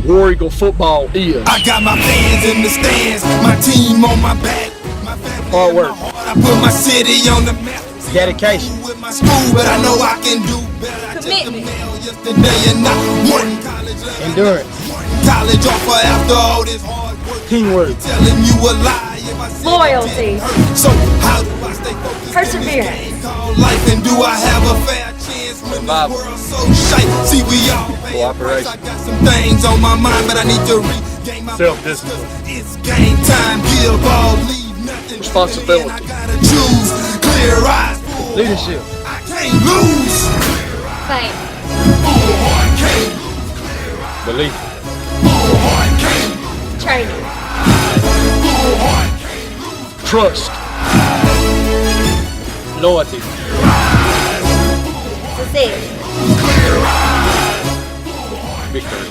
War Eagle football is. I got my fans in the stands, my team on my back, my family hard work. in my heart. I put my city on the map. Dedication. With my school, but I know I can do better. Commitment. Yesterday and not one college. Endurance. College offer after all this hard work. Teamwork. Telling you a lie if I say Loyalty. so. How do I stay focused? Perseverance. Life, and do I have a fair chance when the world's so shite? See, we all pay a price. I got some things on my mind, but I need to regain my self-discipline. It's game time. Give all, leave nothing. Responsibility. I gotta choose. Clear eyes. Leadership. I can't lose. Faith. Belief. Training. Trust. Loyalty. Success. Victory.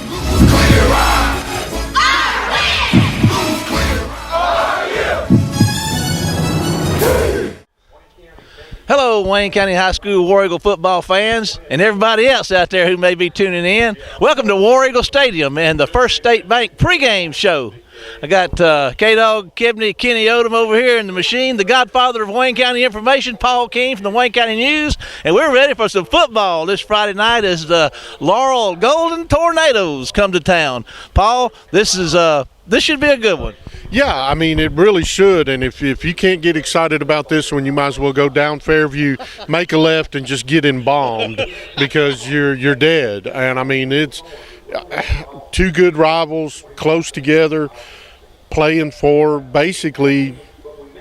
Hello, Wayne County High School War Eagle football fans and everybody else out there who may be tuning in. Welcome to War Eagle Stadium and the First State Bank pregame show. I got K-Dog, Kebney, Kenny Odom over here in the machine, the godfather of Wayne County information, Paul King from the Wayne County News, and we're ready for some football this Friday night as the Laurel Golden Tornadoes come to town. Paul, this should be a good one. Yeah, I mean, it really should, and if you can't get excited about this one, you might as well go down Fairview, make a left, and just get embalmed because you're dead. And, I mean, it's two good rivals close together playing for basically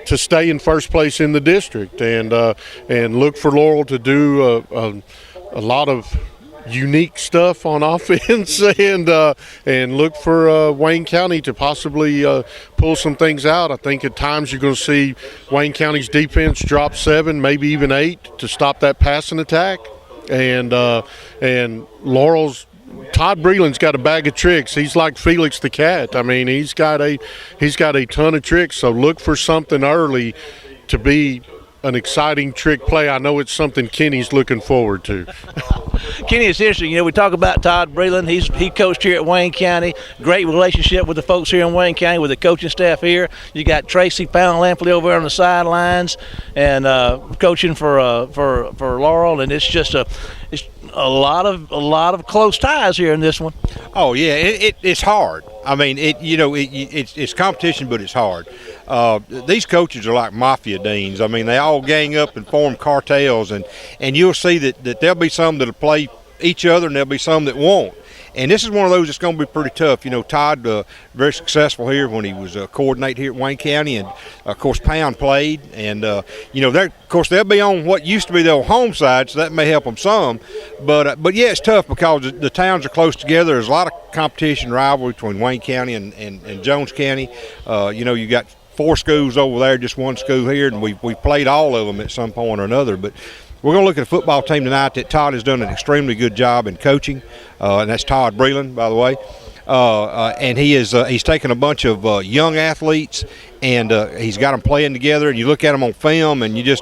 to stay in first place in the district and look for Laurel to do a lot of unique stuff on offense and look for Wayne County to possibly pull some things out. I think at times you're going to see Wayne County's defense drop 7, maybe even 8 to stop that passing attack. And Laurel's Todd Breland's got a bag of tricks. He's like Felix the Cat. I mean, he's got a ton of tricks. So look for something early to be an exciting trick play. I know it's something Kenny's looking forward to. Kenny, it's interesting. You know, we talk about Todd Breland. He coached here at Wayne County. Great relationship with the folks here in Wayne County, with the coaching staff here. You got Tracy Pound-Lampley over there on the sidelines and coaching for Laurel, and it's just a lot of close ties here in this one. Oh yeah, it's hard. I mean, it's competition, but it's hard. These coaches are like mafia deans. I mean, they all gang up and form cartels, and you'll see that there'll be some that'll play each other, and there'll be some that won't. And this is one of those that's going to be pretty tough. You know, Todd, very successful here when he was coordinator here at Wayne County, and of course Pound played. And of course they'll be on what used to be the old home side, so that may help them some. But yeah, it's tough because the towns are close together. There's a lot of competition, rivalry between Wayne County and Jones County. You got 4 schools over there, just 1 school here, and we played all of them at some point or another. But we're going to look at a football team tonight that Todd has done an extremely good job in coaching, and that's Todd Breland, by the way. And he's taken a bunch of young athletes, and he's got them playing together. And you look at them on film, and you're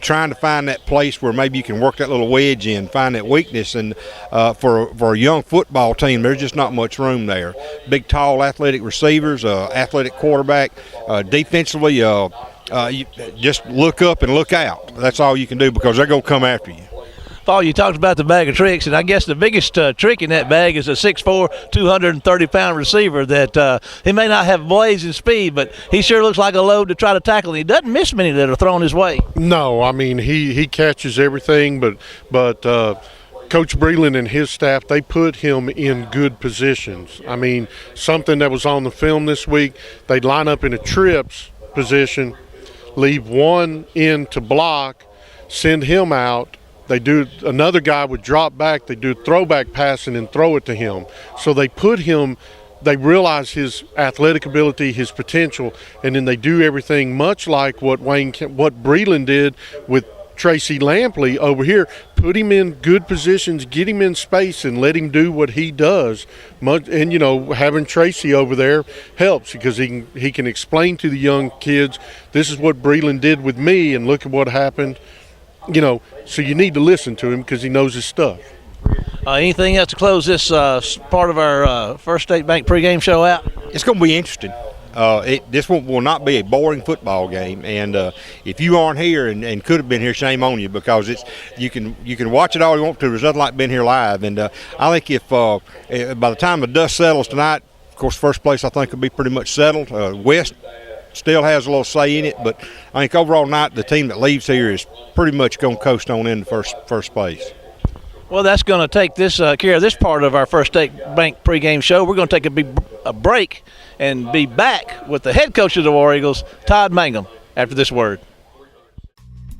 trying to find that place where maybe you can work that little wedge in, find that weakness. And for a young football team, there's just not much room there. Big, tall, athletic receivers, athletic quarterback, defensively. You just look up and look out. That's all you can do because they're going to come after you. Paul, you talked about the bag of tricks, and I guess the biggest trick in that bag is a 6'4", 230-pound receiver that he may not have blazing speed, but he sure looks like a load to try to tackle, and he doesn't miss many that are thrown his way. No, I mean, he catches everything, but Coach Breland and his staff, they put him in good positions. I mean, something that was on the film this week, they'd line up in a trips position, leave one in to block, send him out. They do another guy would drop back. They do throwback passing and throw it to him. So they put him. They realize his athletic ability, his potential, and then they do everything much like what Breland did with Tracy Lampley over here. Put him in good positions, get him in space, and let him do what he does. And having Tracy over there helps because he can explain to the young kids, this is what Breland did with me, and look at what happened. So you need to listen to him because he knows his stuff. Anything else to close this part of our First State Bank pregame show out? It's going to be interesting. This one will not be a boring football game, and if you aren't here and could have been here, shame on you, because you can watch it all you want to. There's nothing like being here live, and I think if by the time the dust settles tonight, of course, first place I think will be pretty much settled. West still has a little say in it, but I think overall tonight the team that leaves here is pretty much going to coast on into first place. Well, that's going to take this care of this part of our First State Bank pregame show. We're going to take a break and be back with the head coach of the War Eagles, Todd Mangum, after this word.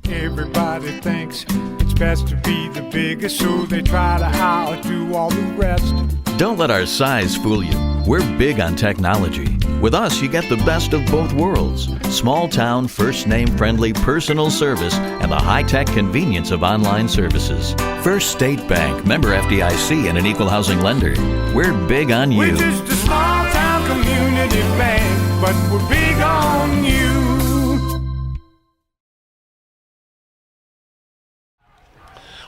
Everybody thinks it's best to be the biggest, so they try to outdo all the rest. Don't let our size fool you. We're big on technology. With us, you get the best of both worlds. Small town, first name friendly personal service and the high-tech convenience of online services. First State Bank, member FDIC and an equal housing lender. We're big on you. We're just a small town community bank, but we're big on you.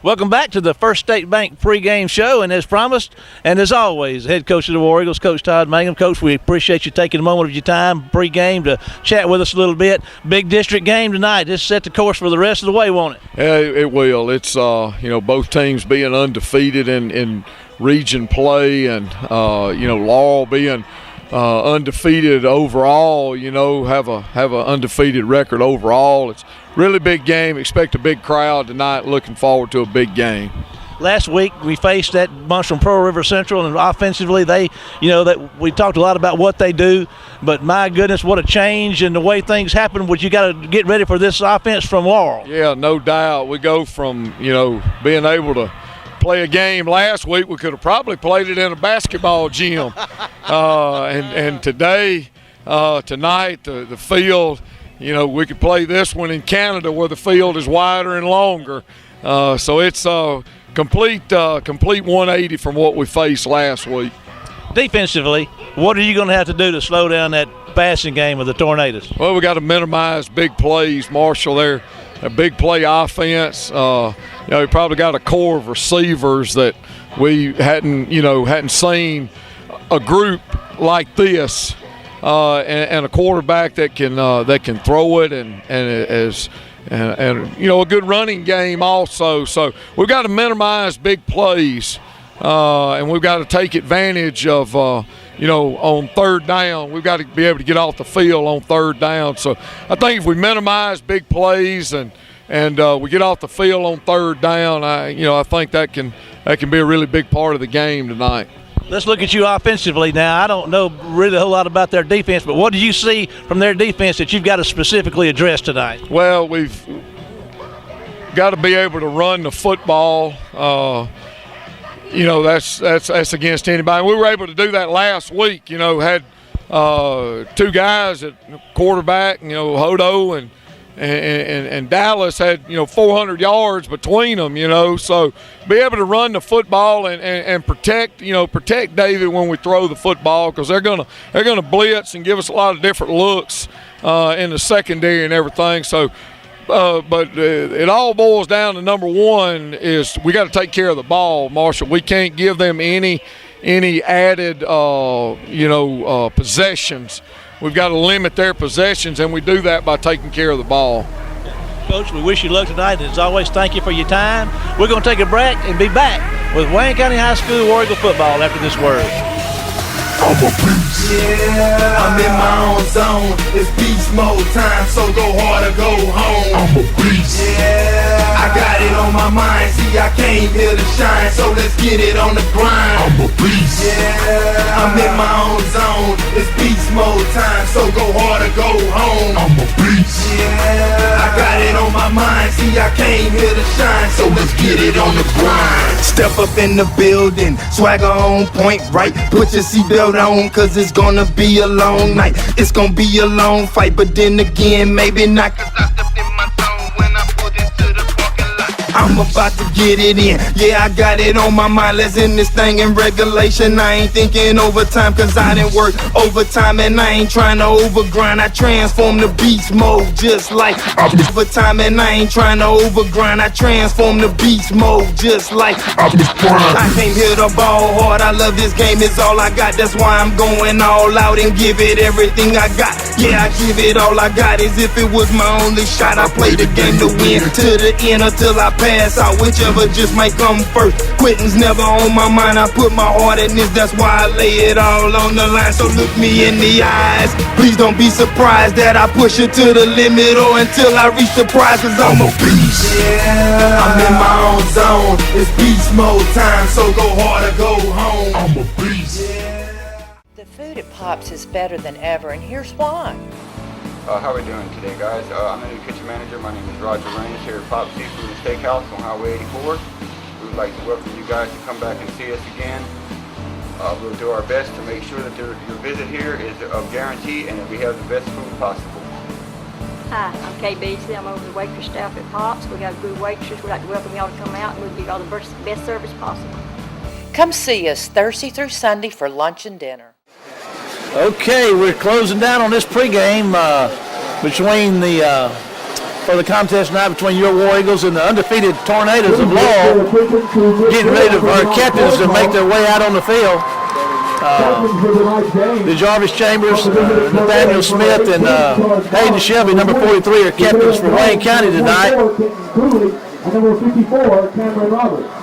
Welcome back to the First State Bank pregame show, and as promised, and as always, head coach of the War Eagles, Coach Todd Mangum. Coach, we appreciate you taking a moment of your time pregame to chat with us a little bit. Big district game tonight. This set the course for the rest of the way, won't it? Yeah, it will. It's both teams being undefeated in region play, and Laurel being undefeated overall. Have a undefeated record overall. It's really big game. Expect a big crowd tonight. Looking forward to a big game. Last week we faced that bunch from Pearl River Central, and offensively that we talked a lot about what they do, but my goodness, what a change in the way things happen. But you got to get ready for this offense from Laurel. Yeah, no doubt. We go from being able to play a game last week. We could have probably played it in a basketball gym, and today, tonight, the field. We could play this one in Canada where the field is wider and longer. So it's a complete 180 from what we faced last week. Defensively, what are you going to have to do to slow down that passing game of the Tornadoes? Well, we got to minimize big plays. Marshall, they're a big play offense. We probably got a core of receivers that we hadn't seen a group like this. And a quarterback that can throw it and a good running game also. So we've got to minimize big plays, and we've got to take advantage of on third down. We've got to be able to get off the field on third down. So I think if we minimize big plays and we get off the field on third down, I think that can be a really big part of the game tonight. Let's look at you offensively now. I don't know really a whole lot about their defense, but what do you see from their defense that you've got to specifically address tonight? Well, we've got to be able to run the football. That's against anybody. We were able to do that last week. Had two guys at quarterback. Hodo and Dallas had 400 yards between them. So be able to run the football and protect David when we throw the football, because they're gonna blitz and give us a lot of different looks in the secondary and everything. So but it all boils down to number one is we got to take care of the ball, Marshall. We can't give them any added possessions. We've got to limit their possessions, and we do that by taking care of the ball. Coach, we wish you luck tonight. As always, thank you for your time. We're going to take a break and be back with Wayne County High School War Eagle football after this word. I'm a beast. Yeah, I'm in my own zone. It's beast mode time, so go hard or go home. I'm a beast. Yeah, I got it on my mind. See, I came here to shine, so let's get it on the grind. I'm a beast. Yeah, I'm in my own zone. It's beast mode time, so go hard or go home. I'm a beast. Yeah, I got it on my mind. See, I came here to shine, so let's get it on the grind. Step up in the building, swagger on point, right? Put your seatbelt on, cause it's gonna be a long night. It's gonna be a long fight, but then again, maybe not, cause I stepped in my zone when I put into the parking lot. I'm about to get it in. Yeah, I got it on my mind. Let's end this thing in regulation. I ain't thinking overtime, cause I didn't work overtime, and I ain't trying to overgrind. I transform the beast mode just like overtime, and I ain't trying to overgrind. I transform the beast mode just like I came here to ball hard. I love this game, it's all I got. That's why I'm going all out and give it everything I got. Yeah, I give it all I got as if it was my only shot. I play the game to win to the end until I pass out, whichever just might come first. Quitting's never on my mind. I put my heart in this, that's why I lay it all on the line. So look me in the eyes, please don't be surprised that I push it to the limit or until I reach the prize, cause I'm a beast. Yeah, I'm in my own zone. It's beast mode time, so go hard or go home. I'm a beast. The food at Pops is better than ever, and here's why. How are we doing today, guys? I'm the new kitchen manager. My name is Roger Raines here at Pop's Seafood and Steakhouse on Highway 84. We would like to welcome you guys to come back and see us again. We'll do our best to make sure that your visit here is a guarantee and that we have the best food possible. Hi, I'm Kay Beasley. I'm over the waitress staff at Pops. We got a good waitress. We'd like to welcome y'all to come out and we'll give y'all the best service possible. Come see us Thursday through Sunday for lunch and dinner. Okay, we're closing down on this pregame between for the contest tonight between your War Eagles and the undefeated Tornadoes of Laurel. Getting ready for our captains to make their way out on the field. The Jarvis Chambers, Nathaniel Smith, and Hayden Shelby, number 43, are captains for Wayne County tonight. And number 54, Cameron Roberts.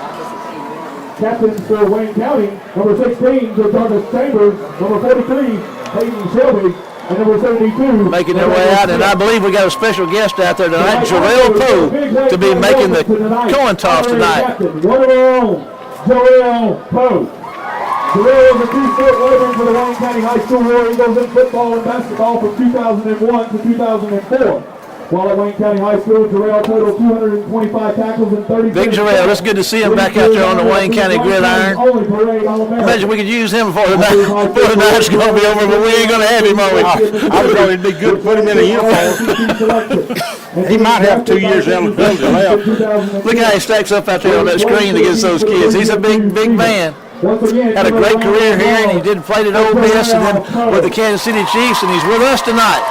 Captains for Wayne County, number 16, Jarvis Chambers, number 43, Hayden Shelby, and number 72. Making their way out, and I believe we got a special guest out there tonight, Laurel to be making the coin toss tonight. One of our own, Laurel Poe. Laurel is a 2-foot veteran for the Wayne County High School War Eagles in football and basketball from 2001 to 2004. While at Wayne County High School, Jarrell totaled 225 tackles and 30. Big Jarrell, it's good to see him back out there on the Wayne County gridiron. Imagine we could use him before the night's going to be over, but we ain't going to have him, are we? I would thought it'd be good to put him in a uniform. He might have 2 years eligibility left. Look how he stacks up out there on that screen against those kids. He's a big man. Had a great career here, and he did play at Ole Miss and then with the Kansas City Chiefs, and he's with us tonight.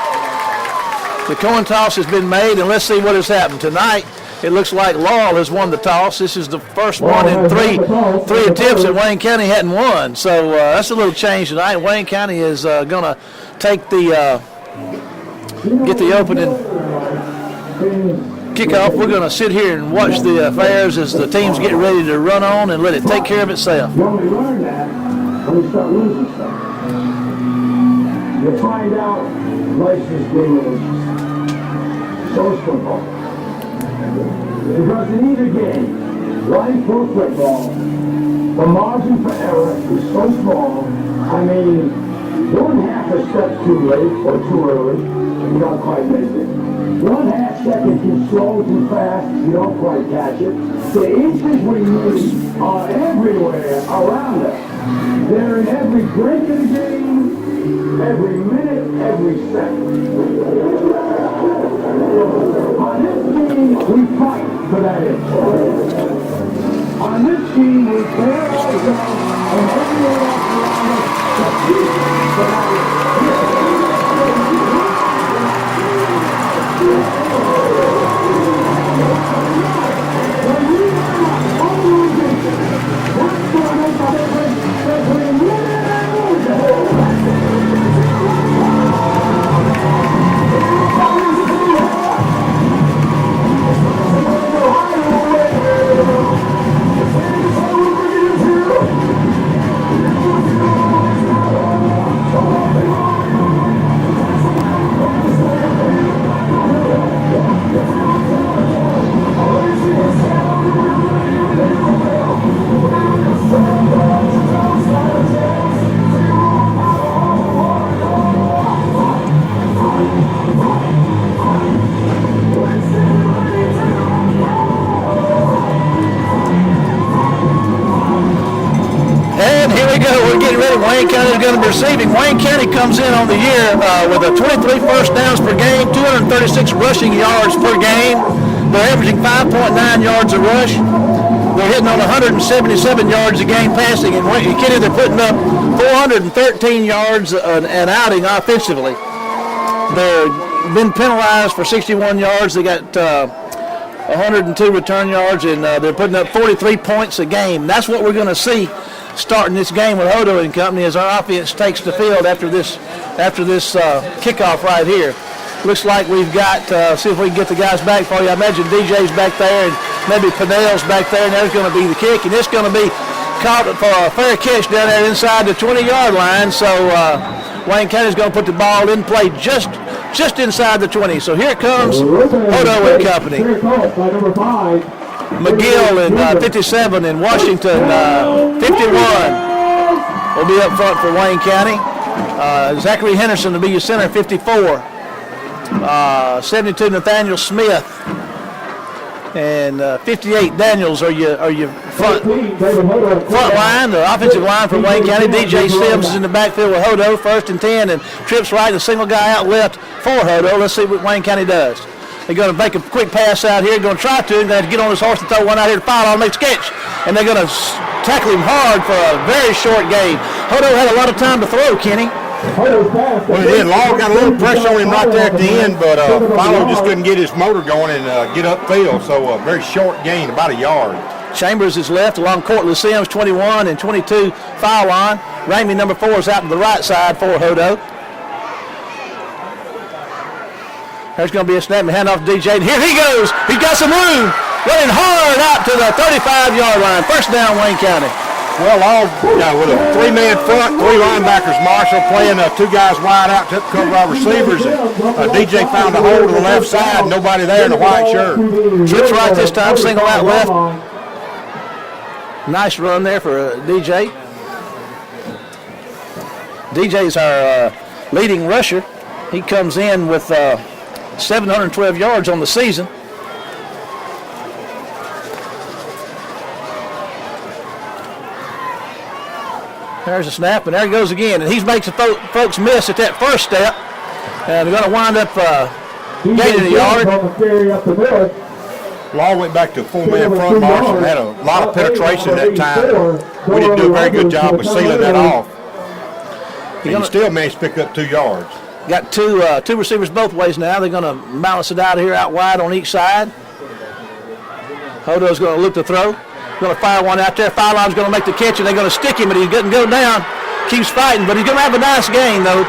The coin toss has been made, and let's see what has happened. Tonight, it looks like Laurel has won the toss. This is the first one in three attempts that Wayne County hadn't won. So that's a little change tonight. Wayne County is going to take get the opening kickoff. We're going to sit here and watch the affairs as the teams get ready to run on and let it take care of itself. When we learn that, when we start losing stuff, you find out license regulations. So is football. Because in either game, like for football, the margin for error is so small. I mean, 1/2 step too late or too early, you don't quite make it. 1/2 second too slow, too fast, you don't quite catch it. The inches we need are everywhere around us. They're in every break of the game, every minute, every second. On this team, we fight for that inch. On this team, we bear ourselves and everyone else around us to fight for that Wayne County is going to be receiving. Wayne County comes in on the year with a 23 first downs per game, 236 rushing yards per game. They're averaging 5.9 yards a rush. They're hitting on 177 yards a game passing, and Kenny, they're putting up 413 yards an outing offensively. They've been penalized for 61 yards. They got 102 return yards, and they're putting up 43 points a game. That's what we're going to see starting this game with Hodo and company as our offense takes the field after this kickoff right here. Looks like we've got, see if we can get the guys back for you. I imagine DJ's back there and maybe Pinnell's back there, and there's going to be the kick, and it's going to be caught for a fair catch down there inside the 20-yard line. So Wayne County's going to put the ball in play just inside the 20. So here comes Hodo and company. McGill in 57 and Washington 51 will be up front for Wayne County. Zachary Henderson will be your center, 54. 72 Nathaniel Smith and 58 Daniels are your front line, the offensive line for Wayne County. DJ Sims is in the backfield with Hodo, 1st and 10, and trips right, a single guy out left for Hodo. Let's see what Wayne County does. They're going to make a quick pass out here, going to try to, and they have to get on his horse and throw one out here to file on, make sketch, and they're going to tackle him hard for a very short gain. Hodo had a lot of time to throw, Kenny. Well, he did. Law got a little pressure on him right there at the end, but Philo just couldn't get his motor going and get upfield, so a very short gain, about a yard. Chambers is left along Courtland Sims, 21 and 22 foul line. Ramey, number 4, is out to the right side for Hodo. There's going to be a snap and hand off to DJ, and here he goes. He's got some room, running hard out to the 35-yard line. First down, Wayne County. Well, with a 3-man front, 3 linebackers, Marshall playing 2 guys wide out to cover our receivers. And DJ found a hole to the left side, nobody there in the white shirt. Trips right this time, single out left. Nice run there for DJ. DJ's our leading rusher. He comes in with 712 yards on the season. There's a snap, and there he goes again. And he makes the folks miss at that first step. And they're going to wind up gaining a yard. Law went back to a 4-man front, Marshall, and had a lot of penetration that time. We didn't do a very good job of sealing that off. And he still managed to pick up 2 yards. Got two receivers both ways now. They're going to balance it out here out wide on each side. Hodo's going to look to throw. Going to fire one out there. Fileon's going to make the catch, and they're going to stick him, but he doesn't go down. Keeps fighting, but he's going to have a nice gain, though.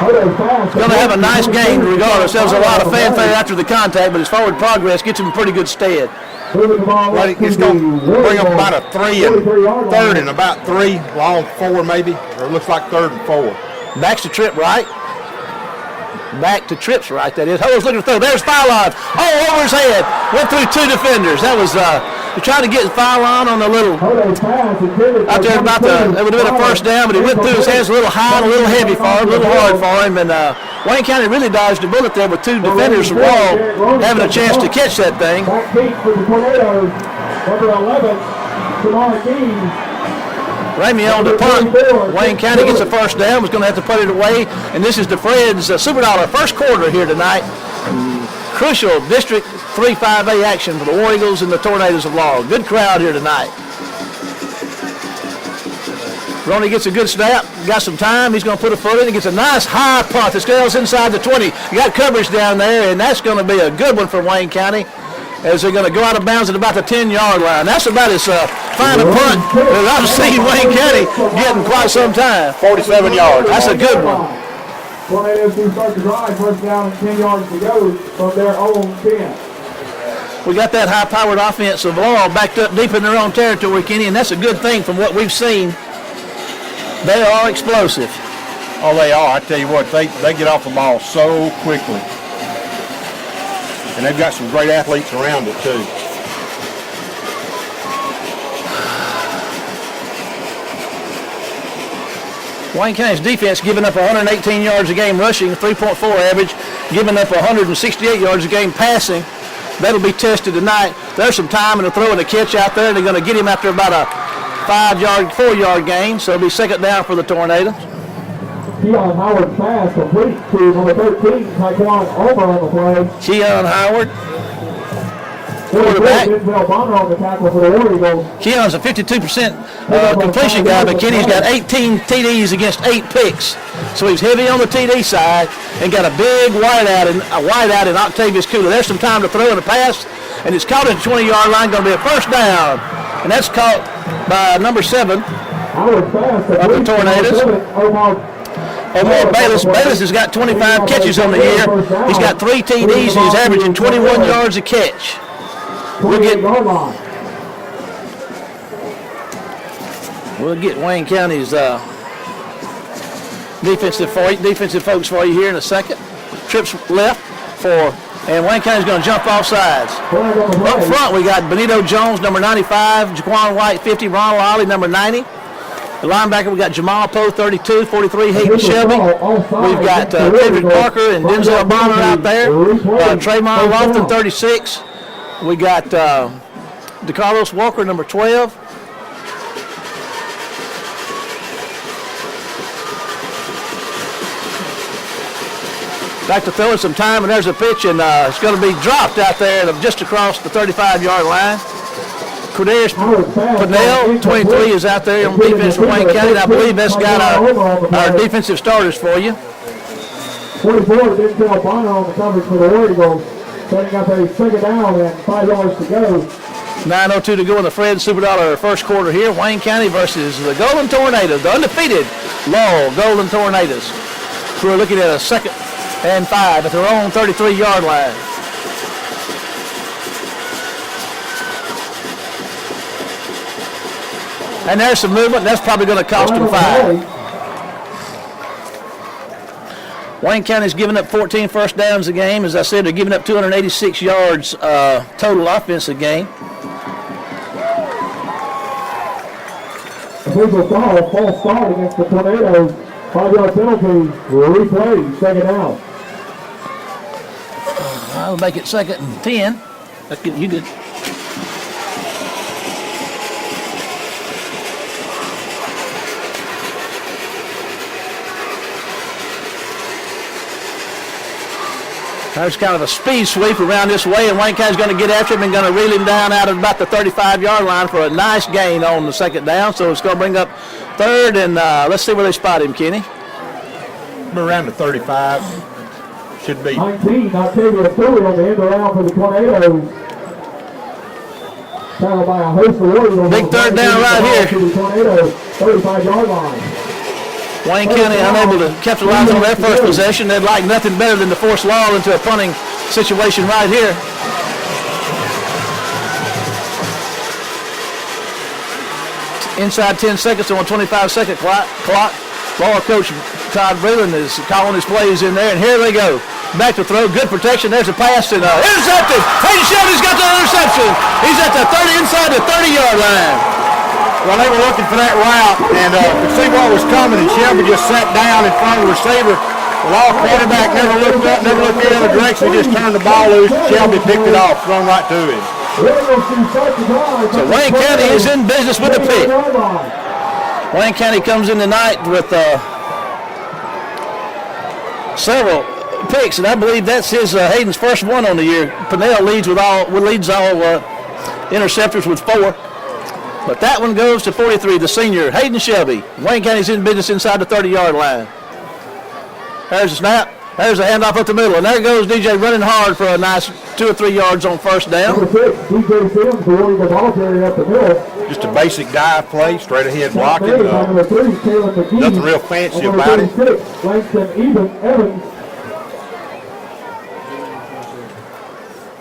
He's going to have a nice gain regardless. There was a lot of fanfare after the contact, but his forward progress gets him in pretty good stead. Well, it's going to bring up about a 3 and 3rd and about 3, long 4 maybe, or it looks like 3rd and 4. Backs to trip right. Back to trips right, that is. Hodo's looking to throw. There's Filon. Oh, over his head. Went through 2 defenders. That was, trying to get Filon on the little, out there about it would have been a first down, but he went through his hands a little high and a little heavy for him, a little hard for him, and Wayne County really dodged a bullet there with 2 defenders from Wall having a chance to catch that thing. Ramey on the punt. Wayne County gets a first down. Was going to have to put it away. And this is the Fred's Super Dollar first quarter here tonight. Crucial District 3-5A action for the War Eagles and the Tornadoes of Laurel. Good crowd here tonight. Roney gets a good snap. Got some time. He's going to put a foot in. He gets a nice high punt. This goes inside the 20. You got coverage down there, and that's going to be a good one for Wayne County, as they're going to go out of bounds at about the 10-yard line. That's about as fine a punt as I've seen Wayne County get in quite some time. 47 yards. That's a good one. Tornadoes do start the drive, first down and 10 yards to go from their own 10. We got that high-powered offense of Laurel backed up deep in their own territory, Kenny, and that's a good thing from what we've seen. They are explosive. Oh, they are. I tell you what, they get off the ball so quickly. And they've got some great athletes around it, too. Wayne County's defense giving up 118 yards a game rushing, 3.4 average, giving up 168 yards a game passing. That'll be tested tonight. There's some time and a throw and a catch out there. They're going to get him after about a 4-yard gain, so it'll be second down for the Tornadoes. Keon Howard pass complete to number 13, Taekwon Ulmer on the play. Keon Howard quarterback. Keon's a 52% completion guy, but Kenny's got 18 TDs against 8 picks. So he's heavy on the TD side and got a big wideout in Octavius Cooler. There's some time to throw in a pass, and it's caught at the 20-yard line, going to be a first down. And that's caught by number 7 of the Tornadoes. Omar Bayless. Bayless has got 25 catches on the year. He's got 3 TDs, and he's averaging 21 yards a catch. We'll get Wayne County's defensive folks for you here in a second. Trips left and Wayne County's going to jump off sides. Up front, we got Benito Jones, number 95, Jaquan White, 50, Ronald Ollie, number 90. The linebacker, we got Jamal Poe, 32, 43, Hayden Shelby. We've got Kendrick Parker and Denzel Bonner out there. Trayvon Lofton, 36. We got DeCarlos Walker, number 12. Back to throwing some time, and there's a pitch, and it's going to be dropped out there just across the 35-yard line. Quadarius Pinnell, 23, is out there on defense for Wayne County. I believe that's got our defensive starters for you. 44, Denzel Bonner on the coverage for the War Eagles. Setting up a second down and 5 yards to go. 9:02 to go in the Fred Superdollar first quarter here. Wayne County versus the Golden Tornadoes, the undefeated Laurel Golden Tornadoes. We're looking at a 2nd and 5 at their own 33-yard line. And there's some movement. That's probably going to cost them 5. Wayne County's given up 14 first downs a game. As I said, they're giving up 286 yards total offensive game. False start against the Tornadoes. 5-yard penalty. Replay, second down. I'll make it 2nd and 10. That's good. You good. There's kind of a speed sweep around this way, and Wayne County's going to get after him and going to reel him down out at about the 35-yard line for a nice gain on the 2nd down. So it's going to bring up 3rd, and let's see where they spot him, Kenny. Around the 35. Should be. 19, Octavia Stewart on the end around for the Tornadoes. Followed by a host of Warriors. Big 3rd down right here. To the Tornadoes, 35-yard line. Wayne County unable to capitalize on their first possession. They'd like nothing better than to force Laurel into a punting situation right here. Inside 10 seconds on a 25-second clock. Laurel coach Todd Breland is calling his plays in there, and here they go. Back to throw, good protection. There's a pass and intercepted. Hayden Shelby's got the interception. He's at the 30 inside the 30-yard line. Well, they were looking for that route and could see what was coming, and Shelby just sat down in front of the receiver. The Laurel quarterback never looked up, never looked the other direction. He just turned the ball loose. Shelby picked it off, thrown right to him. So Wayne County is in business with the pick. Wayne County comes in tonight with several picks, and I believe that's Hayden's first one on the year. Pinnell leads all interceptors with 4. But that one goes to 43, the senior, Hayden Shelby. Wayne County's in business inside the 30-yard line. There's a snap. There's a handoff up the middle. And there goes DJ running hard for a nice 2 or 3 yards on first down. Number 6, DJ Sims, the ball carrier up the middle. Just a basic dive play, straight ahead blocking. Nothing real fancy about it. Langston Evans.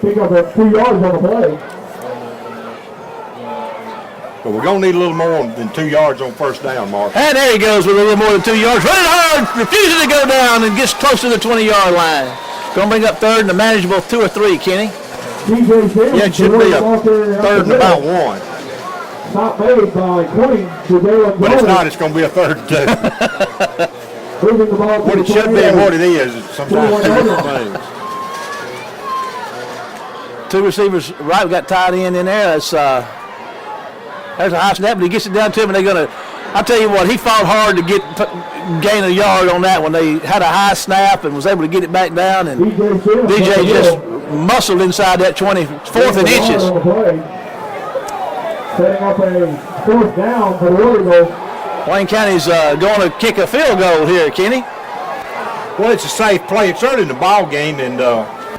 Pick up 2 yards on the play. But we're going to need a little more than 2 yards on first down, Mark. And there he goes with a little more than 2 yards. Running hard, refusing to go down, and gets close to the 20-yard line. Going to bring up 3rd and a manageable 2 or 3, Kenny. Yeah, it should be a 3rd and about 1. Not made by 20 to Dale. But it's not. It's going to be a 3rd and 2. Moving the ball What it should be and what it is sometimes 2 different things. 2 receivers right. We got tight end in there. There's a high snap, but he gets it down to him, and they're going to – I'll tell you what, he fought hard to gain a yard on that one. They had a high snap and was able to get it back down, and DJ just muscled inside that 24th and inches. Setting up a 4th down for the Warriors. Wayne County's going to kick a field goal here, Kenny. Well, it's a safe play. It's early in the ball game, and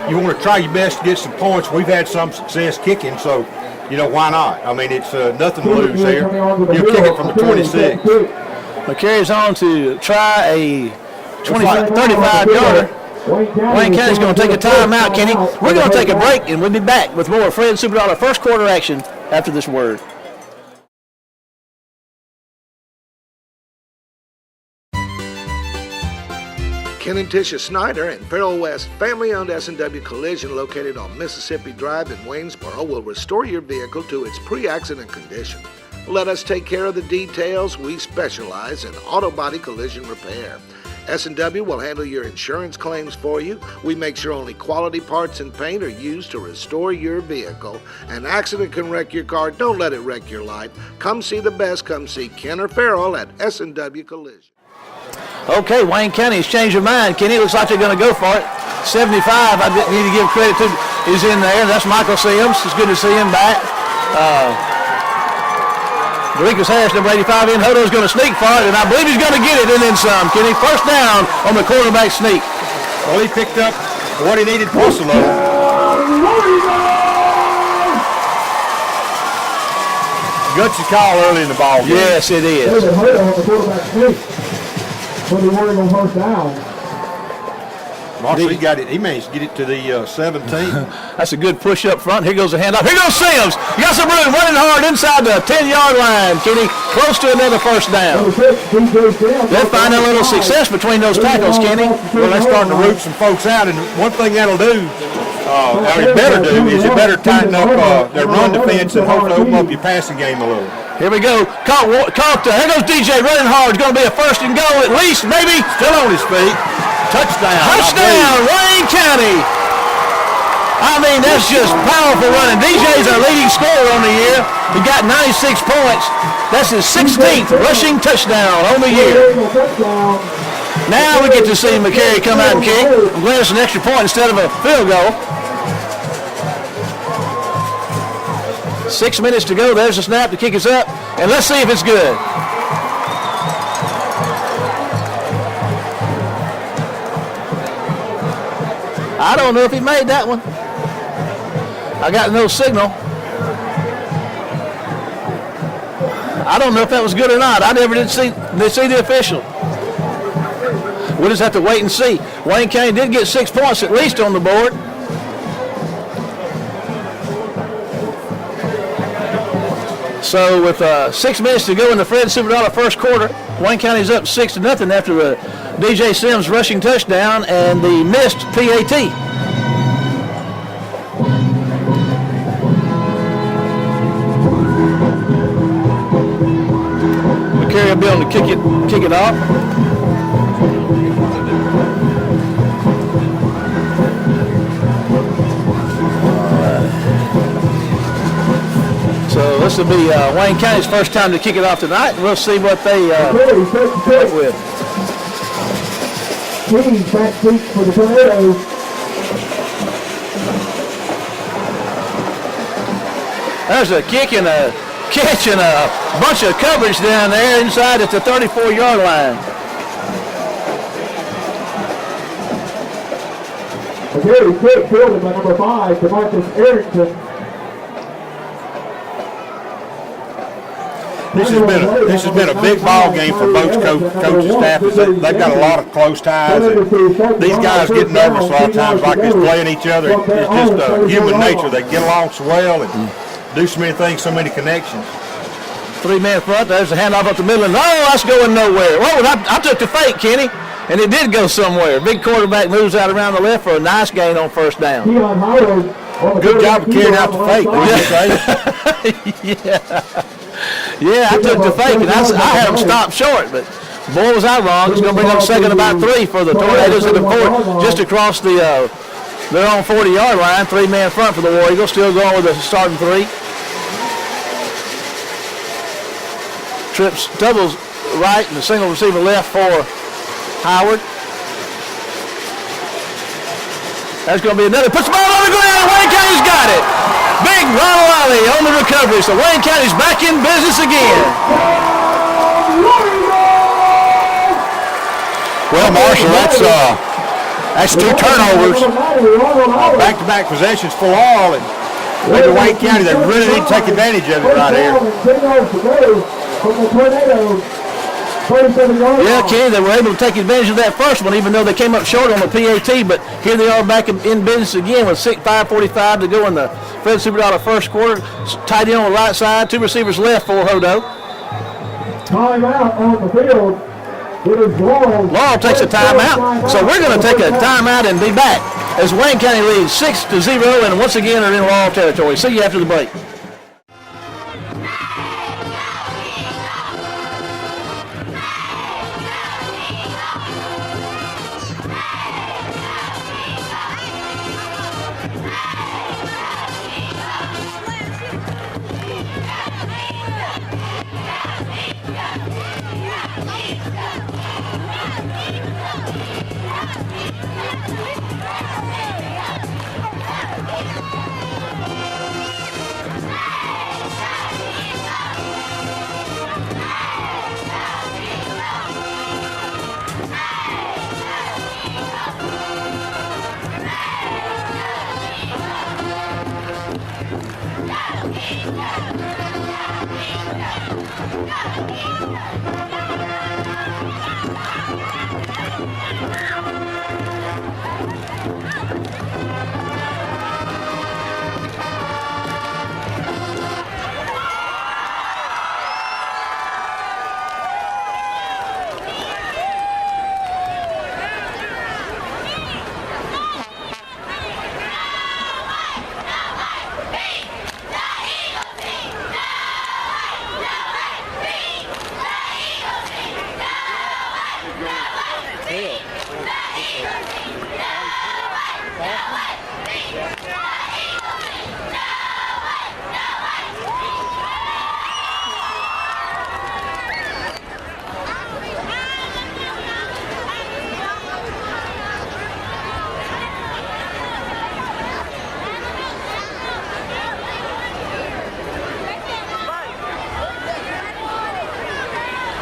you want to try your best to get some points. We've had some success kicking, so, why not? I mean, it's nothing to lose here. You'll kick it from the 26. McCary's on to try a 35-yarder. Wayne County's going to take a timeout, Kenny. We're going to take a break, and we'll be back with more Fred Superdollar first quarter action after this word. Ken and Tisha Snyder and Farrell West family-owned S&W Collision located on Mississippi Drive in Waynesboro will restore your vehicle to its pre-accident condition. Let us take care of the details. We specialize in auto body collision repair. S&W will handle your insurance claims for you. We make sure only quality parts and paint are used to restore your vehicle. An accident can wreck your car. Don't let it wreck your life. Come see the best. Come see Ken or Farrell at S&W Collision. Okay, Wayne County has changed their mind. Kenny, looks like they're going to go for it. 75, I need to give credit to, is in there. That's Michael Sims. It's good to see him back. Derekus Harris, number 85 in. Hodo's going to sneak for it, and I believe he's going to get it and then some. Kenny, first down on the quarterback sneak. Well, he picked up what he needed plus a little. Gutsy call early in the ball game. Yes, it is. For the Warriors first down. Marshall, he got it. He managed to get it to the 17. That's a good push up front. Here goes the handoff. Here goes Sims. You got some room, running hard inside the 10-yard line. Kenny, close to another first down. They're finding a little success between those tackles, Kenny. Well, they're starting to root some folks out, and one thing that'll do, or it better do, is it better tighten up their run defense and hopefully open up your passing game a little. Here we go. Caught. Here goes DJ running hard. It's going to be a first and goal at least, maybe. Still on his feet. Touchdown. Touchdown, Wayne County. I mean, that's just powerful running. DJ's our leading scorer on the year. He got 96 points. That's his 16th rushing touchdown on the year. Now we get to see McCary come out and kick. I'm glad it's an extra point instead of a field goal. 6 minutes to go. There's a snap to kick us up. And let's see if it's good. I don't know if he made that one. I got no signal. I don't know if that was good or not. I never did see the official. We'll just have to wait and see. Wayne County did get 6 points at least on the board. So with 6 minutes to go in the Fred Superdollar first quarter, Wayne County's up 6-0 after the DJ Sims rushing touchdown and the missed PAT. McCary will be able to kick it off. So this will be Wayne County's first time to kick it off tonight, and we'll see what they come with. For the Tornadoes. There's a kick and a catch and a bunch of coverage down there inside at the 34-yard line. A very quick fielded by number 5, DeMarcus Erickson. This has been a big ball game for both coaching staff. They've got a lot of close ties. And these guys get nervous a lot of times like this playing each other. It's just human nature. They get along so well and do so many things, so many connections. 3-man front. There's a handoff up the middle. And oh, that's going nowhere. Whoa, I took the fake, Kenny, and it did go somewhere. Big quarterback moves out around the left for a nice gain on first down. Good job of carrying out the fake. Yeah. Yeah, I took the fake, and I had them stopped short, but boy, was I wrong. It's going to bring up second about 3 for the Tornadoes at the 4, just across the their own 40-yard line. 3-man front for the War Eagles, still going with the starting 3. Trips doubles right and the single receiver left for Howard. That's going to be another. Puts the ball on the ground. Wayne County's got it. Big Ronald Wiley on the recovery. So Wayne County's back in business again. Well, Marshall, that's 2 turnovers. Back-to-back possessions for Laurel. And maybe Wayne County, they really need to take advantage of it right here. Yeah, Kenny, they were able to take advantage of that first one, even though they came up short on the PAT. But here they are back in business again with 5:45 to go in the Fred Superdollar first quarter. Tight end on the right side, 2 receivers left for Hodo. Timeout on the field. It is Laurel. Laurel takes a timeout, so we're going to take a timeout and be back as Wayne County leads 6-0, and once again are in Laurel territory. See you after the break.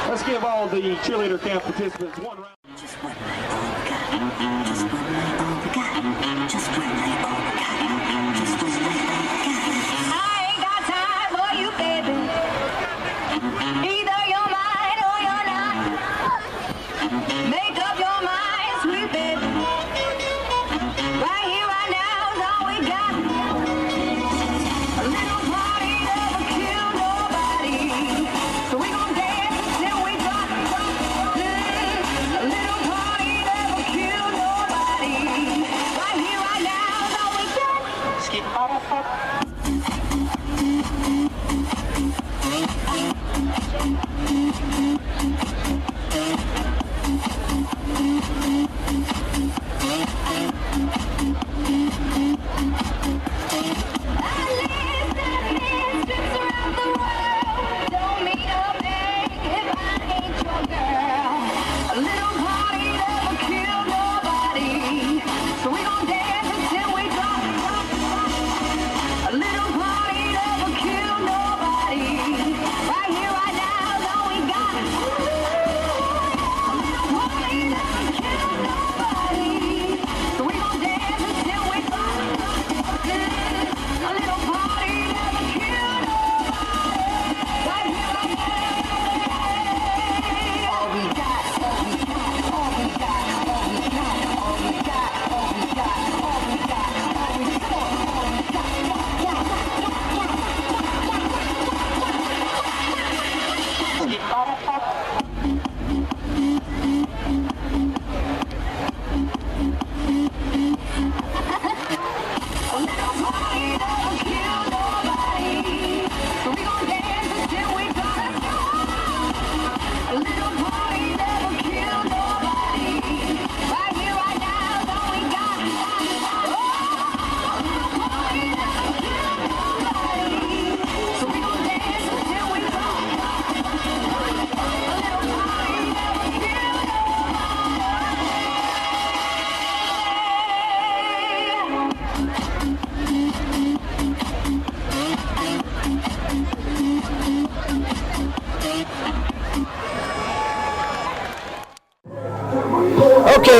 Let's give all the cheerleader camp participants one round.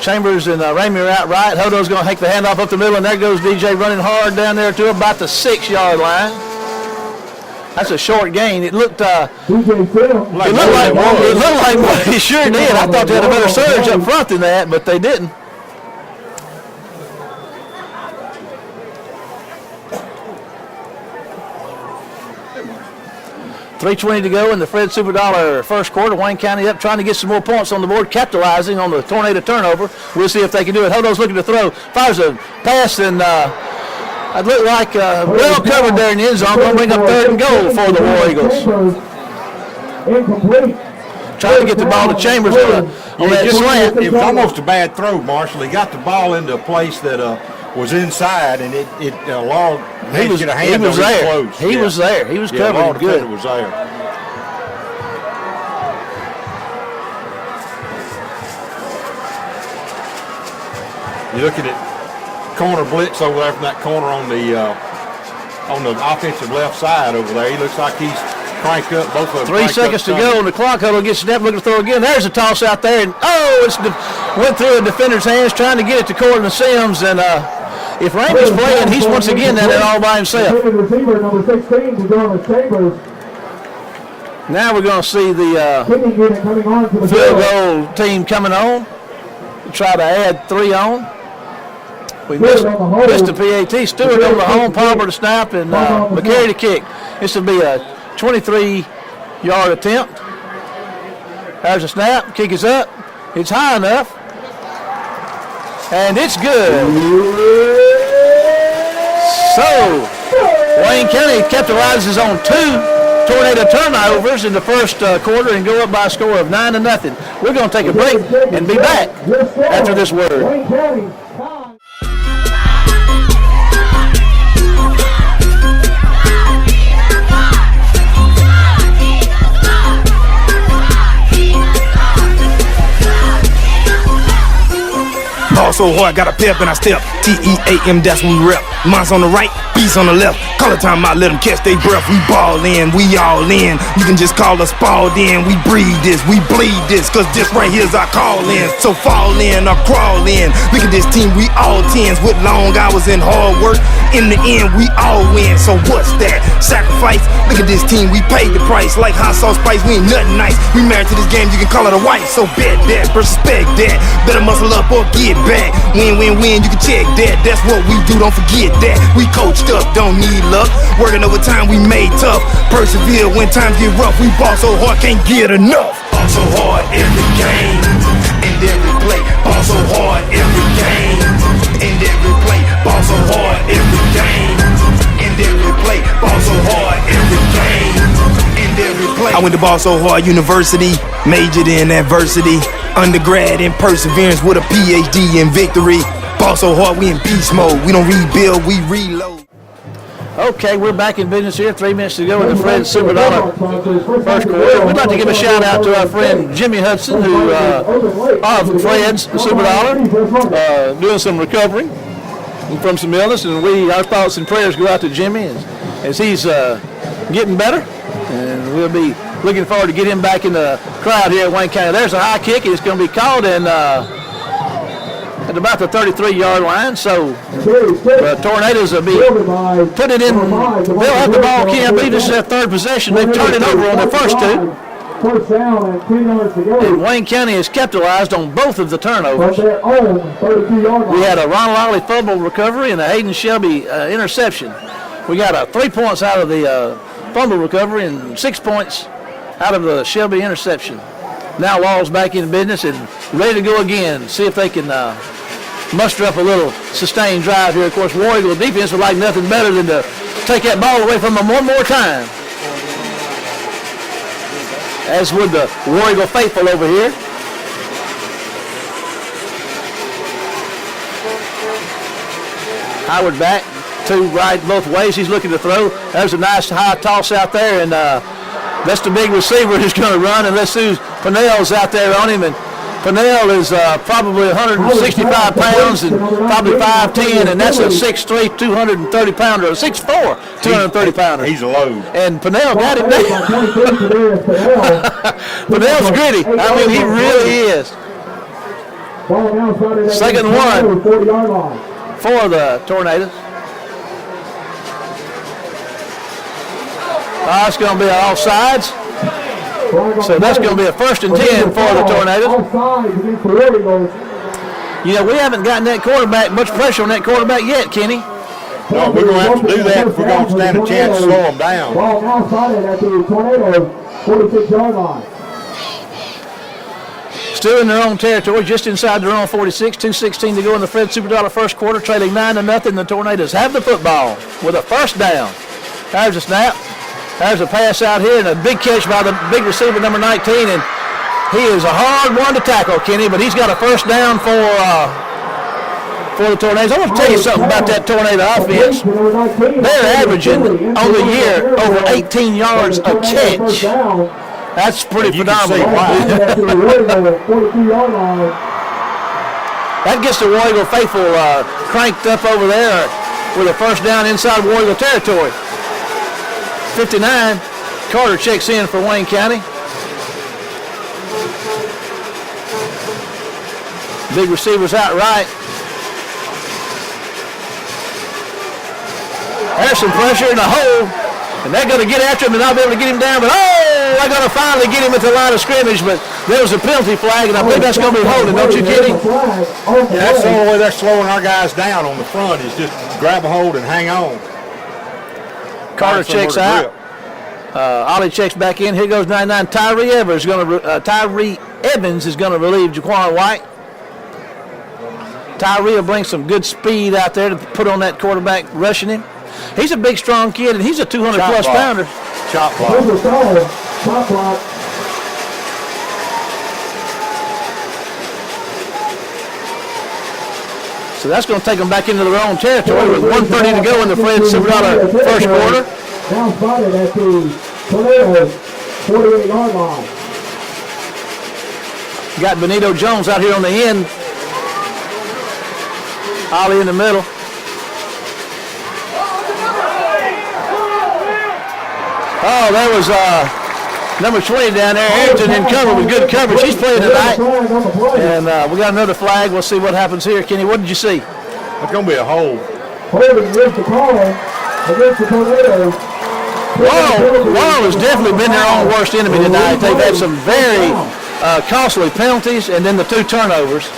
Chambers and Ramey are out right. Hodo's going to take the handoff up the middle, and there goes DJ running hard down there to about the 6-yard line. That's a short gain. It looked like he sure did. I thought they had a better surge up front than that, but they didn't. $3:20 to go in the Fred Superdollar first quarter. Wayne County up trying to get some more points on the board, capitalizing on the Tornado turnover. We'll see if they can do it. Hodo's looking to throw. Fires a pass, and it looked like well covered there in the end zone. Going to bring up 3rd and goal for the War Eagles. Incomplete. Trying to get the ball to Chambers on that slant. It was almost a bad throw, Marshall. He got the ball into a place that was inside, and Laurel he was there. He was there. He was covered good. Was there. You look at it, corner blitz over there from that corner on the offensive left side over there. He looks like he's cranked up. Both of them. 3 seconds to go on the clock. Huddle gets snapped, looking to throw again. There's a toss out there, and went through a defender's hands trying to get it to Cortland Sims, and if Ramey's playing, he's once again down there all by himself. Receiver number 16 to Jordan Chambers. Now we're going to see the field goal team coming on to try to add 3 on. We missed the PAT. Stewart on the home, Palmer to snap, and McCary to kick. This will be a 23-yard attempt. There's a snap. Kick is up. It's high enough. And it's good. So, Wayne County capitalizes on 2 Tornado turnovers in the first quarter and go up by a score of 9-0. We're going to take a break and be back after this word. Ball so hard, got a pep and I step. T-E-A-M, that's when we rep. Mine's on the right, beats on the left. Call it time out, let them catch their breath. We ball in, we all in. You can just call us balled in. We breathe this, we bleed this, cause this right here's our call in. So fall in or crawl in. Look at this team, we all tens with long hours and hard work. In the end, we all win. So what's that? Sacrifice? Look at this team, we paid the price. Like hot sauce spice, we ain't nothing nice. We married to this game, you can call it a wife. So bet that, respect that. Better muscle up or get back. Win, win, win, you can check that. That's what we do, don't forget that. We coached up, don't need luck. Working overtime, we made tough. Persevere when times get rough. We ball so hard, can't get enough. Ball so hard every game, and every play. Ball so hard every game, and every play. Ball so hard every game, and every play. Ball so hard every game, and every play. I went to Ball So Hard University, majored in adversity. Undergrad in perseverance with a PhD in victory. Ball so hard, we in beast mode. We don't rebuild, we reload. Okay, we're back in business here. 3 minutes to go in the Fred Superdollar first quarter. We'd like to give a shout out to our friend Jimmy Hudson, who of Fred's Superdollar, doing some recovery from some illness, and our thoughts and prayers go out to Jimmy as he's getting better, and we'll be looking forward to get him back in the crowd here at Wayne County. There's a high kick. It's going to be called in at about the 33-yard line. So the Tornadoes will be put it in. They'll have the ball. I believe this is their 3rd possession. They've turned it over on their first 2. First down and 10 yards to go. And Wayne County has capitalized on both of the turnovers. From their own 32-yard line. We had a Ron Lolly fumble recovery and a Hayden Shelby interception. We got 3 points out of the fumble recovery and 6 points out of the Shelby interception. Now Law's back in business and ready to go again. See if they can muster up a little sustained drive here. Of course, War Eagle defense would like nothing better than to take that ball away from them one more time. As would the War Eagle faithful over here. Howard back, 2 right both ways. He's looking to throw. There's a nice high toss out there, and that's the big receiver who's going to run, and let's see Pinnell's out there on him. And Pinnell is probably 165 pounds and probably 5'10", and that's a 6'3", 230-pounder, a 6'4", 230-pounder. He's a load. And Pinnell got it there. Pinnell's gritty. I mean, he really is. Second one for the Tornadoes. It's going to be offsides. So that's going to be a 1st and 10 for the Tornadoes. You know, we haven't gotten that quarterback, much pressure on that quarterback yet, Kenny. No, we're going to have to do that if we're going to stand a chance to slow them down. Ball now spotted at the Tornado 46-yard line. Still in their own territory, just inside their own 46, 2:16 to go in the Fred Superdollar first quarter, trailing 9-0. The Tornadoes have the football with a 1st down. There's a snap. There's a pass out here and a big catch by the big receiver, number 19, and he is a hard one to tackle, Kenny, but he's got a 1st down for the Tornadoes. I want to tell you something about that Tornado offense. They're averaging on the year over 18 yards a catch. That's pretty phenomenal. That gets the War Eagle faithful cranked up over there with a 1st down inside War Eagle territory. 59, Carter checks in for Wayne County. Big receivers out right. There's some pressure in the hole, and they're going to get after him and not be able to get him down, but they're going to finally get him at the line of scrimmage, but there was a penalty flag, and I think that's going to be holding, don't you, Kenny? Yeah, that's the only way they're slowing our guys down on the front is just grab a hold and hang on. Carter checks out. Ollie checks back in. Here goes 99. Tyree Evans is going to relieve Jaquan White. Tyree will bring some good speed out there to put on that quarterback rushing him. He's a big, strong kid, and he's a 200-plus pounder. Chop block. So that's going to take them back into their own territory with 1:30 to go in the Fred Superdollar first quarter. Now spotted at the Tornado 48-yard line. Got Benito Jones out here on the end. Ollie in the middle. Oh, there was number 20 down there, Arrington, in cover with good coverage. He's playing tonight. And we got another flag. We'll see what happens here. Kenny, what did you see? It's going to be a hold. Holding against the call against the Tornadoes. Laurel has definitely been their own worst enemy tonight. They've had some very costly penalties and then the 2 turnovers.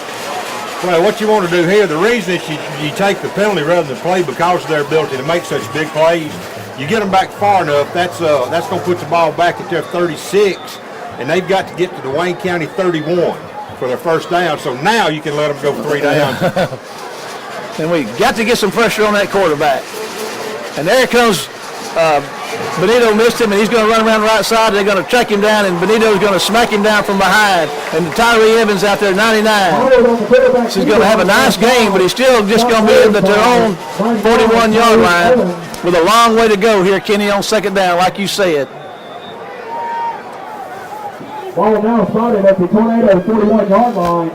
Well, what you want to do here, the reason that you take the penalty rather than play because of their ability to make such big plays, you get them back far enough, that's going to put the ball back at their 36, and they've got to get to the Wayne County 31 for their 1st down, so now you can let them go 3 down. And we got to get some pressure on that quarterback. And there comes Benito missed him, and he's going to run around the right side. They're going to track him down, and Benito's going to smack him down from behind. And Tyree Evans out there, 99. So he's going to have a nice game, but he's still just going to be in their own 41-yard line with a long way to go here, Kenny, on 2nd down, like you said. Ball now spotted at the Tornado 41-yard line.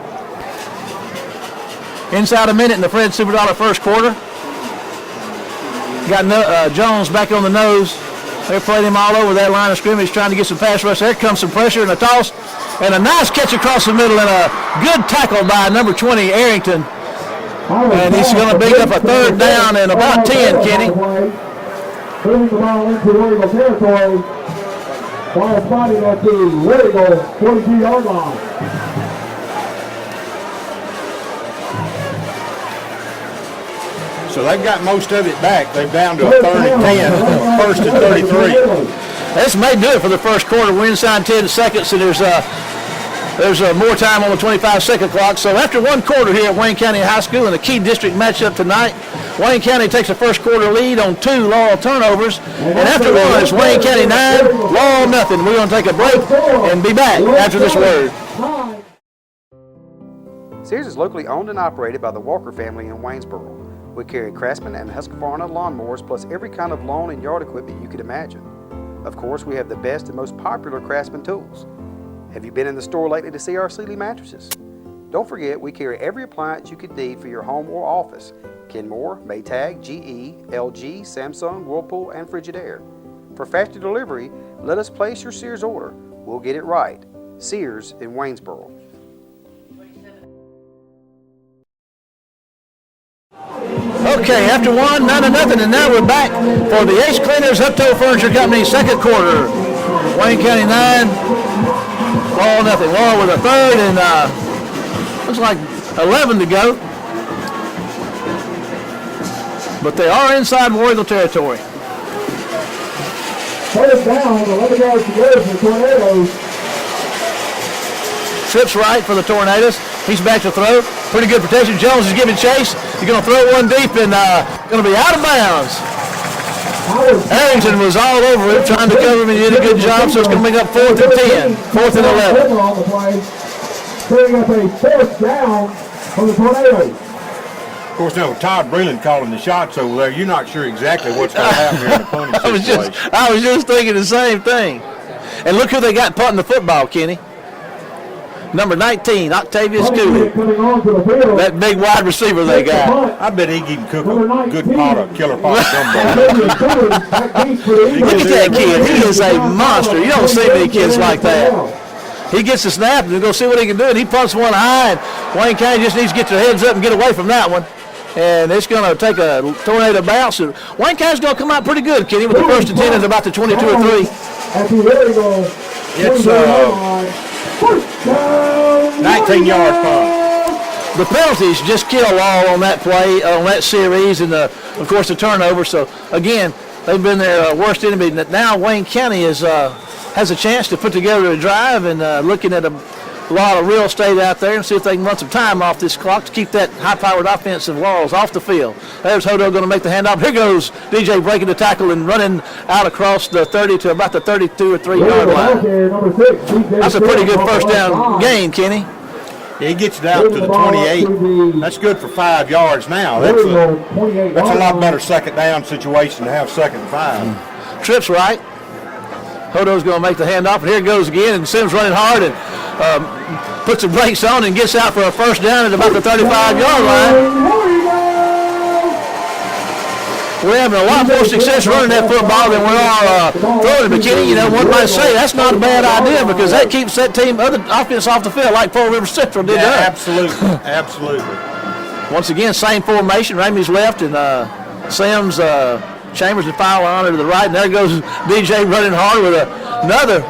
Inside a minute in the Fred Superdollar first quarter. Got Jones back on the nose. They're playing him all over that line of scrimmage, trying to get some pass rush. There comes some pressure and a toss, and a nice catch across the middle, and a good tackle by number 20, Arrington. And he's going to bring up a 3rd down and about 10, Kenny. Moving the ball into War Eagle territory. Ball spotted at the War Eagle 42-yard line. So they've got most of it back. They're down to a 3rd and 10, 1st and 33. This may do it for the first quarter. We're inside 10 seconds, and there's more time on the 25-second clock. So after 1 quarter here at Wayne County High School in a key district matchup tonight, Wayne County takes a first quarter lead on 2 Laurel turnovers. And after 1, it's Wayne County 9, Laurel nothing. We're going to take a break and be back after this word. Sears is locally owned and operated by the Walker family in Waynesboro. We carry Craftsman and Husqvarna lawnmowers plus every kind of lawn and yard equipment you could imagine. Of course, we have the best and most popular Craftsman tools. Have you been in the store lately to see our Sealy mattresses? Don't forget, we carry every appliance you could need for your home or office. Kenmore, Maytag, GE, LG, Samsung, Whirlpool, and Frigidaire. For faster delivery, let us place your Sears order. We'll get it right. Sears in Waynesboro. Okay, after 1, 9-0, and now we're back for the Ace Cleaners Hutto Furniture Company second quarter. Wayne County 9, Laurel nothing. Laurel with a third, and looks like 11 to go. But they are inside War Eagle territory. Third down, 11 yards to go for the Tornadoes. Trips right for the Tornadoes. He's back to throw. Pretty good protection. Jones is giving chase. He's going to throw one deep and going to be out of bounds. Harrington was all over him trying to cover him, and he did a good job, so it's going to bring up 4th and 10, 4th and 11. On the play, bringing up a fourth down for the Tornadoes. Of course, now with Todd Breland calling the shots over there, you're not sure exactly what's going to happen here in the punting situation. I was just thinking the same thing. And look who they got punting the football, Kenny. Number 19, Octavius Cooley. That big wide receiver they got. I bet he can cook a good pot of killer pot of gumbo. Look at that kid. He is a monster. You don't see many kids like that. He gets the snap and go see what he can do, and he punts one high, and Wayne County just needs to get their heads up and get away from that one. And it's going to take a tornado bounce. And Wayne County's going to come out pretty good, Kenny, with the first and 10 at about the 22 or 3. It's 19-yard punt. The penalties just kill all on that play, on that series, and of course the turnover. So again, they've been their worst enemy. Now Wayne County has a chance to put together a drive and looking at a lot of real estate out there and see if they can run some time off this clock to keep that high-powered offensive Laurels off the field. There's Hodo going to make the handoff. Here goes DJ breaking the tackle and running out across the 30 to about the 32 or 3-yard line. That's a pretty good first down gain, Kenny. Yeah, he gets it out to the 28. That's good for 5 yards now. That's a lot better second down situation to have 2nd and 5. Trips right. Hodo's going to make the handoff, and here it goes again, and Sims running hard and puts the brakes on and gets out for a first down at about the 35-yard line. We're having a lot more success running that football than we are throwing it. But Kenny, you know, one might say that's not a bad idea because that keeps that team, other offense off the field like Fall River Central did. Yeah, absolutely, absolutely. Once again, same formation. Ramey's left and Sims, Chambers and Fowler on to the right. And there goes DJ running hard with another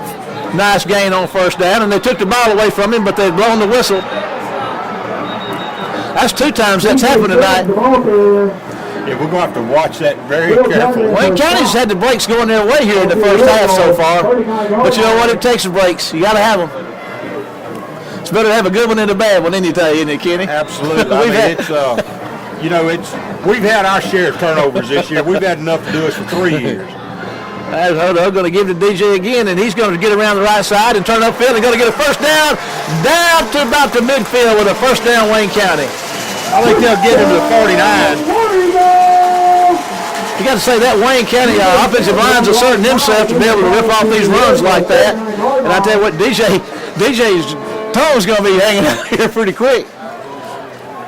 nice gain on first down. And they took the ball away from him, but they'd blown the whistle. That's 2 times that's happened tonight. Yeah, we're going to have to watch that very carefully. Wayne County's had the breaks going their way here in the first half so far. But you know what? It takes the breaks. You got to have them. It's better to have a good one than a bad one any day, isn't it, Kenny? Absolutely. I mean, we've had our share of turnovers this year. We've had enough to do us for 3 years. Hodo going to give it to DJ again, and he's going to get around the right side and turn upfield and going to get a first down to about the midfield with a first down, Wayne County. I think they'll get him to the 49. You got to say that Wayne County offensive line's asserting themselves to be able to rip off these runs like that. And I tell you what, DJ's toe's going to be hanging out here pretty quick.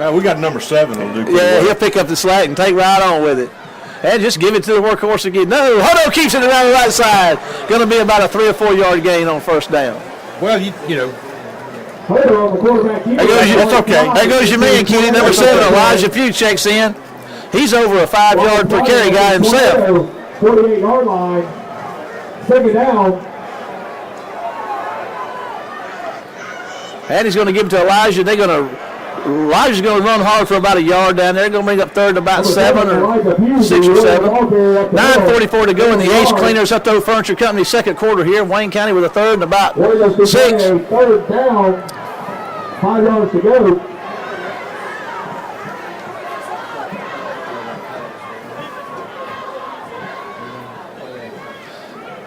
We got number 7 will do pretty well. He'll pick up the slack and take right on with it. And just give it to the workhorse again. No, Hodo keeps it around the right side. Going to be about a 3 or 4 yard gain on first down. Well, you know. There goes your man, Kenny. Number 7, Elijah Pugh checks in. He's over a 5 yard per carry guy himself. 48-yard line. 2nd down. And he's going to give it to Elijah. Elijah's going to run hard for about a yard down there. Going to bring up 3rd about 7 or 6 or 7. 9:44 to go in the Ace Cleaners Hutto Furniture Company second quarter here. Wayne County with a 3rd and about 6. 3rd down. 5 yards to go.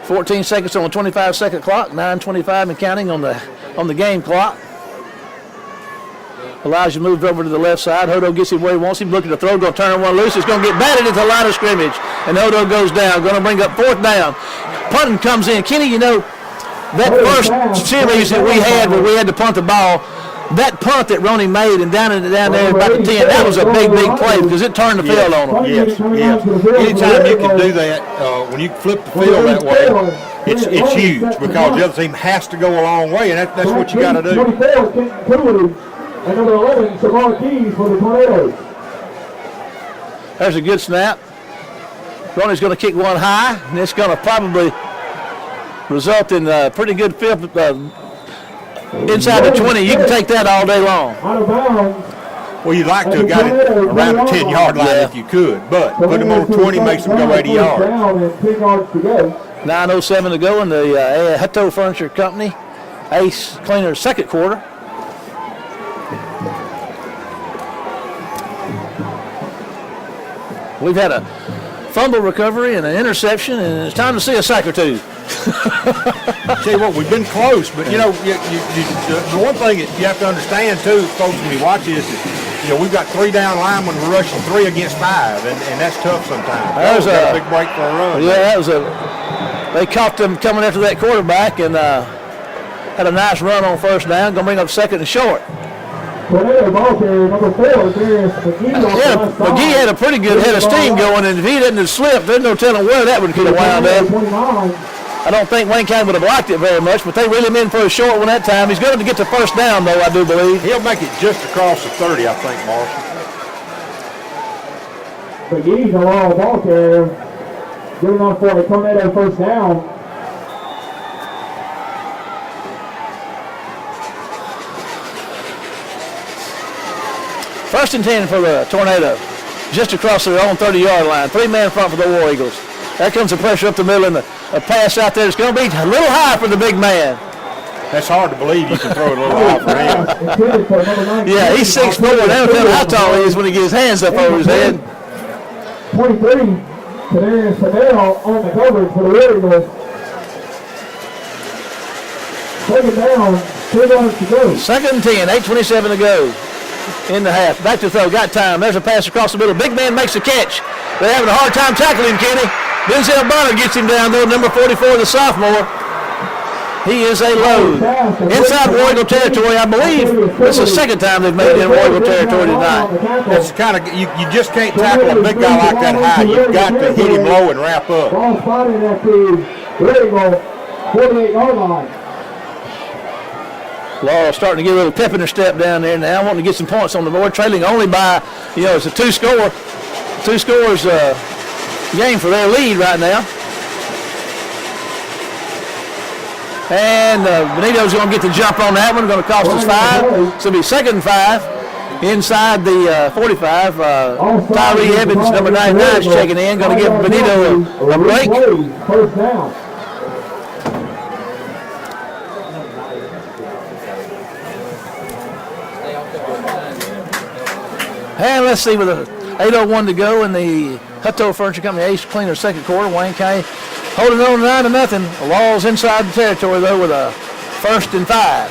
$14 seconds on a 25-second clock. 9:25 and counting on the game clock. Elijah moved over to the left side. Hodo gets him where he wants him. Looking to throw. Going to turn one loose. It's going to get batted into the line of scrimmage. And Hodo goes down. Going to bring up 4th down. Punting comes in. Kenny, you know, that first series that we had where we had to punt the ball, that punt that Ronnie made and down there about the 10, that was a big play because it turned the field on them. Yes. Anytime you can do that, when you flip the field that way, it's huge because the other team has to go a long way, and that's what you got to do. And number 11, Samar Keys for the Tornadoes. There's a good snap. Ronnie's going to kick one high, and it's going to probably result in a pretty good field inside the 20. You can take that all day long. Out of bounds. Well, you'd like to have got it around the 10-yard line if you could, but put them on 20 makes them go 80 yards. 10 yards to go. 9:07 to go in the Hutto Furniture Company Ace Cleaner second quarter. We've had a fumble recovery and an interception, and it's time to see a sack or two. Tell you what, we've been close, but the one thing that you have to understand too, folks, when you watch this, is we've got 3 down linemen, we're rushing 3 against 5, and that's tough sometimes. That was a big break for a run. Yeah, they caught them coming after that quarterback and had a nice run on first down. Going to bring up second and short. Ball carrier number 4, McGee had a pretty good head of steam going, and if he didn't have slipped, there's no telling where that one could have wound up. I don't think Wayne County would have blocked it very much, but they really meant for a short one that time. He's going to get to first down, though, I do believe. He'll make it just across the 30, I think, Marshall. McGee's a long ball carrier. Good enough for a tornado first down. First and 10 for the Tornado, just across their own 30-yard line. 3-man front for the War Eagles. There comes the pressure up the middle, and a pass out there. It's going to be a little high for the big man. That's hard to believe you can throw it a little high for him. Yeah, he's 6'4". I don't know how tall he is when he gets his hands up over his head. 23, Kadarius Fidel on the coverage for the War Eagles. Take it down, 3 yards to go. Second and 10, 8:27 to go in the half. Back to throw, got time. There's a pass across the middle. Big man makes the catch. They're having a hard time tackling him, Kenny. Denzel Bonner gets him down, though, number 44, the sophomore. He is a load. Inside War Eagle territory, I believe this is the second time they've made it in War Eagle territory tonight. It's kind of, you just can't tackle a big guy like that high. You've got to hit him low and wrap up. Ball spotted at the War Eagle 48-yard line. Laurel starting to get a little pep in their step down there now, wanting to get some points on the board, trailing only by, it's a two scores game for their lead right now. And Benito's going to get the jump on that one, going to cost us 5. So it'll be second and 5 inside the 45. Tyree Evans, number 99, is checking in, going to give Benito a break. First down. And let's see, with 8:01 to go in the Hutto Furniture Company Ace Cleaner second quarter, Wayne County holding on 9-0. Laurel's inside the territory, though, with a first and 5.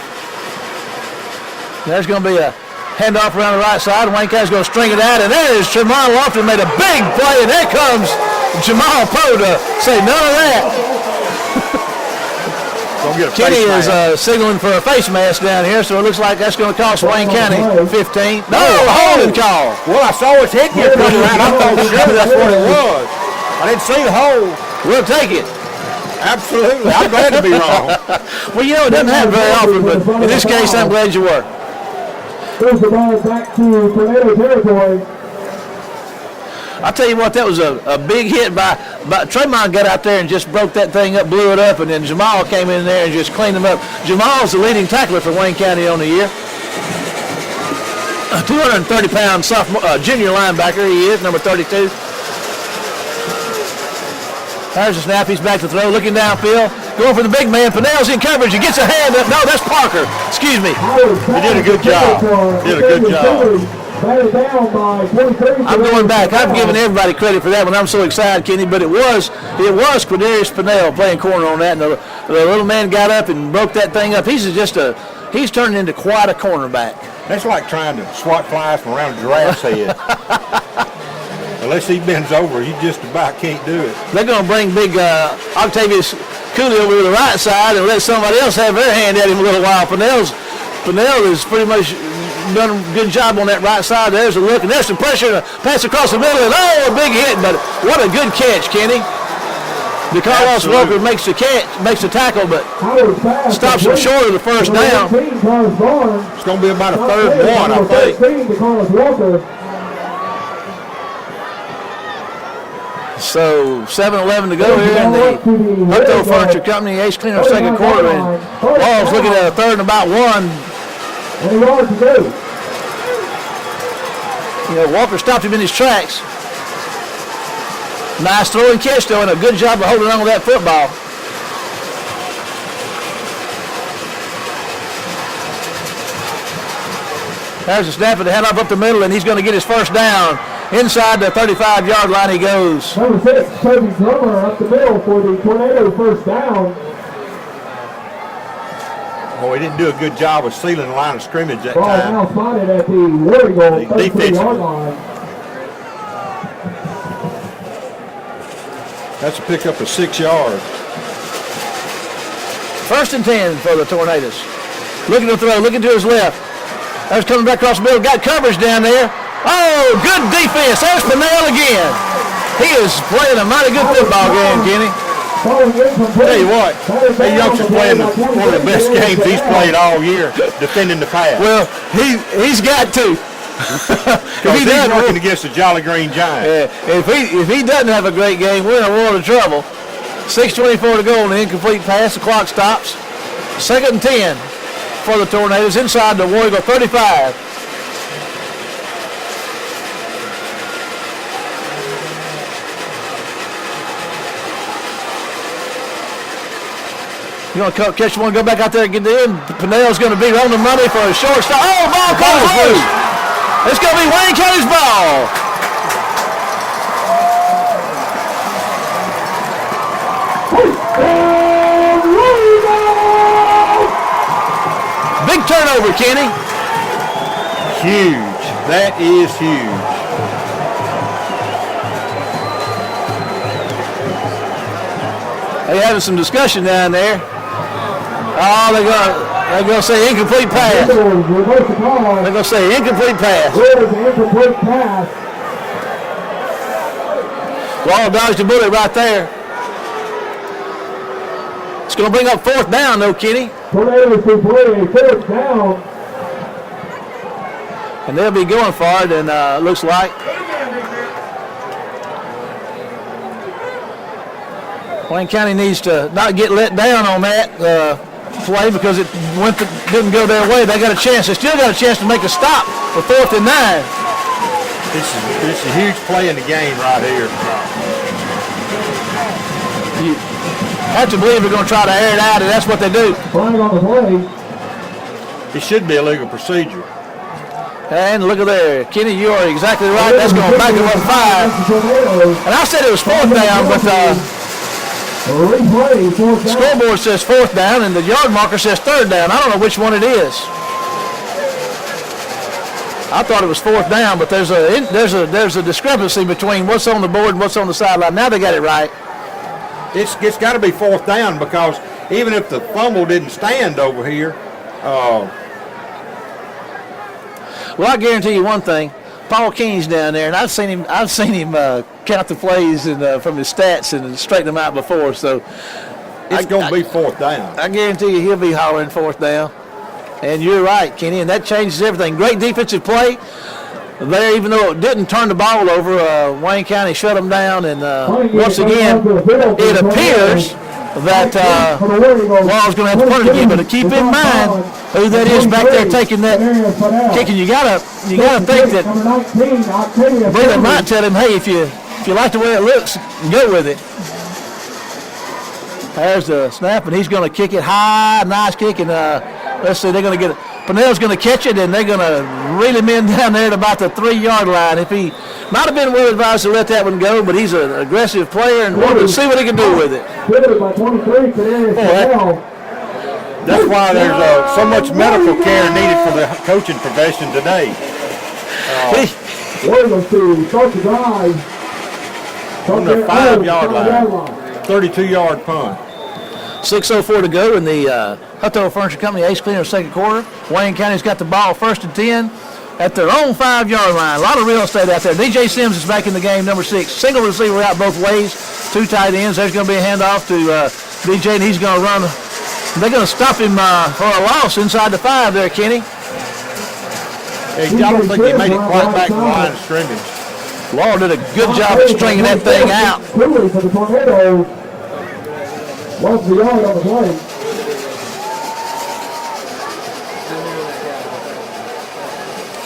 There's going to be a handoff around the right side. Wayne County's going to string it out, and there is Jamal Lofton made a big play, and there comes Jamal Poe to say none of that. Kenny is signaling for a face mask down here, so it looks like that's going to cost Wayne County 15. No, holding call. Well, I saw his head get pushed around. I thought sure that's what it was. I didn't see the hole. We'll take it. Absolutely. I'm glad to be wrong. Well, it doesn't happen very often, but in this case, I'm glad you were. There's the ball back to tornado territory. I'll tell you what, that was a big hit by Tremont. Got out there and just broke that thing up, blew it up, and then Jamal came in there and just cleaned him up. Jamal's the leading tackler for Wayne County on the year. A 230-pound sophomore, junior linebacker he is, number 32. There's a snap. He's back to throw, looking downfield, going for the big man. Pinnell's in coverage. He gets a hand up. No, that's Parker. Excuse me. He did a good job. I'm going back. I'm giving everybody credit for that one. I'm so excited, Kenny. But it was Quadarius Pinnell playing corner on that, and the little man got up and broke that thing up. He's turned into quite a cornerback. That's like trying to swat flies from around a giraffe's head. Unless he bends over, he just about can't do it. They're going to bring big Octavius Cooley over to the right side and let somebody else have their hand at him a little while. Pinnell is pretty much done a good job on that right side. There's a look, and there's some pressure to pass across the middle, and a big hit, but what a good catch, Kenny. DeCarlos Walker makes the tackle, but stops him short of the first down. It's going to be about a 3rd and 1, I think. So 7:11 to go here in the Hutto Furniture Company Ace Cleaner second quarter. And Laurel's looking at a third and about 1. And a yard to go. You know, Walker stopped him in his tracks. Nice throw and catch, though, and a good job of holding on to that football. There's a snap of the handoff up the middle, and he's going to get his first down. Inside the 35-yard line he goes. Number 6, Toby Drummer up the middle for the Tornado first down. Boy, he didn't do a good job of sealing the line of scrimmage that Ball time. now spotted at the War Eagle 33-yard line. That's a pickup of 6 yards. First and 10 for the Tornadoes. Looking to throw, looking to his left. There's coming back across the middle, got coverage down there. Oh, good defense. There's Pennell again. He is playing a mighty good football game, Kenny. Tell you what, that youngster's playing one of the best games he's played all year, defending the pass. Well, he's got to. Because he's working against the Jolly Green Giant. If he doesn't have a great game, we're in a world of trouble. 6:24 to go on the incomplete pass. The clock stops. Second and 10 for the Tornadoes inside the War Eagle 35. You're going to catch one, go back out there and get in. Pennell's going to be on the money for a short stop. Oh, ball comes loose. It's going to be Wayne County's ball. Big turnover, Kenny. Huge. That is huge. They having some discussion down there. Oh, they're going to say incomplete pass. They're going to say incomplete pass. Incomplete pass. Laurel dodged a bullet right there. It's going to bring up fourth down, though, Kenny. Tornadoes to play a fourth down. And they'll be going for it, and looks like. Wayne County needs to not get let down on that play because it didn't go their way. They got a chance. They still got a chance to make a stop for 4th and 9. This is a huge play in the game right here. You have to believe they're going to try to air it out, and that's what they do. Flag on the play. It should be a legal procedure. And look at there. Kenny, you are exactly right. That's going to back them up 5. And I said it was 4th down, but the scoreboard says 4th down, and the yard marker says 3rd down. I don't know which one it is. I thought it was 4th down, but there's a discrepancy between what's on the board and what's on the sideline. Now they got it right. It's got to be 4th down because even if the fumble didn't stand over here. Well, I guarantee you one thing. Paul King's down there, and I've seen him count the plays and from his stats and straighten them out before. So it's going to be 4th down. I guarantee you he'll be hollering 4th down. And you're right, Kenny, and that changes everything. Great defensive play there, even though it didn't turn the ball over. Wayne County shut them down, and once again, it appears that Laurel's going to have to punt again. But to keep in mind who that is back there taking that kicking, you gotta think that Breland might tell him, hey, if you like the way it looks, go with it. There's the snap, and he's going to kick it high, nice kick, and let's see, they're going to get it. Pennell's going to catch it, and they're going to reel him in down there at about the 3-yard line. If he might have been well advised to let that one go, but he's an aggressive player, and wanted to see what he can do with it. That's why there's so much medical care needed for the coaching profession today. On the 5-yard line, 32-yard punt. 6:04 to go in the Hutto Furniture Company Ace Cleaner second quarter. Wayne County's got the ball 1st and 10 at their own 5-yard line. A lot of real estate out there. DJ Sims is back in the game, number 6. Single receiver out both ways. 2 tight ends. There's going to be a handoff to DJ, and he's going to run. They're going to stop him for a loss inside the 5 there, Kenny. I don't think he made it quite back to the line of scrimmage. Laurel did a good job of stringing that thing out. Cooley for the Tornadoes. Lost the yard on the play.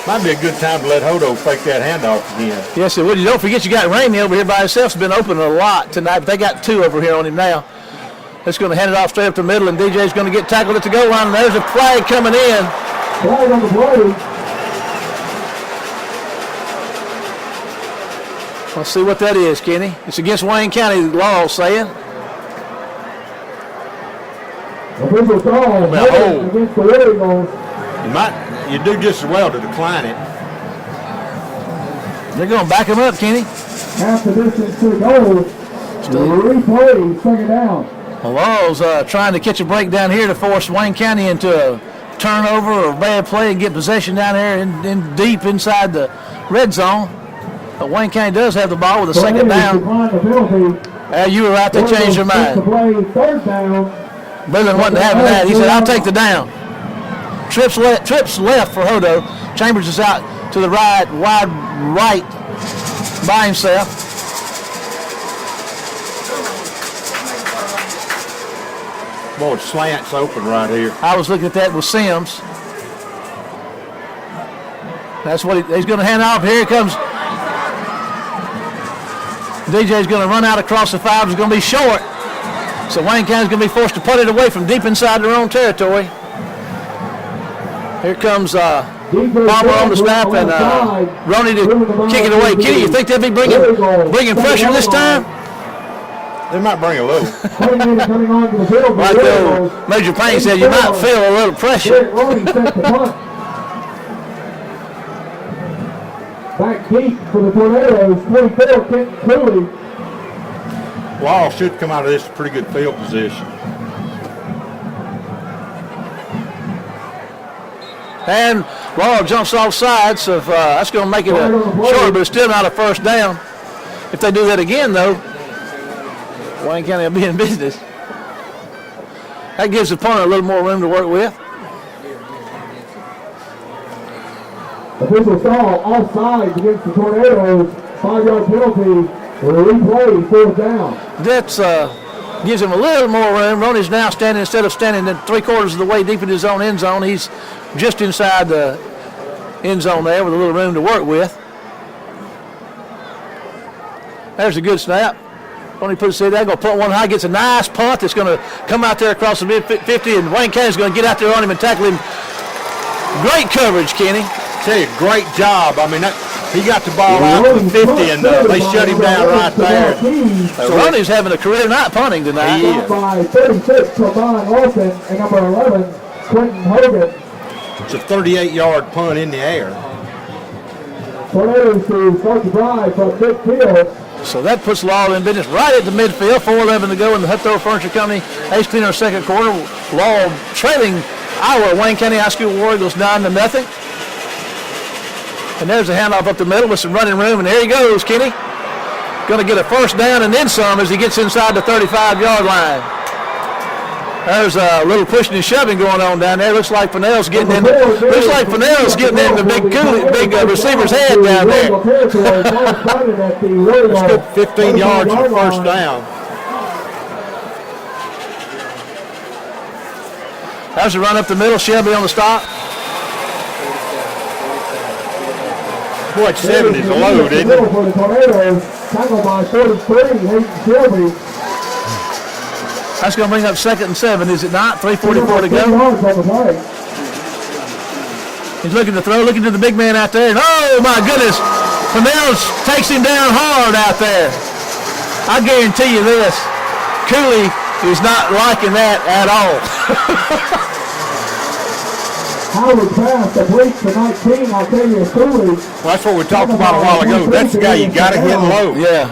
Might be a good time to let Hodo fake that handoff again. Yes, it would. You don't forget you got Rainey over here by himself. He's been open a lot tonight, but they got 2 over here on him now. It's going to hand it off straight up the middle, and DJ's going to get tackled at the goal line, and there's a flag coming in. Flag on the play. Let's see what that is, Kenny. It's against Wayne County, Laurel's saying. Official call against the Warriors. You do just as well to decline it. They're going to back him up, Kenny. Half the distance to the goal. Replay, second down. Well, Laurel's trying to catch a break down here to force Wayne County into a turnover or bad play and get possession down there in deep inside the red zone. But Wayne County does have the ball with a second down. You were right, they changed their mind. Brennan wasn't having that. He said, I'll take the down. Trips left for Hodo. Chambers is out to the right, wide right by himself. Boy, slant's open right here. I was looking at that with Sims. That's what he's going to hand off. Here it comes. DJ's going to run out across the 5. It's going to be short. So Wayne County's going to be forced to punt it away from deep inside their own territory. Here comes Palmer on the snap and Roney to kick it away. Kenny, you think they'll be bringing pressure this time? They might bring a little. Like Major Payne said, you might feel a little pressure. Back deep for the Tornadoes, 24, Kent Cooley. Laurel should come out of this in pretty good field position. And Laurel jumps off sides, so that's going to make it short, but it's still not a first down. If they do that again, though, Wayne County will be in business. That gives the opponent a little more room to work with. Official call, offsides against the Tornadoes, 5-yard penalty, replay, 4th down. That gives him a little more room. Roney's now standing, instead of standing 3/4 of the way deep in his own end zone, he's just inside the end zone there with a little room to work with. There's a good snap. Roney puts it there, going to punt one high, gets a nice punt that's going to come out there across the mid-50, and Wayne County's going to get out there on him and tackle him. Great coverage, Kenny. Tell you, great job. I mean, he got the ball out to the 50, and they shut him down right there. So Roney's having a career night punting tonight. He is. By 36, Lamont Olsen, and number 11, Quentin Hogan. It's a 38-yard punt in the air. Tornadoes to start the drive from midfield. So that puts Laurel in business right at the midfield. 4:11 to go in the Hutto Furniture Company ace cleaner second quarter. Laurel trailing our Wayne County High School War Eagles 9-0. And there's a handoff up the middle with some running room, and there he goes, Kenny. Going to get a first down and then some as he gets inside the 35-yard line. There's a little pushing and shoving going on down there. Looks like Fennell's getting in. Looks like Fennell's getting in the big receiver's head down there. That's good 15 yards for first down. There's a run up the middle. Shelby on the stop. Boy, 7 is a load, isn't it? Tackled by 43, Hayden Shelby. That's going to bring up 2nd and 7, is it not? 3:44 to go. He's looking to throw, looking to the big man out there. And oh, my goodness. Fennell takes him down hard out there. I guarantee you this. Cooley is not liking that at all. Howard pass, the break for 19, Octavia Cooley. Well, that's what we talked about a while ago. That's the guy you got to hit low. Yeah.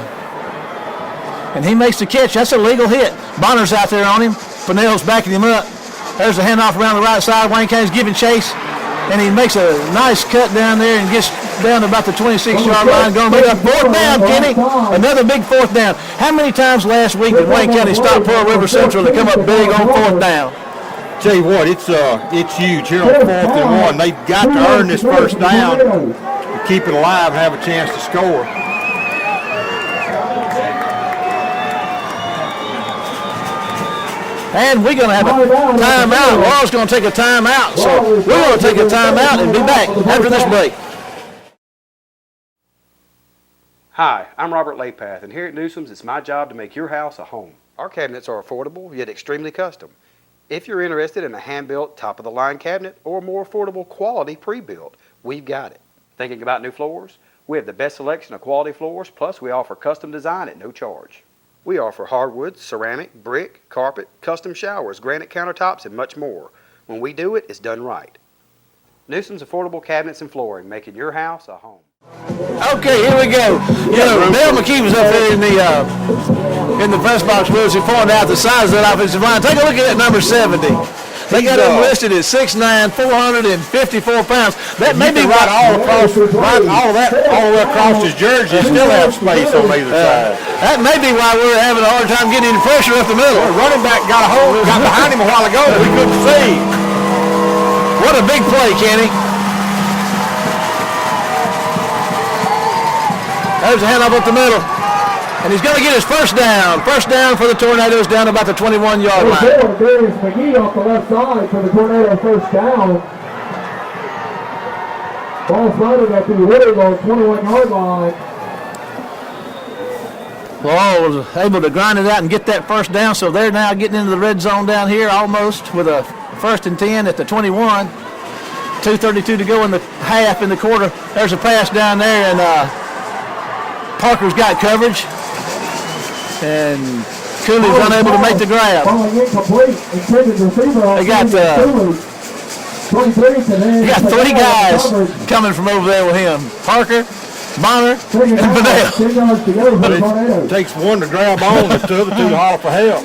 And he makes the catch. That's a legal hit. Bonner's out there on him. Fennell's backing him up. There's a handoff around the right side. Wayne County's giving chase. And he makes a nice cut down there and gets down to about the 26-yard line. Going to make a 4th down, Kenny. Another big 4th down. How many times last week did Wayne County stop Pearl River Central to come up big on 4th down? Tell you what, it's huge here on 4th and 1. They've got to earn this first down to keep it alive and have a chance to score. And we're going to have a timeout. Laurel's going to take a timeout. So we're going to take a timeout and be back after this break. Hi, I'm Robert Lapath, and here at Newsome's, it's my job to make your house a home. Our cabinets are affordable, yet extremely custom. If you're interested in a hand-built, top-of-the-line cabinet or more affordable quality pre-built, we've got it. Thinking about new floors? We have the best selection of quality floors, plus we offer custom design at no charge. We offer hardwood, ceramic, brick, carpet, custom showers, granite countertops, and much more. When we do it, it's done right. Newsome's Affordable Cabinets and Flooring, making your house a home. Okay, here we go. You know, Bill McKee was up here in the press box with us. He pointed out the size of that offensive line. Take a look at that number 70. They got him listed at 6'9", 454 pounds. That may be right all across, all the way across his jersey. Still have space on either side. That may be why we're having a hard time getting any pressure up the middle. The running back got behind him a while ago. We couldn't see. What a big play, Kenny. There's a handoff up the middle. And he's going to get his first down. First down for the Tornadoes down about the 21-yard line. Darius McGee off the left side for the Tornado first down. Ball started at the Laurel 21-yard line. Laurel was able to grind it out and get that first down, so they're now getting into the red zone down here almost with a 1st and 10 at the 21. 2:32 to go in the half, in the quarter. There's a pass down there, and Parker's got coverage. And Cooley's unable to make the grab. They got 3 guys coming from over there with him. Parker, Bonner, and Vanell. It takes one to grab on, the other 2 to holler for help.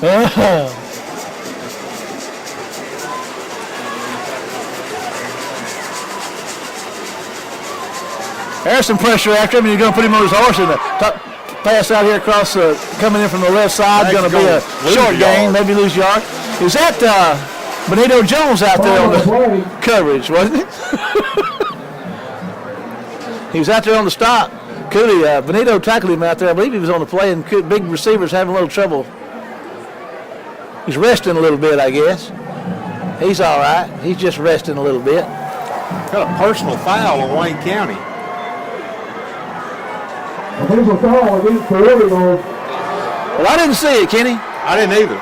There's some pressure after him, and you're going to put him on his horse in the top. Pass out here across, coming in from the left side, going to be a short gain, maybe lose yard. Is that Benito Jones out there on the coverage, wasn't it? He was out there on the stop. Cooley, Benito tackled him out there. I believe he was on the play, and big receivers having a little trouble. He's resting a little bit, I guess. He's all right. He's just resting a little bit. Got a personal foul on Wayne County. Well, I didn't see it, Kenny. I didn't either.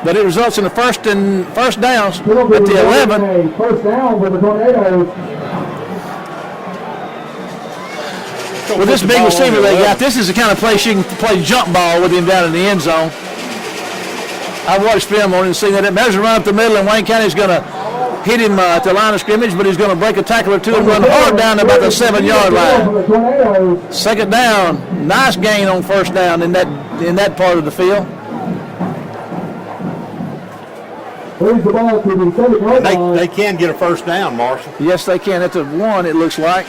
But it results in the first downs at the 11. First down for the Tornadoes. With this big receiver they got, this is the kind of place you can play jump ball with him down in the end zone. I've watched film on it and seen that. There's a run up the middle, and Wayne County's going to hit him at the line of scrimmage, but he's going to break a tackle or two and run hard down to about the 7-yard line. Second down, nice gain on first down in that part of the field. They can get a first down, Marshall. Yes, they can. At the 1, it looks like.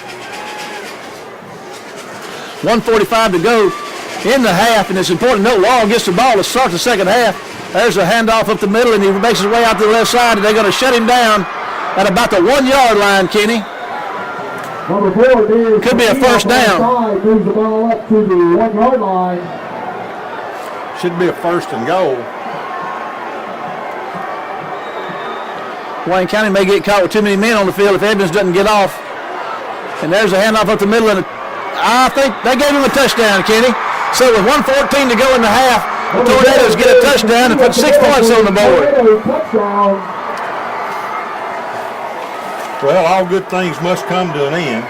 1:45 to go in the half, and it's important to note Laurel gets the ball to start the second half. There's a handoff up the middle, and he makes his way out to the left side, and they're going to shut him down at about the 1-yard line, Kenny. Could be a first down. Moves the ball up to the 1-yard line. Should be a first and goal. Wayne County may get caught with too many men on the field if Evans doesn't get off. And there's a handoff up the middle, and I think they gave him a touchdown, Kenny. So with 1:14 to go in the half, the Tornadoes get a touchdown and put 6 points on the board. Well, all good things must come to an end.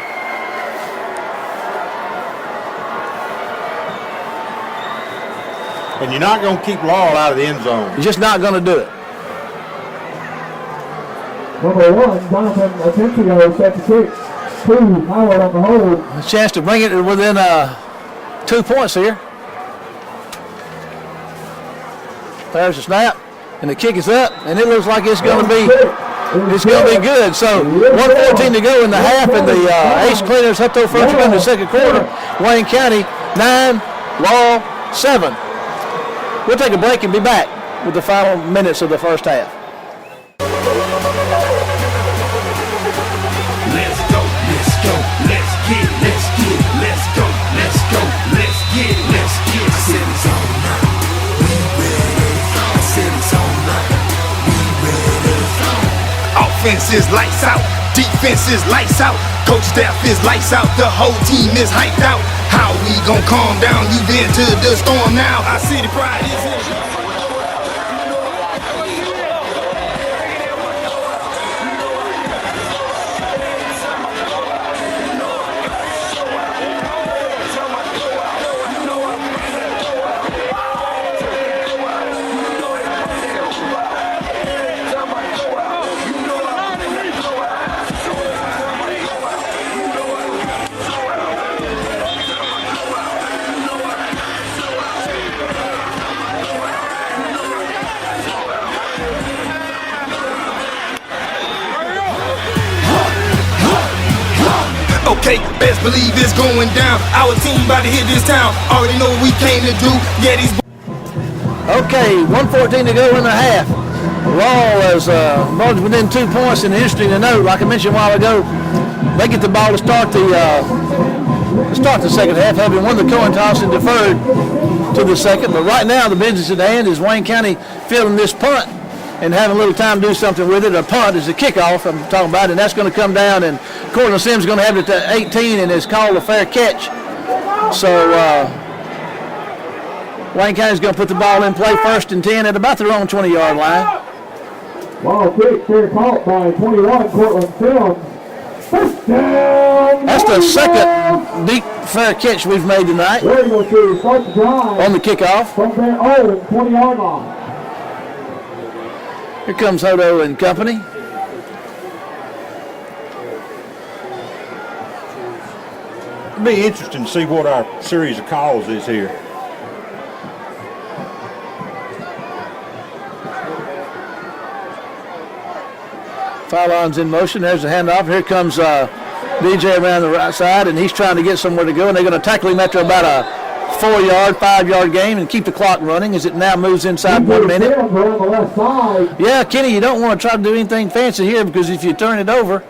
And you're not going to keep Laurel out of the end zone. You're just not going to do it. Number 1, Jonathan Atencio set to kick. 2, Howard on the hold. A chance to bring it within 2 points here. There's the snap, and the kick is up, and it looks like it's going to be good. So 1:14 to go in the half, and the Ace Cleaners up there first in the second quarter. Wayne County 9, Laurel 7. We'll take a break and be back with the final minutes of the first half. Let's go, let's go, let's get, let's go, let's go, let's get, let's get. I said Offense is lights out, defense is lights out. Coach staff is lights out, the whole team is hyped out. How we gon' calm down? You been to the storm now. Our city pride is in. Okay, best believe it's going down. Our team about to hit this town. Already know what we came to do. Yeah, these. Okay, 1:14 to go in the half. Laurel is margin within 2 points, and interesting to note, like I mentioned a while ago, they get the ball to start the second half, having won the coin toss and deferred to the second. But right now, the business at hand is Wayne County fielding this punt and having a little time to do something with it. A punt is a kickoff I'm talking about, and that's going to come down, and Cortland Sims is going to have it to 18, and it's called a fair catch. So Wayne County is going to put the ball in play, 1st and 10 at about their own 20-yard line. Ball kick, fair caught by 21, Cortland Sims. First down. That's the second deep fair catch we've made tonight. There you go, see, start the drive. On the kickoff. From their own 20-yard line. Here comes Hodo and company. It'll be interesting to see what our series of calls is here. Foul line's in motion. There's a handoff. Here comes DJ around the right side, and he's trying to get somewhere to go, and they're going to tackle him after about a 4-yard, 5-yard game and keep the clock running as it now moves inside 1 minute. Yeah, Kenny, you don't want to try to do anything fancy here, because if you turn it over,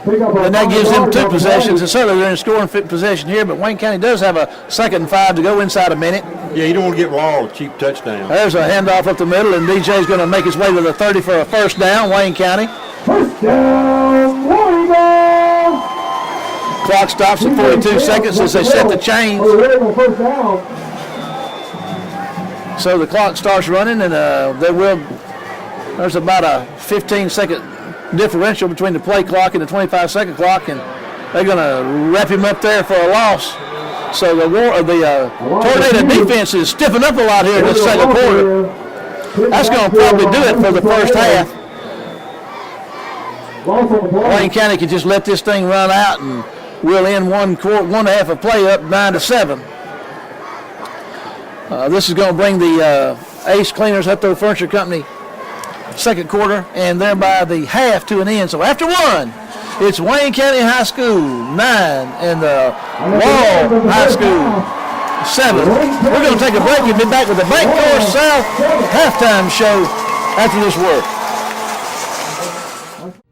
then that gives them 2 possessions. And certainly they're in scoring possession here, but Wayne County does have a 2nd and 5 to go inside a minute. Yeah, you don't want to get raw with cheap touchdown. There's a handoff up the middle, and DJ's going to make his way to the 30 for a 1st down, Wayne County. First down, Warriors! Clock stops at 42 seconds as they set the chains. So the clock starts running, and there's about a 15-second differential between the play clock and the 25-second clock, and they're going to wrap him up there for a loss. So the Tornado defense is stiffing up a lot here in this second quarter. That's going to probably do it for the first half. Wayne County can just let this thing run out, and we'll end one half of play up 9-7. This is going to bring the Ace Cleaners Upthrow Furniture Company second quarter and thereby the half to an end. So after 1, it's Wayne County High School 9 and Laurel High School 7. We're going to take a break and be back with the Bank Course South halftime show after this work.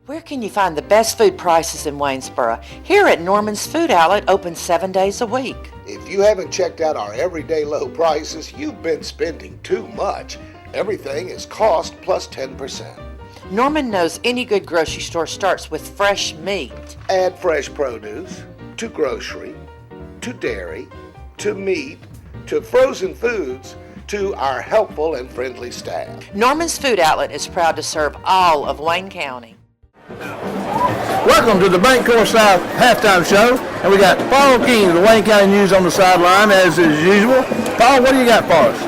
Where can you find the best food prices in Waynesboro? Here at Norman's Food Outlet, open 7 days a week. If you haven't checked out our everyday low prices, you've been spending too much. Everything is cost plus 10%. Norman knows any good grocery store starts with fresh meat. Add fresh produce to grocery, to dairy, to meat, to frozen foods, to our helpful and friendly staff. Norman's Food Outlet is proud to serve all of Wayne County. Welcome to the Bank Course South halftime show, and we got Paul King of the Wayne County News on the sideline as is usual. Paul, what do you got for us?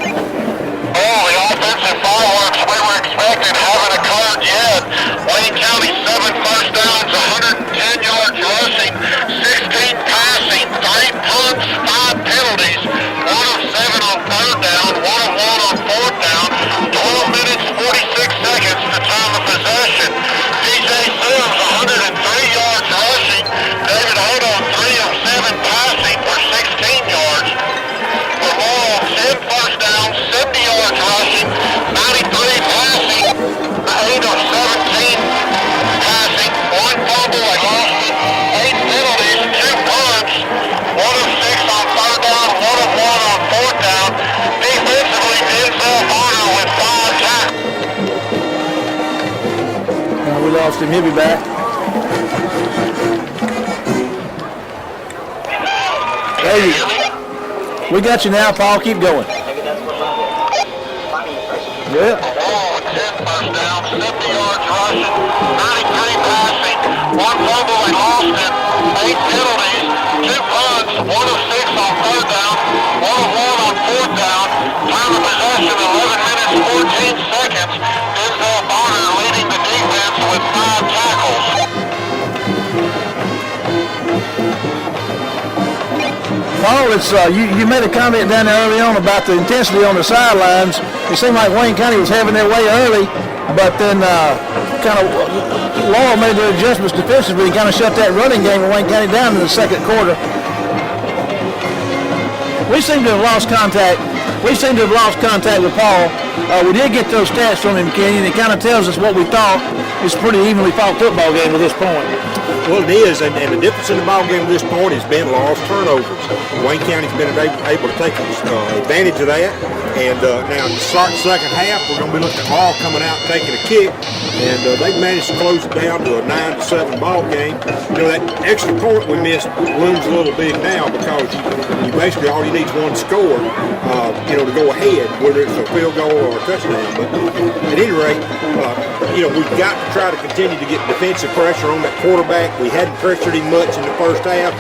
Oh, the offensive fireworks we were expecting haven't occurred yet. Wayne County 7 first downs, 110 yards rushing, 16 passing, 3 punts, 5 penalties, 1 of 7 on 3rd down, 1 of 1 on 4th down, 12 minutes, 46 seconds to time of possession. DJ Sims, 103 yards rushing, David Hodo, 3 of 7 passing for 16 yards. For Laurel, 10 first downs, 70 yards rushing, 93 passing, 8 of 17 lost him. He'll be back. There you go. We got you now, Paul. Keep going. Yeah. First down, 70 yards rushing, 33 passing, 1 fumble and lost it, 8 penalties, 2 punts, 1 of 6 on 3rd down, 1 of 1 on 4th down, time of possession 11 minutes 14 seconds. Denzel Bonner leading the defense with 5 tackles. Paul, it's you made a comment down there early on about the intensity on the sidelines. It seemed like Wayne County was having their way early, but then kind of Laurel made their adjustments defensively and kind of shut that running game of Wayne County down in the second quarter. We seem to have lost contact. We seem to have lost contact with Paul. We did get those stats from him, Kenny, and it kind of tells us what we thought. It's a pretty evenly fought football game at this point. Well, it is, and the difference in the ball game at this point has been lost turnovers. Wayne County's been able to take advantage of that. And now in the second half, we're going to be looking at Laurel coming out and taking a kick, and they've managed to close it down to a 9-7 ball game. You know, that extra point we missed looms a little big now because you basically all you need is one score, to go ahead, whether it's a field goal or a touchdown. But at any rate, we've got to try to continue to get defensive pressure on that quarterback. We hadn't pressured him much in the first half,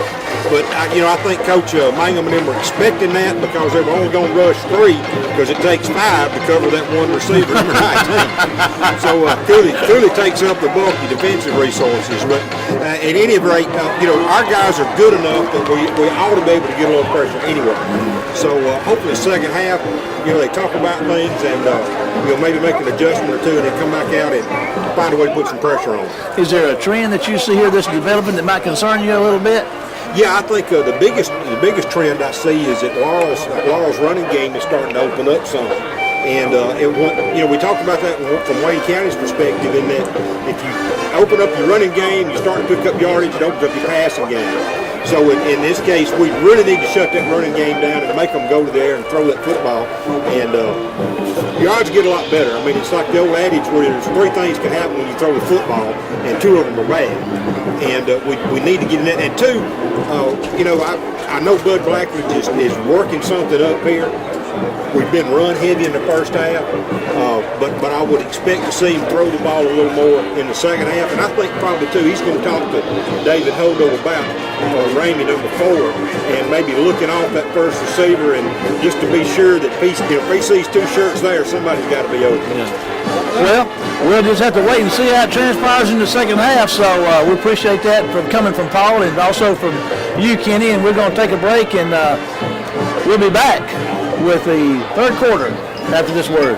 but I think Coach Mangum and them were expecting that because they were only going to rush 3 because it takes 5 to cover that one receiver, number 19. So clearly takes up the bulky defensive resources. But at any rate, our guys are good enough that we ought to be able to get a little pressure anyway. So hopefully the second half, they talk about things and maybe make an adjustment or two and then come back out and find a way to put some pressure on. Is there a trend that you see here that's developing that might concern you a little bit? Yeah, I think the biggest trend I see is that Laurel's running game is starting to open up some. And we talked about that from Wayne County's perspective in that if you open up your running game, you start to pick up yardage, it opens up your passing game. So in this case, we really need to shut that running game down and make them go to there and throw that football. And yards get a lot better. I mean, it's like the old adage where there's 3 things can happen when you throw the football, and 2 of them are bad. And we need to get in that. And 2, I know Bud Blackridge is working something up here. We've been run heavy in the first half, but I would expect to see him throw the ball a little more in the second half. And I think probably, too, he's going to talk to David Hodo about Ramey number 4 and maybe looking off that first receiver and just to be sure that if he sees 2 shirts there, somebody's got to be open. Yeah. Well, we'll just have to wait and see how it transpires in the second half. So we appreciate that coming from Paul and also from you, Kenny. And we're going to take a break and we'll be back with the third quarter after this word.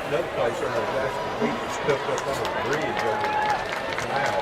Another place on the beach stuffed up on the bridge over the canal.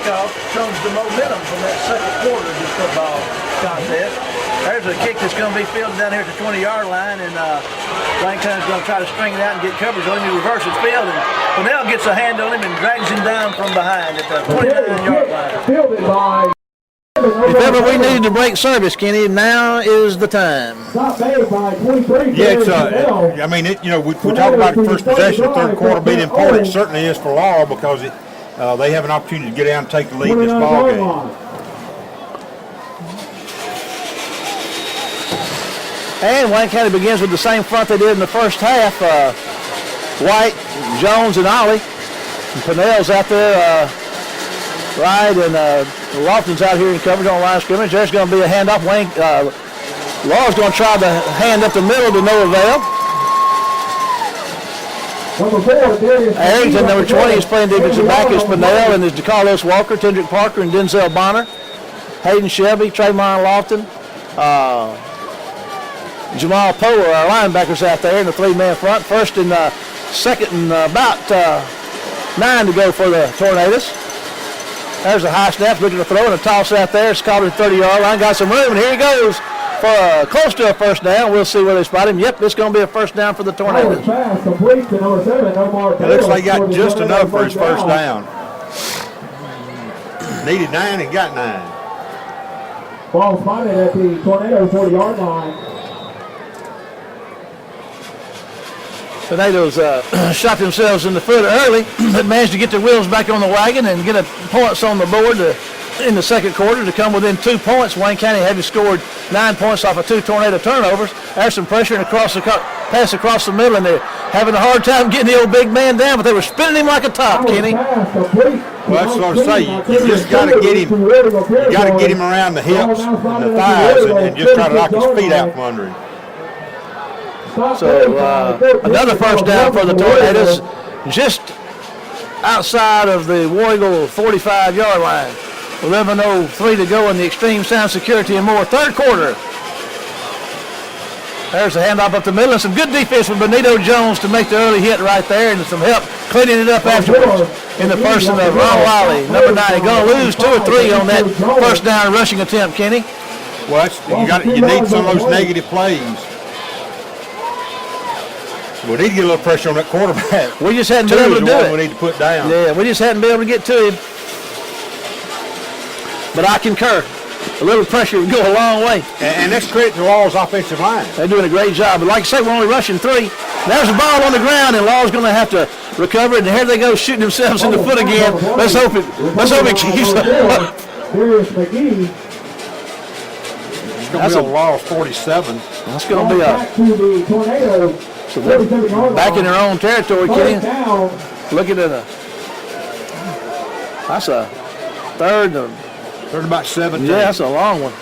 kickoff comes the momentum from that second quarter of this football contest. There's a kick that's going to be fielded down here at the 20-yard line, and Wayne County's going to try to string it out and get coverage on him. He reverses field, and Purnell gets a hand on him and drags him down from behind at the 29-yard line. Fielded by. If ever we needed to break service, Kenny, now is the time. Yeah, it's I mean, we talk about the first possession, the third quarter being important. It certainly is for Laurel because they have an opportunity to get out and take the lead in this ball game. And Wayne County begins with the same front they did in the first half. White, Jones, and Ollie. And Purnell's out there right, and Lofton's out here in coverage on line of scrimmage. There's going to be a handoff. Laurel's going to try to hand up the middle to no avail. Arrington, number 20, is playing defensive back as Purnell, and there's DeCarlos Walker, Tendrick Parker, and Denzel Bonner. Hayden Shelby, Trayvon Lofton, Jamal Power, our linebackers out there in the three-man front. First and second and about 9 to go for the Tornadoes. There's a high snap, looking to throw, and a toss out there. It's caught at the 30-yard line. Got some room, and here he goes for close to a first down. We'll see where they spot him. Yep, it's going to be a first down for the Tornadoes. It looks like he got just enough for his first down. Needed 9 and got 9. Ball spotted at the Tornado 40-yard line. Tornadoes shot themselves in the foot early, but managed to get their wheels back on the wagon and get points on the board in the second quarter to come within 2 points. Wayne County having scored 9 points off of 2 Tornado turnovers. There's some pressure and pass across the middle, and they're having a hard time getting the old big man down, but they were spinning him like a top, Kenny. Well, that's what I say. You just got to get him. You got to get him around the hips and the thighs, and just try to knock his feet out from under him. So another first down for the Tornadoes, just outside of the War Eagle 45-yard line. 11:03 to go in the Extreme Sound Security and More third quarter. There's a handoff up the middle, and some good defense from Benito Jones to make the early hit right there, and some help cleaning it up afterwards in the person of Ron Wiley, number 9. Going to lose 2 or 3 on that first down rushing attempt, Kenny. Well, you need some of those negative plays. We need to get a little pressure on that quarterback. We just hadn't been able to do it. We need to put down. Yeah, we just hadn't been able to get to him. But I concur. A little pressure would go a long way. And that's credit to Law's offensive line. They're doing a great job. But like I say, we're only rushing 3. There's a ball on the ground, and Law's going to have to recover it. And here they go, shooting themselves in the foot again. Let's hope it keeps up. Darius McGee. It's going to be a Law's 47. That's going to be back to the Tornadoes. So they're back in their own territory, Kenny. Looking at that's a third about 17. Yeah, that's a long one.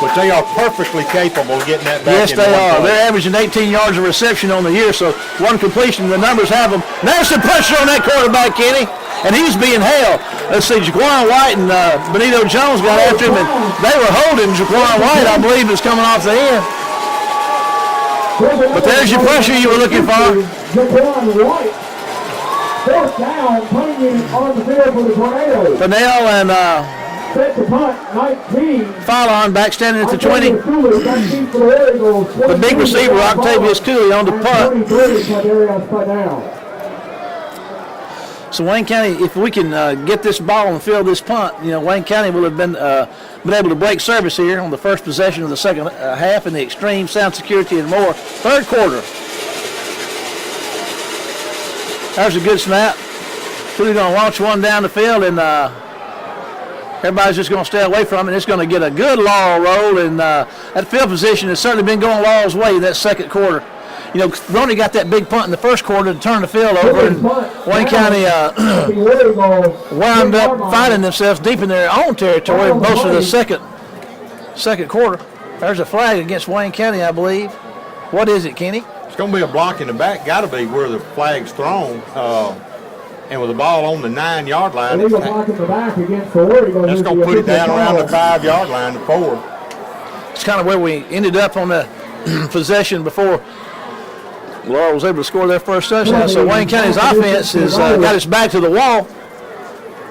But they are perfectly capable of getting that back. Yes, they are. They're averaging 18 yards of reception on the year, so one completion, the numbers have them. There's some pressure on that quarterback, Kenny, and he's being held. Let's see, Jaquan White and Benito Jones got after him, and they were holding Jaquan White, I believe, is coming off the end. But there's your pressure you were looking for. Fourth down, punting on the field for the Tornadoes. Purnell and set to punt, 19. Fallon back standing at the 20. The big receiver, Octavius Cooley, on the punt. So Wayne County, if we can get this ball and field this punt, Wayne County will have been able to break service here on the first possession of the second half in the Extreme Sound Security and More third quarter. There's a good snap. Cooley going to launch one down the field, and everybody's just going to stay away from it. It's going to get a good Laurel roll, and that field position has certainly been going Laurel's way in that second quarter. We've only got that big punt in the first quarter to turn the field over, and Wayne County wound up finding themselves deep in their own territory most of the second quarter. There's a flag against Wayne County, I believe. What is it, Kenny? It's going to be a block in the back. Got to be where the flag's thrown. And with the ball on the 9-yard line, that's going to put it down around the 5-yard line to 4. It's kind of where we ended up on the possession before Laurel was able to score their first touchdown. So Wayne County's offense has got its back to the wall.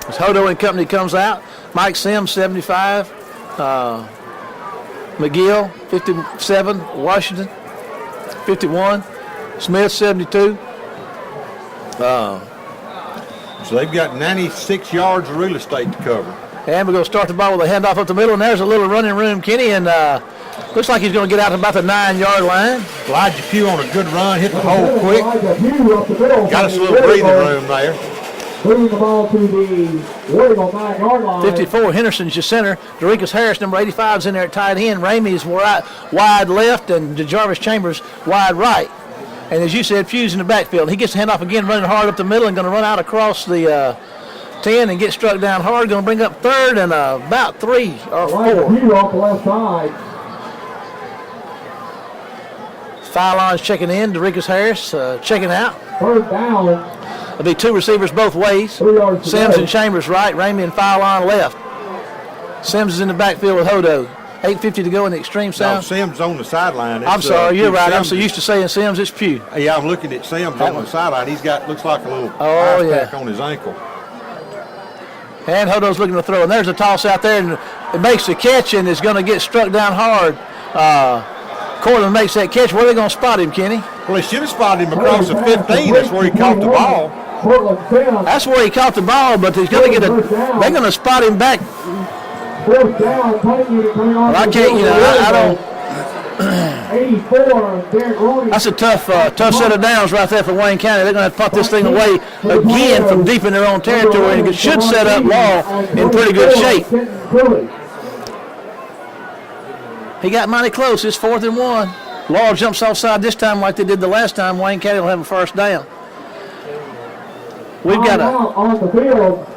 As Hodo and company comes out, Mike Sims, 75. McGill, 57. Washington, 51. Smith, 72. So they've got 96 yards of real estate to cover. And we're going to start the ball with a handoff up the middle, and there's a little running room, Kenny, and looks like he's going to get out to about the 9-yard line. Elijah Pugh on a good run, hit the hole quick. Got us a little breathing room there. Moving the ball to the War Eagle 9-yard line. 54, Henderson's your center. Dorikas Harris, number 85, is in there at tight end. Ramey's wide left, and DeJarvis Chambers wide right. And as you said, Pugh's in the backfield. He gets the handoff again, running hard up the middle, and going to run out across the 10 and get struck down hard. Going to bring up third and about 3 or 4. Pugh off the left side. Phylon's checking in. Dorikas Harris checking out. Third down. There'll be 2 receivers both ways. Sims and Chambers right, Ramey and Phylon left. Sims is in the backfield with Hodo. 8:50 to go in the extreme sound. No, Sims on the sideline. I'm sorry, you're right. I'm so used to saying Sims, it's Pugh. Yeah, I'm looking at Sims on the sideline. He's got, looks like a little pack on his ankle. And Hodo's looking to throw, and there's a toss out there, and it makes the catch, and is going to get struck down hard. Cortland makes that catch. Where are they going to spot him, Kenny? Well, they should have spotted him across the 15. That's where he caught the ball. That's where he caught the ball, but he's going to get they're going to spot him back. Well, I can't, I don't. 84, that's a tough set of downs right there for Wayne County. They're going to have to pop this thing away again from deep in their own territory, and it should set up Law in pretty good shape. He got mighty close. It's 4th and 1. Law jumps offside this time like they did the last time. Wayne County will have a first down. We've got on the field.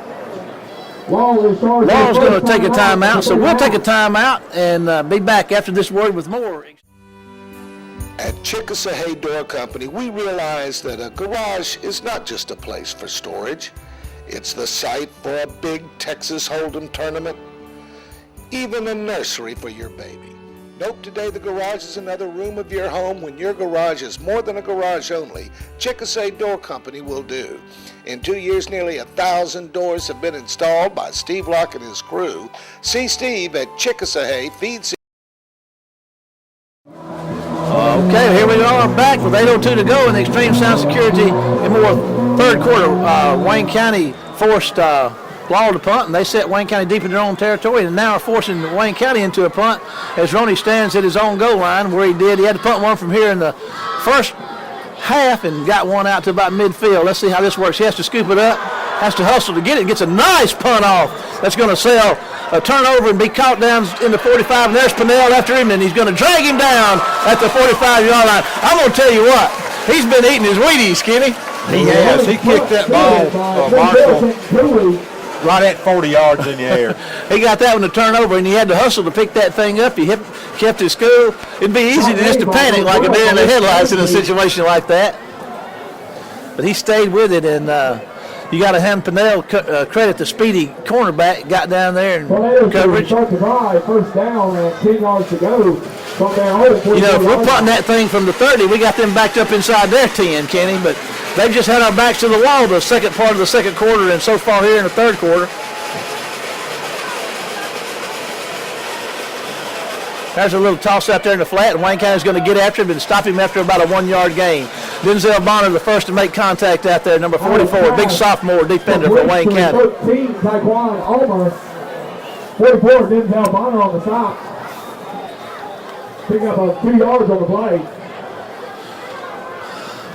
Law's going to take a timeout, so we'll take a timeout and be back after this word with more. At Chickasaway Door Company, we realize that a garage is not just a place for storage. It's the site for a big Texas Hold'em tournament, even a nursery for your baby. Nope, today the garage is another room of your home. When your garage is more than a garage only, Chickasaway Door Company will do. In 2 years, nearly 1,000 doors have been installed by Steve Locke and his crew. See Steve at Chickasaway Feed. Okay, here we are back with 8:02 to go in the Extreme Sound Security and more third quarter. Wayne County forced Law to punt, and they set Wayne County deep in their own territory, and now are forcing Wayne County into a punt as Roney stands at his own goal line where he had to punt one from here in the first half and got one out to about midfield. Let's see how this works. He has to scoop it up, has to hustle to get it, gets a nice punt off. That's going to sell a turnover and be caught down in the 45, and there's Pinnell after him, and he's going to drag him down at the 45-yard line. I'm going to tell you what, he's been eating his Wheaties, Kenny. He has. He kicked that ball, Marshall, right at 40 yards in the air. He got that one to turn over, and he had to hustle to pick that thing up. He kept his cool. It'd be easy to panic like a deer in the headlights in a situation like that. But he stayed with it, and you got to hand Pinnell credit. The speedy cornerback got down there and coverage. First down and 10 yards to go. If we're punting that thing from the 30, we got them backed up inside their 10, Kenny, but they've just had our backs to the wall the second part of the second quarter and so far here in the third quarter. There's a little toss out there in the flat, and Wayne County's going to get after him and stop him after about a 1-yard gain. Denzel Bonner, the first to make contact out there, number 44, big sophomore defender for Wayne County. 13, Taekwon Ulmer. 44, Denzel Bonner on the stop. Pick up 2 yards on the play.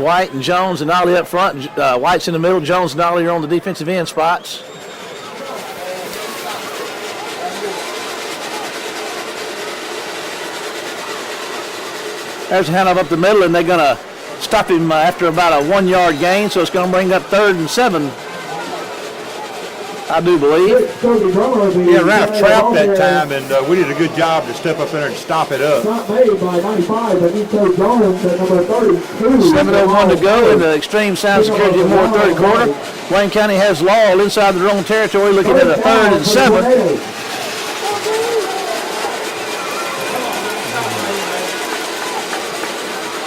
White and Jones and Ollie up front. White's in the middle. Jones and Ollie are on the defensive end spots. There's a handoff up the middle, and they're going to stop him after about a 1-yard gain, so it's going to bring up 3rd and 7, I do believe. Yeah, ran a trap that time, and we did a good job to step up in there and stop it up. Not made by 95, but Nico Jones at number 32. 7:01 to go in the Extreme Sound Security and more third quarter. Wayne County has Law inside their own territory, looking at a 3rd and 7.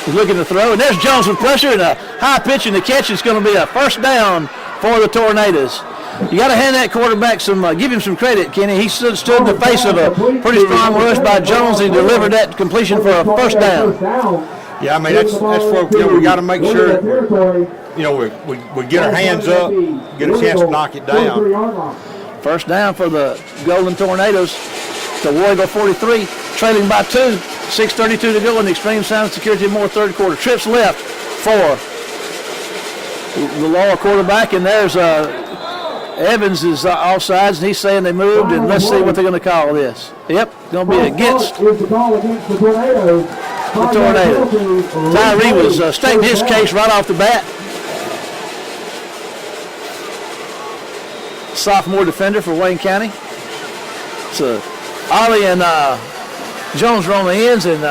He's looking to throw, and there's Jones with pressure and a high pitch, and the catch is going to be a first down for the Tornadoes. You got to hand that quarterback some, give him some credit, Kenny. He stood in the face of a pretty strong rush by Jones. He delivered that completion for a first down. Yeah, I mean, that's what, we got to make sure, we get our hands up, get a chance to knock it down. First down for the Golden Tornadoes. The War Eagle 43, trailing by 2. 6:32 to go in the Extreme Sound Security Moore third quarter. Trips left for the Laurel quarterback, and there's Evans is offsides, and he's saying they moved, and let's see what they're going to call this. Yep, going to be against the Tornadoes. Tyree was stating his case right off the bat. Sophomore defender for Wayne County. So Ollie and Jones are on the ends, and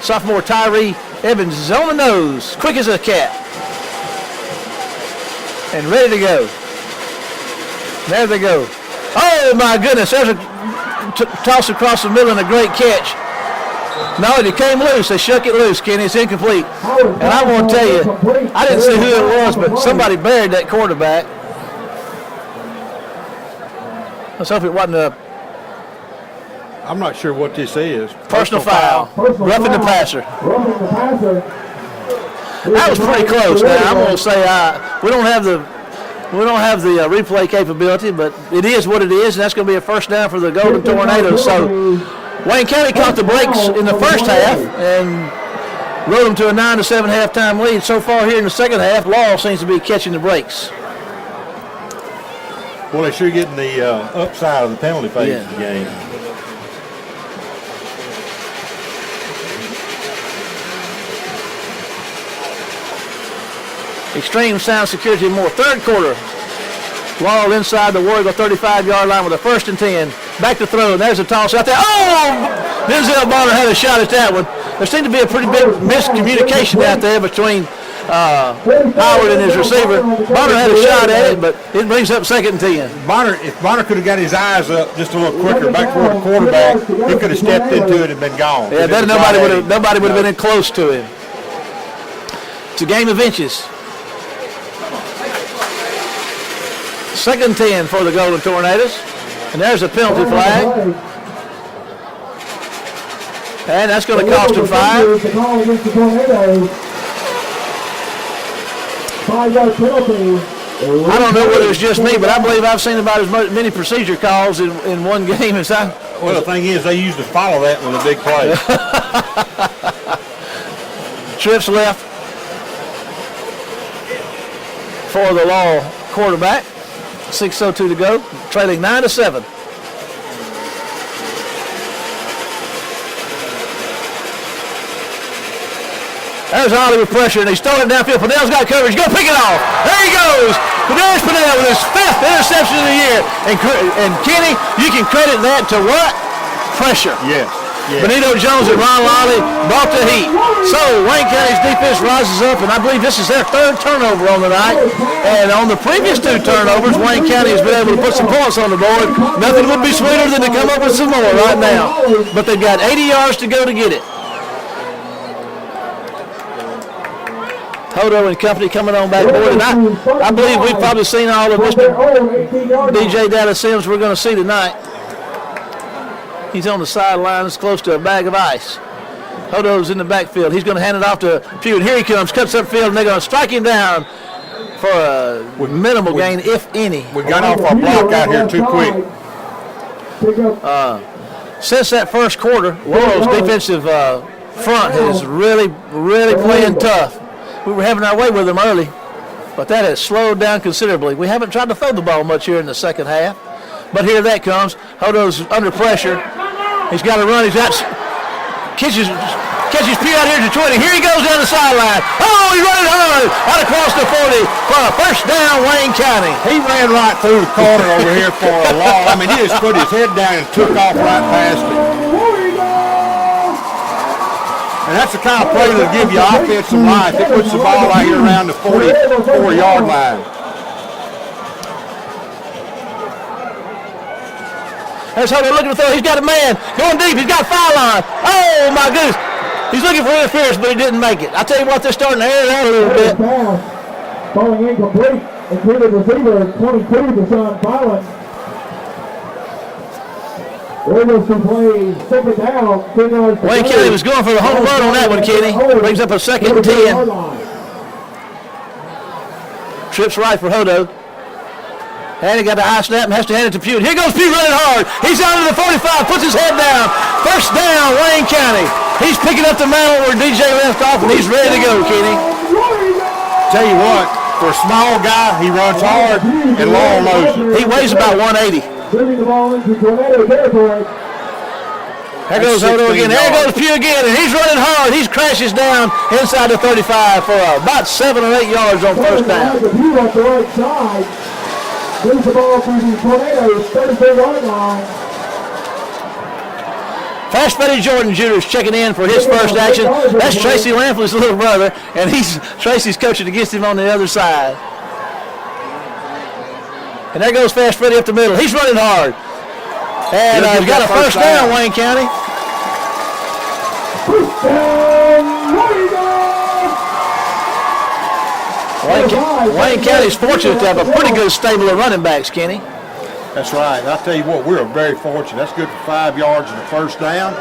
sophomore Tyree Evans is on the nose, quick as a cat, and ready to go. There they go. Oh my goodness, there's a toss across the middle and a great catch. No, it came loose. They shook it loose, Kenny. It's incomplete. And I want to tell you, I didn't see who it was, but somebody buried that quarterback. Let's hope it wasn't a... I'm not sure what this is. Personal foul. Roughing the passer. That was pretty close. Now I'm going to say we don't have the replay capability, but it is what it is, and that's going to be a first down for the Golden Tornadoes. So Wayne County caught the brakes in the first half and rode them to a 9-7 halftime lead. So far here in the second half, Laurel seems to be catching the brakes. Well, they're sure getting the upside of the penalty phase of the game. Extreme Sound Security Moore. Third quarter. Laurel inside the War Eagle 35-yard line with a 1st and 10. Back to throw. And there's a toss out there. Oh! Denzel Bonner had a shot at that one. There seemed to be a pretty big miscommunication out there between Howard and his receiver. Bonner had a shot at it, but it brings up 2nd and 10. If Bonner could have got his eyes up just a little quicker back toward the quarterback, he could have stepped into it and been gone. Yeah, nobody would have been in close to him. It's a game of inches. 2nd and 10 for the Golden Tornadoes. And there's a penalty flag. And that's going to cost him 5. I don't know whether it's just me, but I believe I've seen about as many procedure calls in one game as I... Well, the thing is, they usually follow that with a big play. Trips left for the Laurel quarterback. 6:02 to go, trailing 9-7. There's Ollie with pressure, and he's throwing it downfield. Pinnell's got coverage. Go pick it off. There he goes. There's Pinnell with his 5th interception of the year. And Kenny, you can credit that to what? Pressure. Yes. Benito Jones and Ron Lolly brought the heat. So Wayne County's defense rises up, and I believe this is their 3rd turnover on the night. And on the previous 2 turnovers, Wayne County has been able to put some points on the board. Nothing would be sweeter than to come up with some more right now. But they've got 80 yards to go to get it. Hodo and company coming on back board, and I believe we've probably seen all of Mr. DJ Dallas Sims we're going to see tonight. He's on the sidelines close to a bag of ice. Hodo's in the backfield. He's going to hand it off to Pugh, and here he comes, cuts upfield, and they're going to strike him down for a minimal gain, if any. We got off our block out here too quick. Since that first quarter, Laurel's defensive front is really playing tough. We were having our way with them early, but that has slowed down considerably. We haven't tried to throw the ball much here in the second half, but here that comes. Hodo's under pressure. He's got to run. He's got catches Pugh out here to 20. Here he goes down the sideline. Oh, he's running hard out across the 40 for a first down, Wayne County. He ran right through the corner over here for a long. I mean, he just put his head down and took off right past it. And that's the kind of play that'll give you offensive life. It puts the ball out here around the 44-yard line. There's Hodo looking to throw. He's got a man going deep. He's got a foul line. Oh, my goodness. He's looking for interference, but he didn't make it. I tell you what, they're starting to air it out a little bit. Going incomplete. Intended receiver, 22, Deshaun Fallon. Ravens to play second down, 10 yards. Wayne County was going for the home run on that one, Kenny. Brings up a 2nd and 10. Trips right for Hodo. And he got the high snap and has to hand it to Pugh. Here goes Pugh running hard. He's out to the 45, puts his head down. First down, Wayne County. He's picking up the mantle where DJ left off, and he's ready to go, Kenny. Tell you what, for a small guy, he runs hard, and Laurel knows it. He weighs about 180. Moving the ball into tornado territory. There goes Hodo again. There goes Pugh again, and he's running hard. He crashes down inside the 35 for about 7 or 8 yards on first down. Pugh off the right side. Moves the ball through the Tornadoes 33-yard line. Fast Freddie Jordan Jr. is checking in for his first action. That's Tracy Lampley's little brother, and Tracy's coaching against him on the other side. And there goes Fast Freddie up the middle. He's running hard. And he's got a first down, Wayne County. Wayne County's fortunate to have a pretty good stable of running backs, Kenny. That's right. I'll tell you what, we're very fortunate. That's good for 5 yards and a first down.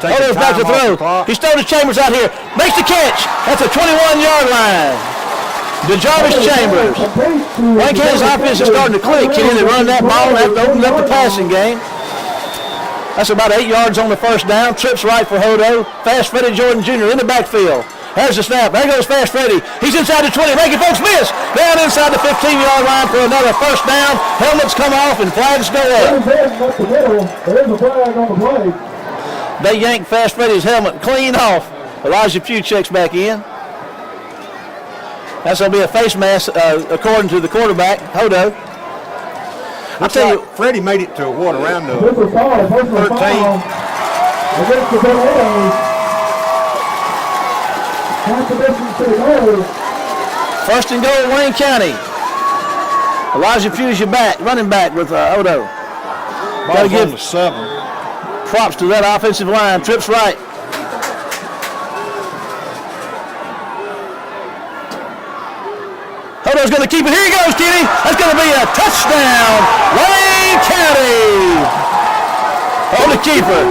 Hodo's back to throw. He's throwing to Chambers out here. Makes the catch. That's a 21-yard line. DeJarvis Chambers. Wayne County's offense is starting to click. Kenny, they run that ball and have to open up the passing game. That's about 8 yards on the first down. Trips right for Hodo. Fast Freddie Jordan Jr. in the backfield. There's the snap. There goes Fast Freddie. He's inside the 20, making folks miss. Down inside the 15-yard line for another first down. Helmets come off and flags go up. There's a flag on the play. They yank Fast Freddie's helmet clean off. Elijah Pugh checks back in. That's going to be a face mask according to the quarterback, Hodo. I'll tell you, Freddie made it to around the 13. Against the Tornadoes. First and goal, Wayne County. Elijah Pugh's your running back with Hodo. Got to give 7. Props to that offensive line. Trips right. Hodo's going to keep it. Here he goes, Kenny. That's going to be a touchdown. Wayne County. On the keeper.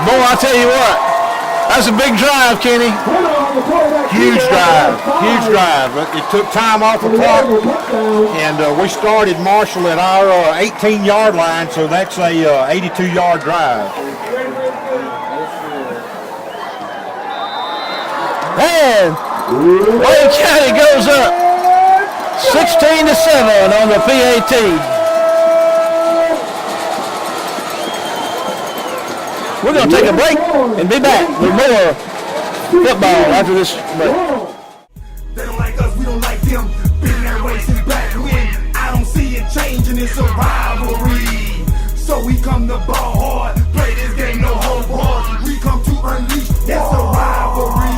Boy, I tell you what. That's a big drive, Kenny. Huge drive. It took time off the clock, and we started Marshall at our 18-yard line, so that's a 82-yard drive. And Wayne County goes up 16-7 on the PAT. We're going to take a break and be back with more football after this break. They don't like us, we don't like them. Been that way since back when. I don't see it changing, it's a rivalry. So we come to ball hard, play this game, no hold bars. We come to unleash, it's a rivalry.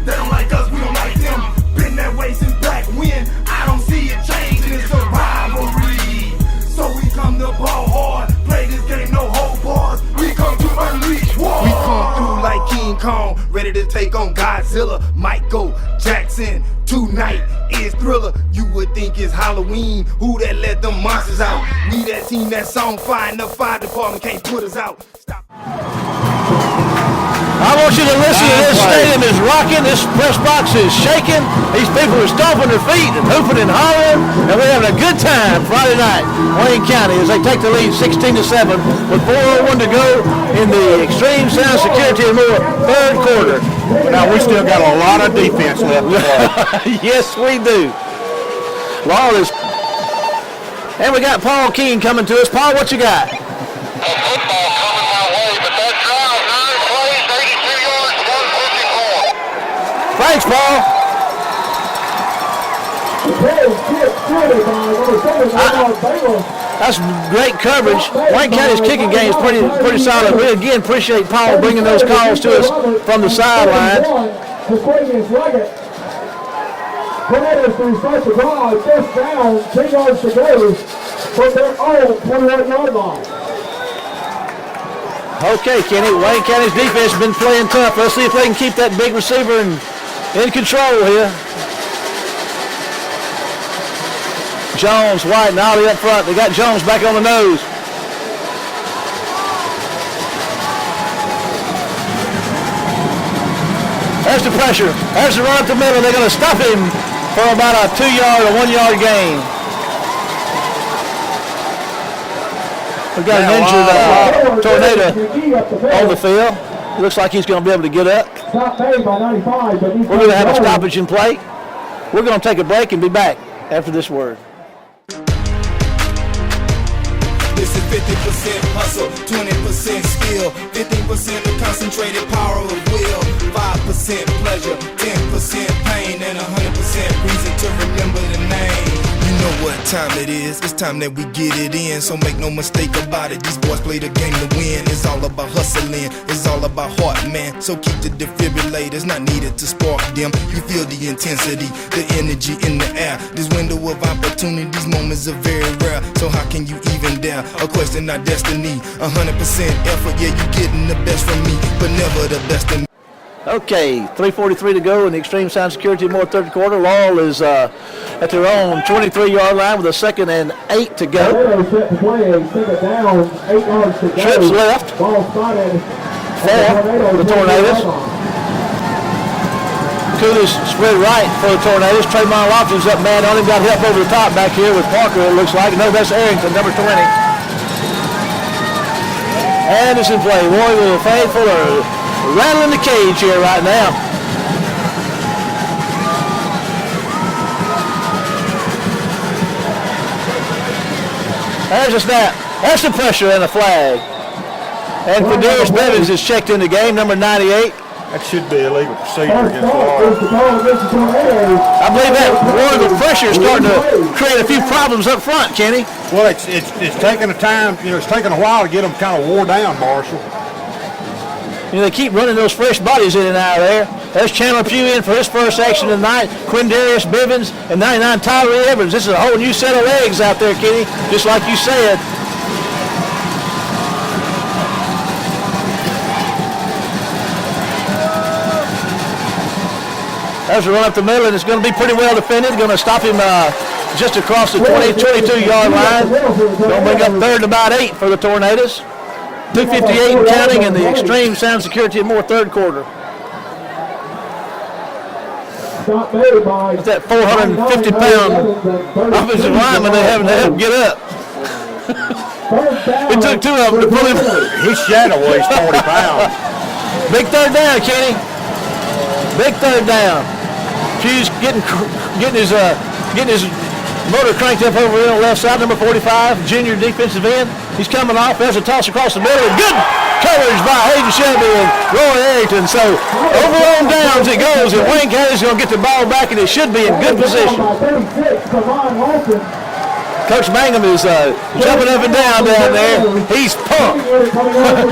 They don't like us, we don't like them. Been that way since back when. I don't see it changing, it's a rivalry. So we come to ball hard, play this game, no hold bars. We come to unleash war. We come through like King Kong, ready to take on Godzilla. Michael Jackson, tonight is Thriller. You would think it's Halloween, who that let them monsters out? We that team that's on fire, and the fire department can't put us out. Stop. I want you to listen to this stadium is rocking, this press box is shaking, these people are stomping their feet and hooping and hollering, and we're having a good time Friday night, Wayne County, as they take the lead 16-7 with 4:01 to go in the extreme sound security and more third quarter. Now we still got a lot of defense left to play. Yes, we do. Laurel is, and we got Paul King coming to us. Paul, what you got? Thanks, Paul. That's great coverage. Wayne County's kicking game is pretty solid. We again appreciate Paul bringing those calls to us from the sidelines. Tornadoes to start the drive, first down, 10 yards to go from their own 21-yard line. Okay, Kenny, Wayne County's defense has been playing tough. Let's see if they can keep that big receiver in control here. Jones, White, and Ollie up front. They got Jones back on the nose. There's the pressure. There's the run up the middle. They're going to stop him for about a 2-yard or 1-yard gain. We've got an injured Tornado on the field. It looks like he's going to be able to get up. We're going to have a stoppage in play. We're going to take a break and be back after this word. This is 50% hustle, 20% skill, 15% the concentrated power of will, 5% pleasure, 10% pain, and 100% reason to remember the name. You know what time it is, it's time that we get it in, so make no mistake about it, these boys play the game to win. It's all about hustling, it's all about heart, man, so keep the defibrillators not needed to spark them. You feel the intensity, the energy in the air, this window of opportunity, these moments are very rare, so how can you even dare a question our destiny? 100% effort, yeah, you getting the best from me, but never the best in me. Okay, 3:43 to go in the Extreme Sound Security Moore third quarter. Laurel is at their own 23-yard line with a 2nd and 8 to go. Trips left for the Tornadoes. Cooley's spread right for the Tornadoes. Trayvon Lofton's up man on him. Got help over the top back here with Parker, it looks like. No, that's Arrington, number 20. And it's in play. Warrior with a fade Fuller. Rattling the cage here right now. There's a snap. That's the pressure and a flag. And Kadarius Bevins is checked in the game, number 98. That should be illegal procedure against Laurel. I believe that Warrior pressure is starting to create a few problems up front, Kenny. Well, it's taking a time, it's taking a while to get them kind of wore down, Marshall. They keep running those fresh bodies in and out of there. There's Chandler Pugh in for his first action tonight. Quindarius Bivens and 99 Tyree Evans. This is a whole new set of legs out there, Kenny, just like you said. There's a run up the middle, and it's going to be pretty well defended. Going to stop him just across the 22-yard line. Going to bring up 3rd and about 8 for the Tornadoes. 2:58 and counting in the Extreme Sound Security Moore third quarter. That's that 450-pound offensive lineman they having to help get up. It took 2 of them to pull him. His shadow weighs 40 pounds. Big 3rd down, Kenny. Big 3rd down. Hughes getting his motor cranked up over here on the left side, number 45, junior defensive end. He's coming off. There's a toss across the middle. Good coverage by Hayden Shelby and Roy Arrington. So over on downs it goes, and Wayne County's going to get the ball back, and it should be in good position. Coach Mangum is jumping up and down there. He's pumped.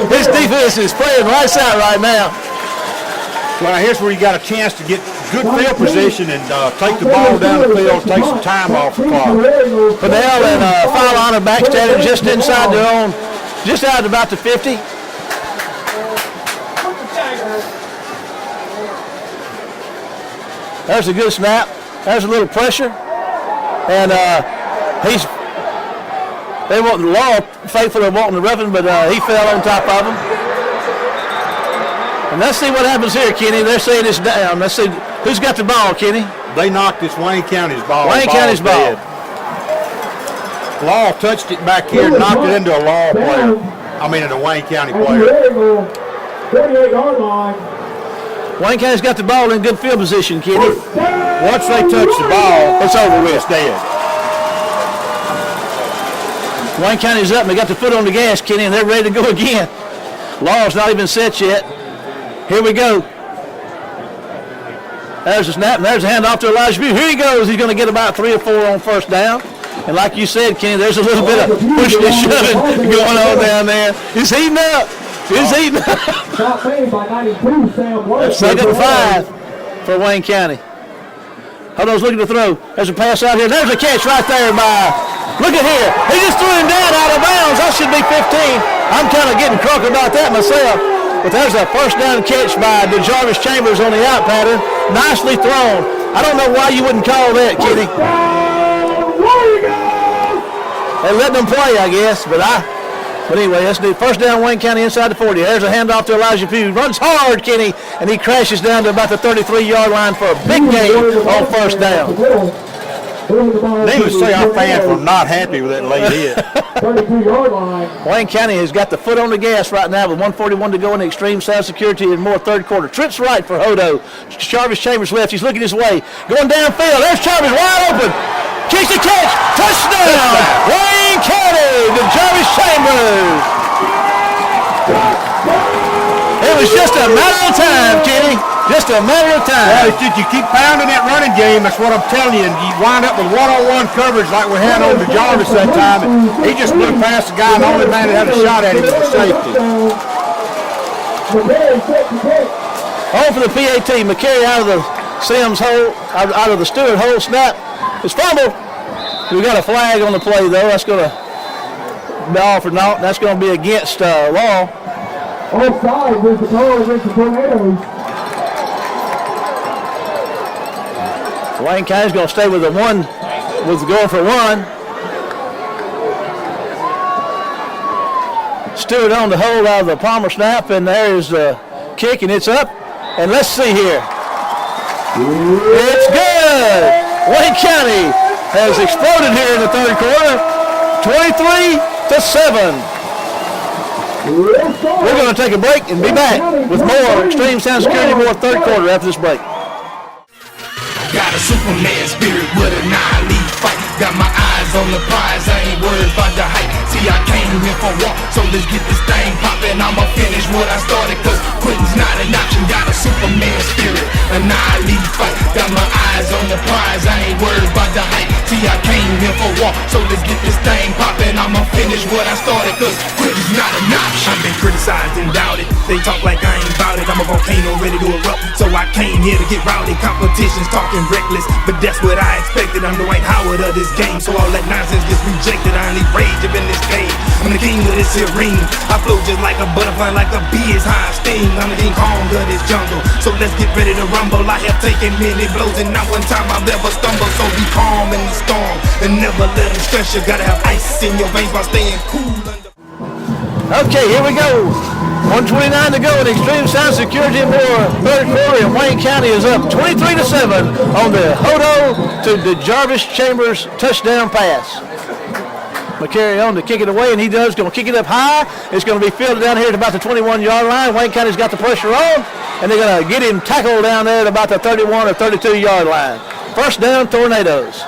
His defense is playing lights out right now. Well, here's where you got a chance to get good field position and take the ball down the field, take some time off the clock. Fidel and Filon are back standing just inside their own, just out about the 50. There's a good snap. There's a little pressure. And they want the Law faithful of wanting the roughing, but he fell on top of him. And let's see what happens here, Kenny. They're saying it's down. Let's see who's got the ball, Kenny. They knocked this Wayne County's ball. Wayne County's ball. Law touched it back here, knocked it into a Law player. I mean, into a Wayne County player. 38-yard line. Wayne County's got the ball in good field position, Kenny. Once they touch the ball, it's over with. It's dead. Wayne County's up, and they got the foot on the gas, Kenny, and they're ready to go again. Law's not even set yet. Here we go. There's a snap, and there's a handoff to Elijah Pugh. Here he goes. He's going to get about 3 or 4 on first down. And like you said, Kenny, there's a little bit of pushing and shoving going on down there. He's heating up. He's heating up. Shot made by 92, Sam West. 2nd and 5 for Wayne County. Huddle's looking to throw. There's a pass out here. There's a catch right there by, look at here. He just threw him down out of bounds. That should be 15. I'm kind of getting crunk about that myself. But there's a first down catch by DeJarvis Chambers on the out pattern. Nicely thrown. I don't know why you wouldn't call that, Kenny. They're letting them play, I guess. But anyway, let's do first down, Wayne County inside the 40. There's a handoff to Elijah Pugh. Runs hard, Kenny, and he crashes down to about the 33-yard line for a big gain on first down. Needless to say, our fans were not happy with that late hit. 32-yard line. Wayne County has got the foot on the gas right now with 1:41 to go in the extreme sound security and more third quarter. Trips right for Hodo. Jarvis Chambers left. He's looking his way. Going downfield. There's Chambers wide open. Kicks the catch. Touchdown. Wayne County to Jarvis Chambers. It was just a matter of time, Kenny. Just a matter of time. Well, if you keep pounding that running game, that's what I'm telling you. And you wind up with one-on-one coverage like we had on to Jarvis that time. And he just blew past the guy, and the only man that had a shot at him was the safety. On for the PAT. McCary out of the Sims hole, out of the Stewart hole. Snap. It's fumbled. We got a flag on the play, though. That's going to be all for naught. That's going to be against Laurel. Offside with the call against the Tornadoes. Wayne County's going to stay with the one, with going for one. Stewart on the hold out of the Palmer snap, and there's the kick, and it's up. And let's see here. It's good. Wayne County has exploded here in the third quarter. 23-7. We're going to take a break and be back with more Extreme Sound Security, more third quarter after this break. Got a Superman spirit with a 9-leaf fight. Got my eyes on the prize, I ain't worried about the hype. See, I came here for walk, so let's get this thing poppin'. I'ma finish what I started, cause quitting's not an option. Got a Superman spirit, a 9-leaf fight. Got my eyes on the prize, I ain't worried about the hype. See, I came here for walk, so let's get this thing poppin'. I'ma finish what I started, cause quitting's not an option. I've been criticized and doubted. They talk like I ain't bout it. I'm a volcano ready to erupt, so I came here to get rowdy. Competition's talking reckless, but that's what I expected. I'm the Dwight Howard of this game, so all that nonsense gets rejected. I only rage up in this cage. I'm the king of this here ring. I flow just like a butterfly, like a bee is high sting. I'm the King Kong of this jungle, so let's get ready to rumble. I have taken many blows and not one time I've ever stumbled. So be calm in the storm and never let them stress you. Gotta have ice in your veins while staying cool. Okay, here we go. 1:29 to go in Extreme Sound Security and more third quarter, and Wayne County is up 23-7 on the Hodo to the Jarvis Chambers touchdown pass. McCary on to kick it away, and he does. Going to kick it up high. It's going to be fielded down here at about the 21-yard line. Wayne County's got the pressure on, and they're going to get him tackled down there at about the 31 or 32-yard line. First down, Tornadoes.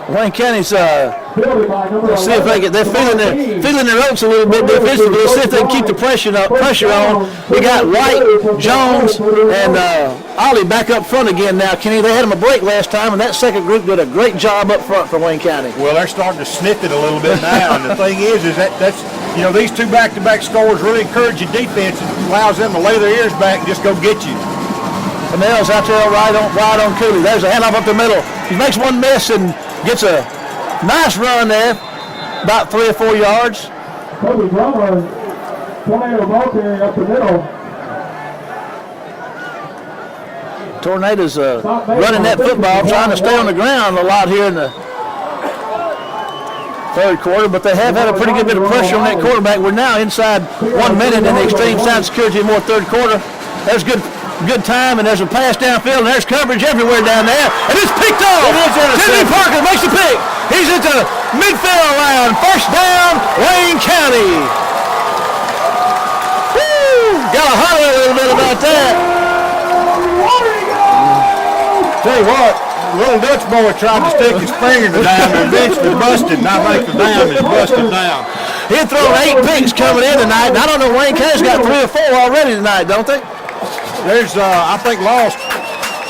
Wayne County's let's see if they get. They're feeling their oats a little bit defensively. Let's see if they can keep the pressure on. We got White, Jones, and Ollie back up front again now. Kenny, they had them a break last time, and that second group did a great job up front for Wayne County. Well, they're starting to sniff it a little bit now, and the thing is that's these two back-to-back scores really encourage your defense and allows them to lay their ears back and just go get you. Fennell's out there right on Cooley. There's a handoff up the middle. He makes one miss and gets a nice run there, about 3 or 4 yards. Toby Drummer, tornado ball carrying up the middle. Tornadoes running that football, trying to stay on the ground a lot here in the third quarter, but they have had a pretty good bit of pressure on that quarterback. We're now inside 1 minute in the Extreme Sound Security and more third quarter. There's good time, and there's a pass downfield, and there's coverage everywhere down there, and it's picked off. Timmy Parker makes the pick. He's at the midfield line. First down, Wayne County. Woo! Got to holler a little bit about that. Tell you what, little Dutch boy tried to stick his finger to down and eventually busted, and I think the dam is busted down. He'd thrown 8 picks coming in tonight, and I don't know, Wayne County's got 3 or 4 already tonight, don't they? There's, I think, lost.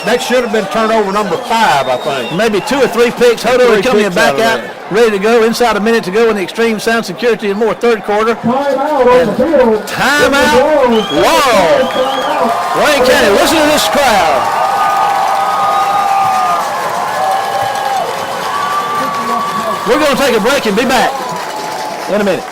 That should have been turnover number 5, I think. Maybe 2 or 3 picks. Hodo is coming back out, ready to go. Inside a minute to go in the Extreme Sound Security and more third quarter. Timeout. Laurel. Wayne County, listen to this crowd. We're going to take a break and be back in a minute.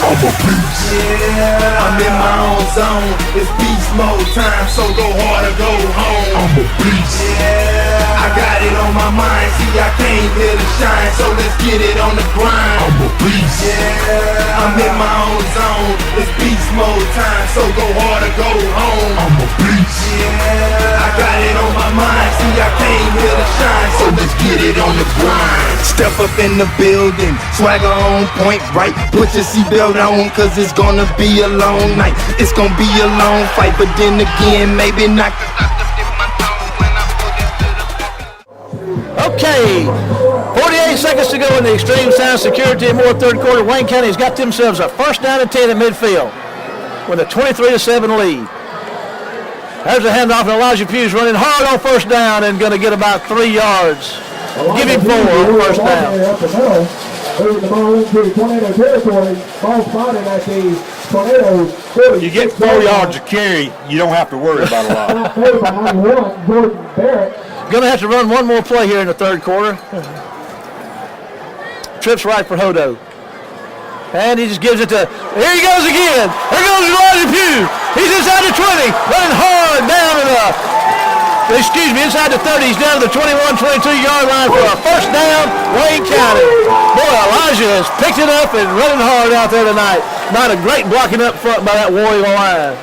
I'm a a beast. Yeah, I'm in my own zone. It's beast mode time, so go hard or go home. I'm a beast. Yeah, I got it on my mind. See, I came here to shine, so let's get it on the grind. I'm a beast. Yeah, I'm in my own zone. It's beast mode time, so go hard or go home. I'm a beast. Yeah, I got it on my mind. See, I came here to shine, so let's get it on the grind. Step up in the building, swagger on point, right? Put your seatbelt on, cause it's gonna be a long night. It's gonna be a long fight, but then again, maybe not. Okay, 48 seconds to go in the Extreme Sound Security and More third quarter. Wayne County has got themselves a first down and 10 in midfield with a 23-7 lead. There's a handoff, and Elijah Pugh's running hard on first down and going to get about 3 yards. Give him 4 on first down. Moving the ball into Tornado territory. Ball spotted at the Tornado 40. You get 4 yards of carry, you don't have to worry about a lot. Behind one, Jordan Barrett. Going to have to run one more play here in the third quarter. Trips right for Hodo. And he just gives it to, here he goes again. There goes Elijah Pugh. He's inside the 20, running hard down to inside the 30. He's down to the 21-22-yard line for a first down, Wayne County. Boy, Elijah has picked it up and running hard out there tonight. Not a great blocking up front by that War Eagle line.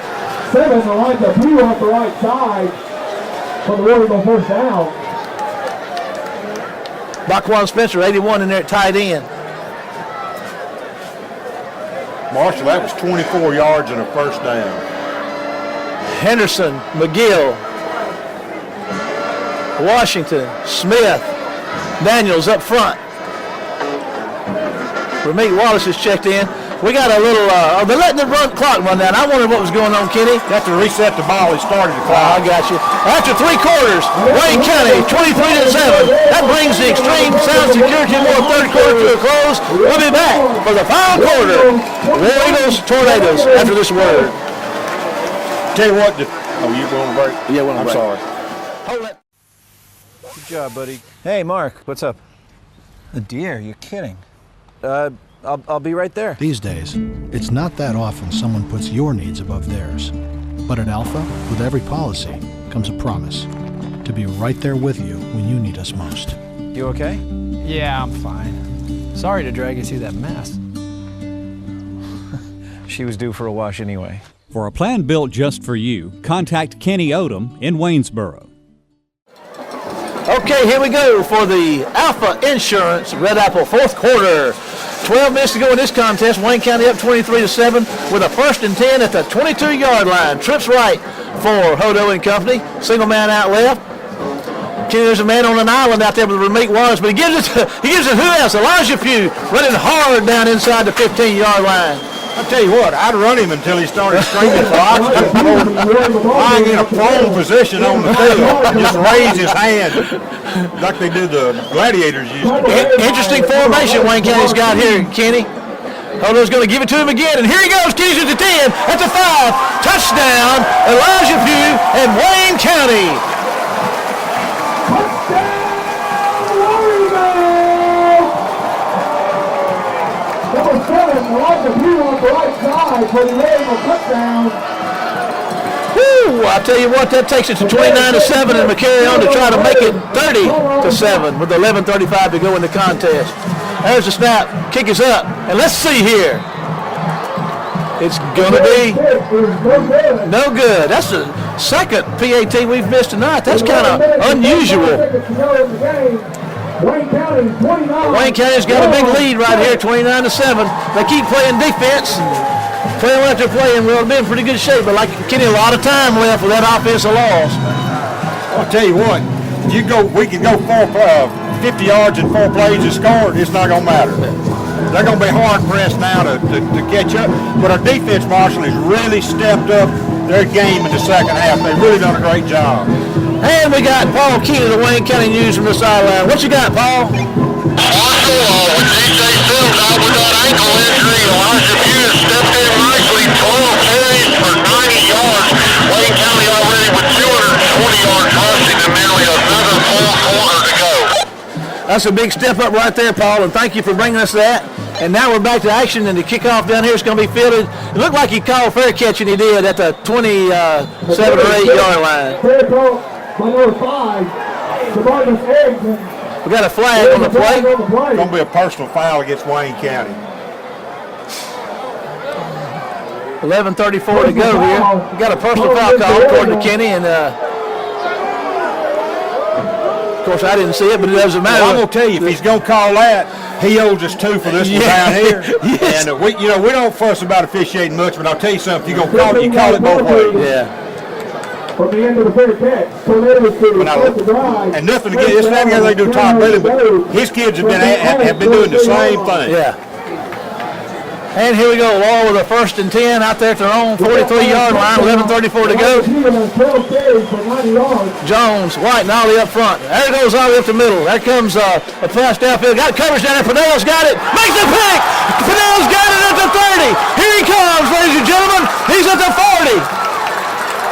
7, Elijah Pugh off the right side for the War Eagle first down. Baquan Spencer, 81 in there at tight end. Marshall, that was 24 yards and a first down. Henderson, McGill, Washington, Smith, Daniels up front. Ramit Wallace is checked in. We got a little, they're letting the clock run down. I wondered what was going on, Kenny. You have to reset the ball. He started the I clock. got you. After 3 quarters, Wayne County 23-7. That brings the Extreme Sound Security and More third quarter to a close. We'll be back for the final quarter. War Eagles, Tornadoes after this word. Tell you what, you going to break? Yeah, we're on break. I'm sorry. Hold it. Good job, buddy. Hey, Mark, what's up? A deer, you're kidding. I'll be right there. These days, it's not that often someone puts your needs above theirs. But at Alpha, with every policy, comes a promise to be right there with you when you need us most. You okay? Yeah, I'm fine. Sorry to drag you through that mess. She was due for a wash anyway. For a plan built just for you, contact Kenny Odom in Waynesboro. Okay, here we go for the Alpha Insurance Red Apple fourth quarter. 12 minutes to go in this contest. Wayne County up 23-7 with a first and 10 at the 22-yard line. Trips right for Hodo and company. Single man out left. There's a man on an island out there with Ramit Wallace, but he gives it who else? Elijah Pugh running hard down inside the 15-yard line. I'll tell you what, I'd run him until he started screaming for oxygen. Lying in a prone position on the field, just raise his hand like they did the gladiators used to. Interesting formation Wayne County's got here, Kenny. Hodo's going to give it to him again, and here he goes. Keys at the 10, at the 5. Touchdown, Elijah Pugh and Wayne County. Elijah Pugh on the right side for the Laurel touchdown. Woo! I tell you what, that takes it to 29-7, and we carry on to try to make it 30-7 with 11:35 to go in the contest. There's the snap. Kick is up, and let's see here. It's gonna be no good. That's the second PAT we've missed tonight. That's kind of unusual. Wayne County's got a big lead right here, 29-7. They keep playing defense, playing what they're playing. Well, they're in pretty good shape, but like Kenny, a lot of time left with that offensive loss. I'll tell you what, we can go 50 yards in 4 plays and score, it's not going to matter. They're going to be hard pressed now to catch up, but our defense, Marshall, has really stepped up their game in the second half. They've really done a great job. And we got Paul Keenan of the Wayne County News from the sideline. What you got, Paul? Marshall, with DJ Sills out with that ankle injury, Elijah Pugh stepped in nicely, 12 carries for 90 yards. Wayne County already with 220 yards rushing and nearly another full quarter to go. That's a big step up right there, Paul, and thank you for bringing us that. And now we're back to action, and the kickoff down here is going to be fielded. It looked like he called fair catch, and he did at the 27 or 8 yard line. Fair call by number 5, Demarcus Eggman. We got a flag on the play. It's going to be a personal foul against Wayne County. 11:34 to go here. We got a personal foul call according to Kenny, and of course I didn't see it, but it doesn't matter. Well, I'm going to tell you, if he's going to call that, he owes us 2 for this one down here. Yes. And we don't fuss about officiating much, but I'll tell you something, if you're going to call it, you call it both ways. Yeah. From the end of the fair catch, And nothing again, this family they do Todd Bailey, but his kids have been doing the same thing. Yeah. And here we go, Laurel with a 1st and 10 out there at their own 43-yard line, 11:34 to go. Jones, White, and Ollie up front. There goes Ollie up the middle. There comes a pass downfield. Got coverage down there. Pennell's got it. Makes the pick. Pennell's got it at the 30. Here he comes, ladies and gentlemen. He's at the 40.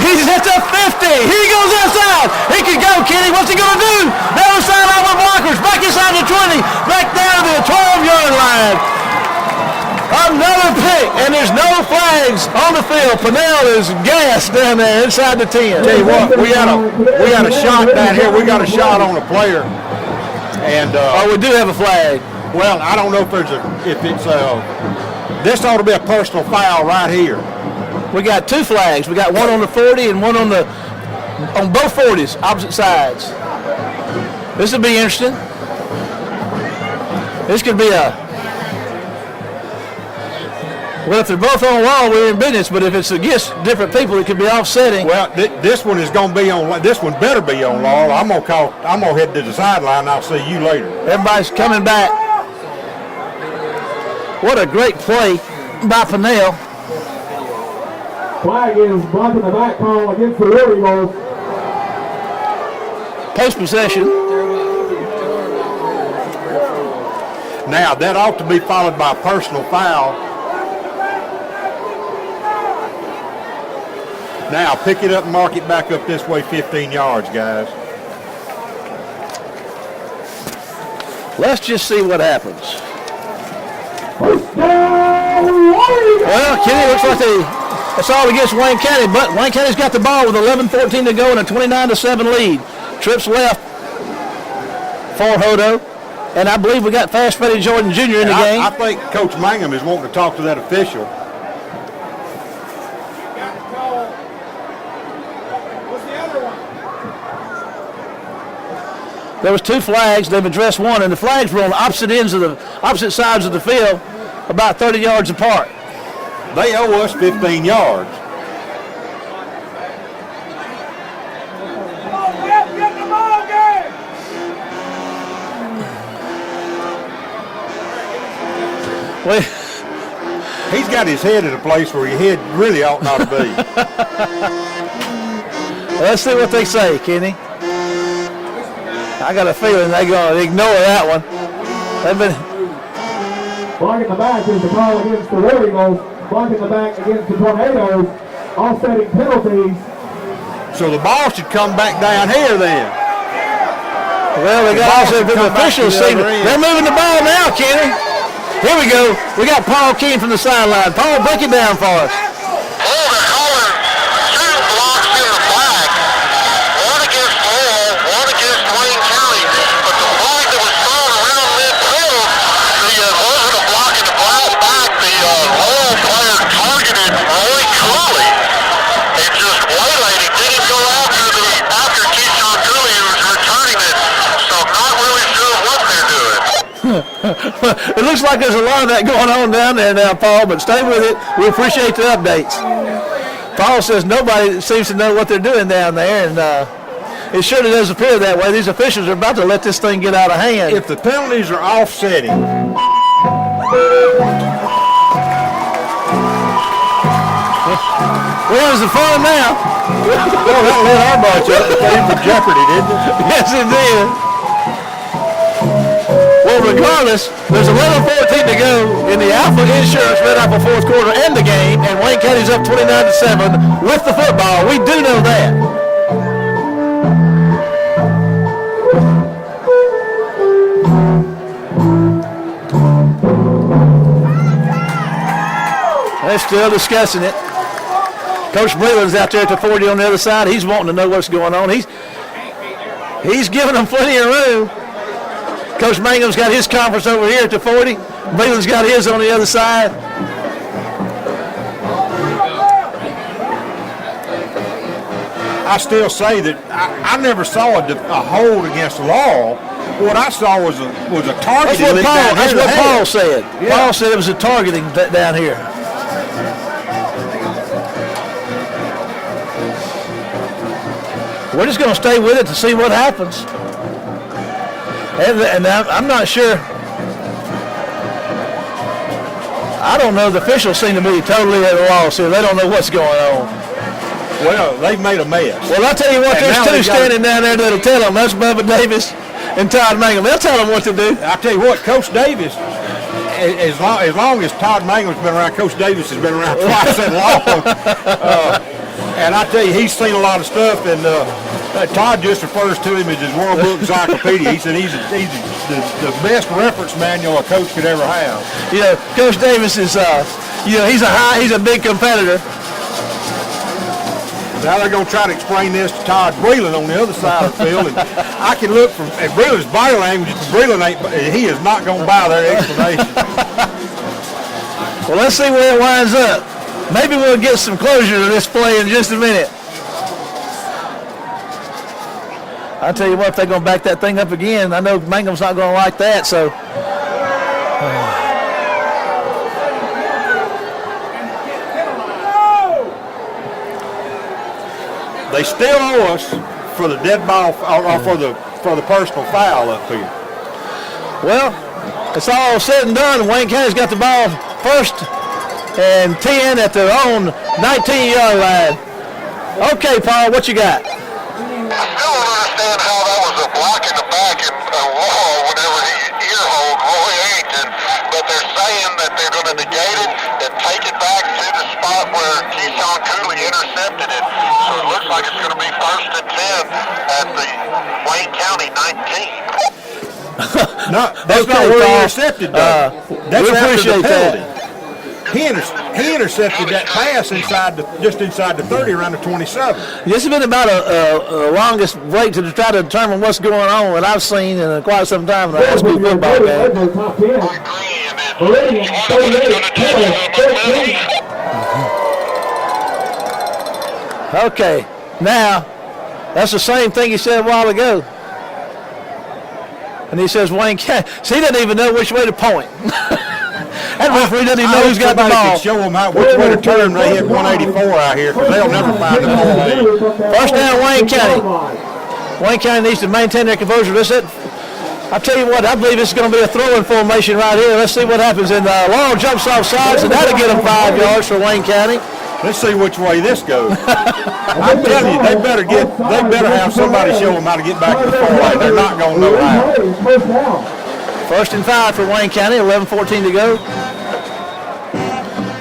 He's at the 50. Here he goes outside. He can go, Kenny. What's he going to do? The other side out with blockers. Back inside the 20. Back down to the 12-yard line. Another pick, and there's no flags on the field. Pennell is gassed down there inside the 10. Tell you what, we got a shot down here. We got a shot on a player, and we do have a flag. Well, I don't know if it's this ought to be a personal foul right here. We got 2 flags. We got one on the 40 and one on both 40s, opposite sides. This will be interesting. This could be well, if they're both on law, we're in business. But if it's against different people, it could be offsetting. Well, this one is going to be on. This one better be on law. I'm gonna head to the sideline. And I'll see you later. Everybody's coming back. What a great play by Pennell. Flag is blocking the back call against the War Eagles. Post possession. Now that ought to be followed by a personal foul. Now pick it up and mark it back up this way 15 yards, guys. Let's just see what happens. Well, Kenny, looks like that's all against Wayne County, but Wayne County's got the ball with 11:14 to go and a 29-7 lead. Trips left for Hodo, and I believe we got Fast Freddie Jordan Jr. in the game. I think Coach Mangum is wanting to talk to that official. There was 2 flags. They've addressed one, and the flags were on the opposite sides of the field, about 30 yards apart. They owe us 15 yards. Well, he's got his head at a place where your head really ought not to be. Let's see what they say, Kenny. I got a feeling they're going to ignore that one. They've been blocking the back is the call against the War Eagles. Blocking the back against the Tornadoes. Offsetting penalties. So the ball should come back down here then. Well, they got also the officials saying they're moving the ball now, Kenny. Here we go. We got Paul Keene from the sideline. Paul, break it down for us. It looks like there's a lot of that going on down there now, Paul, but stay with it. We appreciate the updates. Paul says nobody seems to know what they're doing down there, and it surely does appear that way. These officials are about to let this thing get out of hand. If the penalties are offsetting. Where's the fun now? Well, that let our bunch up to play for Jeopardy, didn't it? Yes, it did. Well, regardless, there's 11:14 to go in the Alpha Insurance Red Apple fourth quarter and the game, and Wayne County's up 29-7 with the football. We do know that. They're still discussing it. Coach Breland's out there at the 40 on the other side. He's wanting to know what's going on. He's giving them plenty of room. Coach Mangum's got his conference over here at the 40. Breland's got his on the other side. I still say that I never saw a hold against Laurel. What I saw was a targeting. That's what Paul said. Yeah. Paul said it was a targeting down here. We're just going to stay with it to see what happens. And I'm not sure. I don't know. The officials seem to be totally at a loss here. They don't know what's going on. Well, they've made a mess. Well, I'll tell you what, there's two standing down there that'll tell them. That's Bubba Davis and Todd Mangum. They'll tell them what to do. I'll tell you what, Coach Davis, as long as Todd Mangum's been around, Coach Davis has been around twice that long. And I tell you, he's seen a lot of stuff, and Todd just refers to him as his World Book Encyclopedia. He said he's the best reference manual a coach could ever have. You know, Coach Davis is, he's a big competitor. Now they're going to try to explain this to Todd Breland on the other side of the field. And I can look from at Breland's body language. Breland he is not going to buy their explanation. Well, let's see where it winds up. Maybe we'll get some closure to this play in just a minute. I'll tell you what, if they're going to back that thing up again, I know Mangum's not going to like that, so. They still owe us for the dead ball or for the personal foul up here. Well, it's all said and done. Wayne County's got the ball first and 10 at their own 19-yard line. Okay, Paul, what you got? I still don't understand how that was a block in the back and a wall whenever he ear-holed Roy Arrington, but they're saying that they're going to negate it and take it back to the spot where Keyshawn Cooley intercepted it. So it looks like it's going to be 1st and 10 at the Wayne County 19. No, that's not where he intercepted, though. That's after the penalty. He intercepted that pass just inside the 30, around the 27. This has been about a longest wait to try to determine what's going on that I've seen in quite some time in the high school football game. Okay, now that's the same thing he said a while ago. And he says Wayne County. See, he doesn't even know which way to point. That referee doesn't even know who's got the ball. Show them which way to turn. They hit 184 out here because they'll never find the ball. First down, Wayne County. Wayne County needs to maintain their composure. I'll tell you what, I believe this is going to be a throwing formation right here. Let's see what happens. And Laurel jumps off sides, and that'll get them 5 yards for Wayne County. Let's see which way this goes. I'm telling you, they better have somebody show them how to get back to the 4 lane. They're not going to know how. 1st and 5 for Wayne County, 11:14 to go.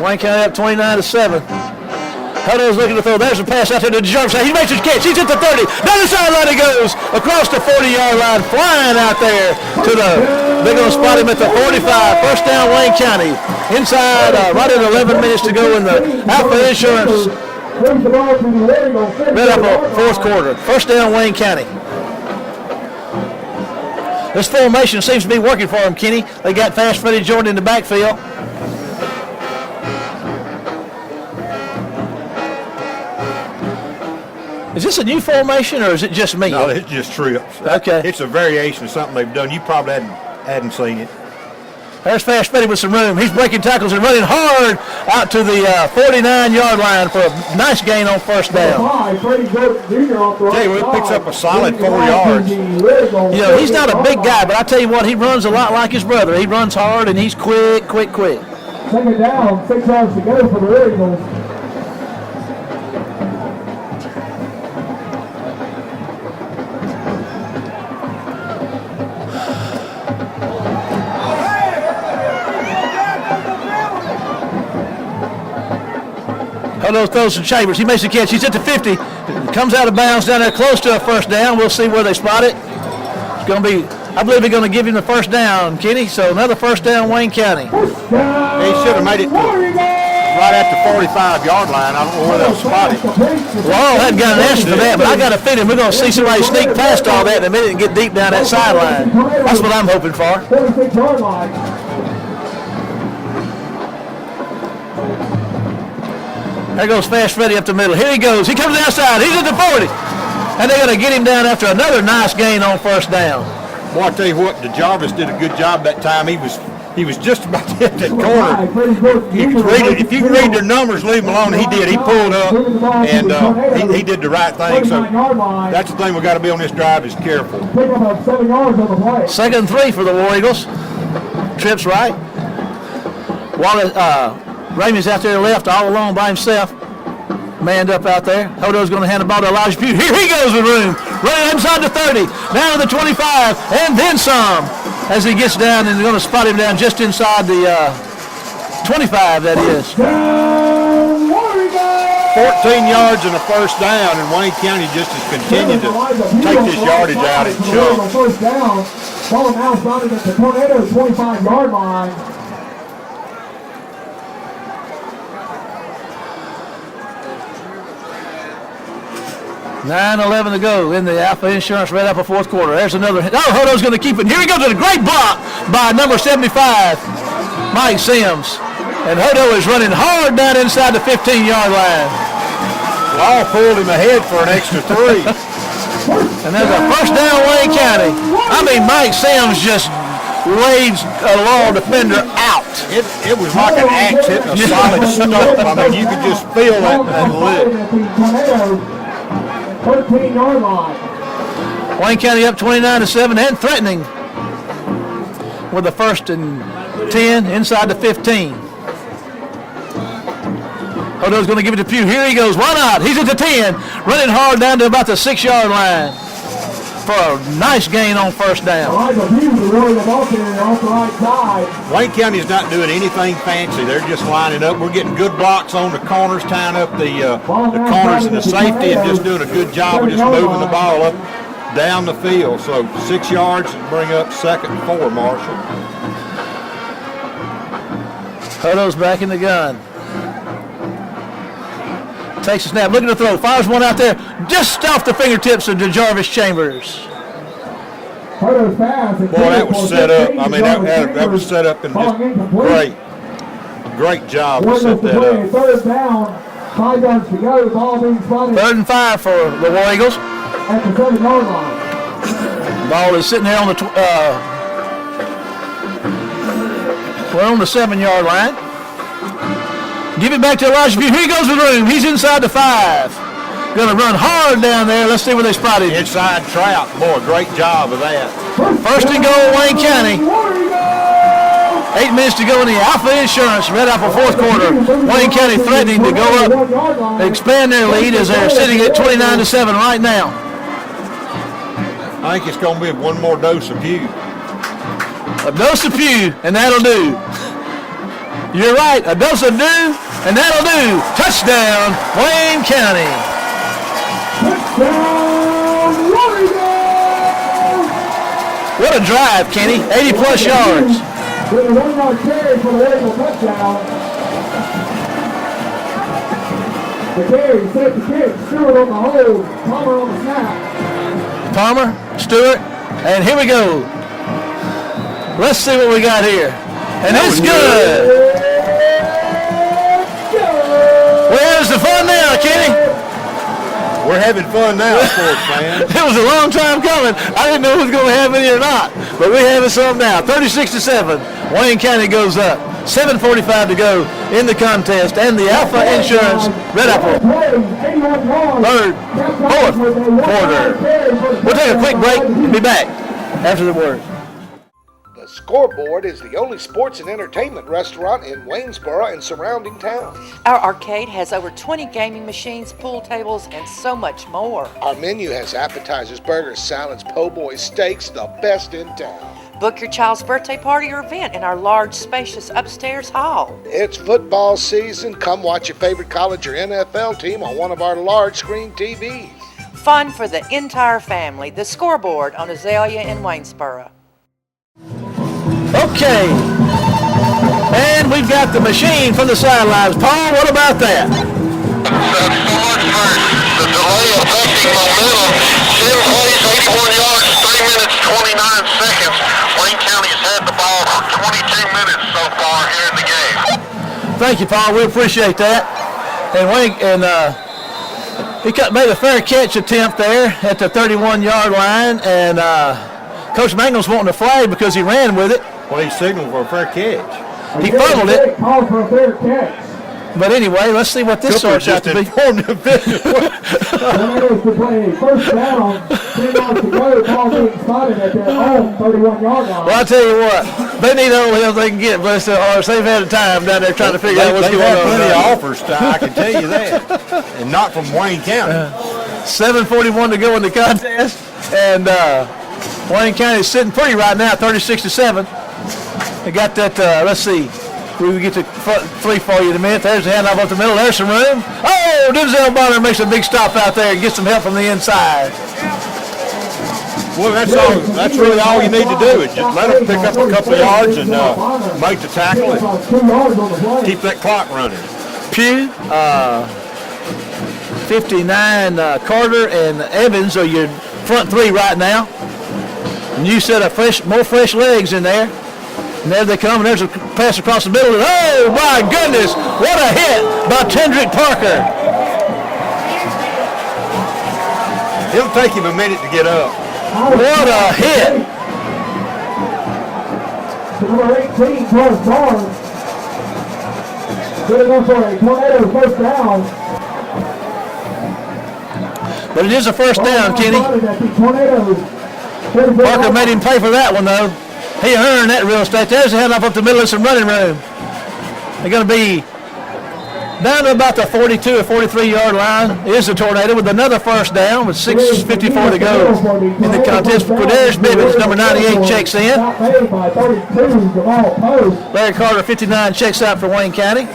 Wayne County up 29-7. Huddle's looking to throw. There's a pass out there to Jervis. He makes his catch. He's at the 30. Down the sideline he goes. Across the 40-yard line, flying out there to they're going to spot him at the 45. 1st down, Wayne County. Inside, right at 11 minutes to go in the Alpha Insurance. Right up a 4th quarter. 1st down, Wayne County. This formation seems to be working for them, Kenny. They got Fast Freddie Jordan in the backfield. Is this a new formation or is it just me? No, it's just trips. Okay. It's a variation of something they've done. You probably hadn't seen it. There's Fast Freddie with some room. He's breaking tackles and running hard out to the 49-yard line for a nice gain on 1st down. Tell you what, it picks up a solid 4 yards. You know, he's not a big guy, but I tell you what, he runs a lot like his brother. He runs hard and he's quick. 2nd down, 6 yards to go for the Red Eagles. Huddle throws to Chambers. He makes the catch. He's at the 50. Comes out of bounds down there close to a 1st down. We'll see where they spot it. It's going to be, I believe they're going to give him the 1st down, Kenny. So another 1st down, Wayne County. He should have made it right the 45-yard line. I don't know where they'll spot him. Laurel hadn't got an answer for that, but I got a feeling we're going to see somebody sneak past all that in a minute and get deep down that sideline. That's what I'm hoping for. 46-yard line. There goes Fast Freddy up the middle. Here he goes. He comes outside. He's at the 40. And they're going to get him down after another nice gain on first down. Boy, I tell you what, DeJarvis did a good job that time. He was just about to hit that corner. If you can read their numbers, leave him alone. He did. He pulled up, and he did the right thing. So that's the thing we got to be on this drive is careful. 2nd and 3 for the War Eagles. Trips right. Ramey's out there left all alone by himself. Manned up out there. Hodo's going to hand the ball to Elijah Pugh. Here he goes with room. Running inside the 30. Down to the 25. And then some. As he gets down, and they're going to spot him down just inside the 25, that is. 14 yards and a first down, and Wayne County just has continued to take this yardage out in chunks. First down. Ball now started at the Tornado 25-yard line. 9:11 to go in the Alpha Insurance Red Apple fourth quarter. There's another hit. Oh, Hodo's going to keep it. Here we go to the great block by number 75, Mike Sims. And Hodo is running hard down inside the 15-yard line. Law pulled him ahead for an extra 3. And there's a first down, Wayne County. I mean, Mike Sims just laid a Laurel defender out. It was like an axe hitting a solid stump. I mean, you could just feel that lick. 13-yard line. Wayne County up 29-7 and threatening with the 1st and 10 inside the 15. Hodo's going to give it to Pugh. Here he goes. Why not? He's at the 10. Running hard down to about the 6-yard line for a nice gain on first down. Wayne County's not doing anything fancy. They're just lining up. We're getting good blocks on the corners, tying up the corners and the safety, and just doing a good job of just moving the ball up down the field. So 6 yards and bring up 2nd and 4, Marshall. Hodo's back in the gun. Takes a snap, looking to throw, fires one out there, just off the fingertips of DeJarvis Chambers. Boy, that was set up. I mean, that was set up and just great job to set that up. 3rd down, 5 yards to go, ball being spotted. 3rd and 5 for the War Eagles. At the 7-yard line. Ball is sitting there on the 7-yard line. Give it back to Elijah Pugh. Here he goes with room. He's inside the 5. Going to run hard down there. Let's see where they spot him. Inside Trout. Boy, great job of that. 1st and goal, Wayne County. 8 minutes to go in the Alpha Insurance Red Apple fourth quarter. Wayne County threatening to go up, expand their lead as they're sitting at 29-7 right now. I think it's going to be one more dose of Pugh. A dose of Pugh, and that'll do. You're right, a dose of dew, and that'll do. Touchdown, Wayne County. Touchdown, Warriors! What a drive, Kenny. 80-plus yards. With a 1-yard carry for the Warriors touchdown. The carry, set the kick, Stewart on the hold, Palmer on the snap. Palmer, Stewart, and here we go. Let's see what we got here. And it's good. Where's the fun now, Kenny? We're having fun now, sports fans. It was a long time coming. I didn't know if it was going to happen or not, but we're having some now. 36-7. Wayne County goes up. 7:45 to go in the contest, and the Alpha Insurance Red Apple 4th quarter. We'll take a quick break and be back after the word. The Scoreboard is the only sports and entertainment restaurant in Waynesboro and surrounding towns. Our arcade has over 20 gaming machines, pool tables, and so much more. Our menu has appetizers, burgers, salads, po' boys, steaks, the best in town. Book your child's birthday party or event in our large, spacious upstairs hall. It's football season. Come watch your favorite college or NFL team on one of our large screen TVs. Fun for the entire family. The Scoreboard on Azalea in Waynesboro. Okay. And we've got the machine from the sidelines. Paul, what about that? The delay affecting momentum. 10 plays, 81 yards, 3 minutes, 29 seconds. Wayne County's had the ball for 22 minutes so far here in the game. Thank you, Paul. We appreciate that. And Wayne, he made a fair catch attempt there at the 31-yard line, and Coach Mangum's wanting a flag because he ran with it. Well, he signaled for a fair catch. He fumbled it. Call for a fair catch. But anyway, let's see what this sorts out to be. Tornadoes to play first down, 10 yards to go. Ball being spotted at their own 31-yard line. Well, I tell you what, they need all the help they can get, but they've had a time down there trying to figure out what's going on. They've had plenty of offers, I can tell you that, and not from Wayne County. 7:41 to go in the contest, and Wayne County is sitting pretty right now, 36-7. They got that. Let's see. We will get to three for you in a minute. There's the handoff up the middle. There's some room. Oh, Denzel Bonner makes a big stop out there and gets some help from the inside. Well, that's all. That's really all you need to do is just let them pick up a couple of yards and make the tackle and keep that clock running. Pugh, 59, Carter, and Evans are your front three right now. And you set more fresh legs in there. And there they come, and there's a pass across the middle. And oh, my goodness, what a hit by Kendrick Parker. It'll take him a minute to get up. What a hit. Number 18, George Barnes. Good enough for a tornado first down. But it is a first down, Kenny. Parker made him pay for that one, though. He earned that real estate. There's a handoff up the middle of some running room. They're going to be down to about the 42 or 43-yard line. Is a tornado with another first down with 6:54 to go in the contest. Quadarius Bibbins, number 98, checks in. Larry Carter, 59, checks out for Wayne County.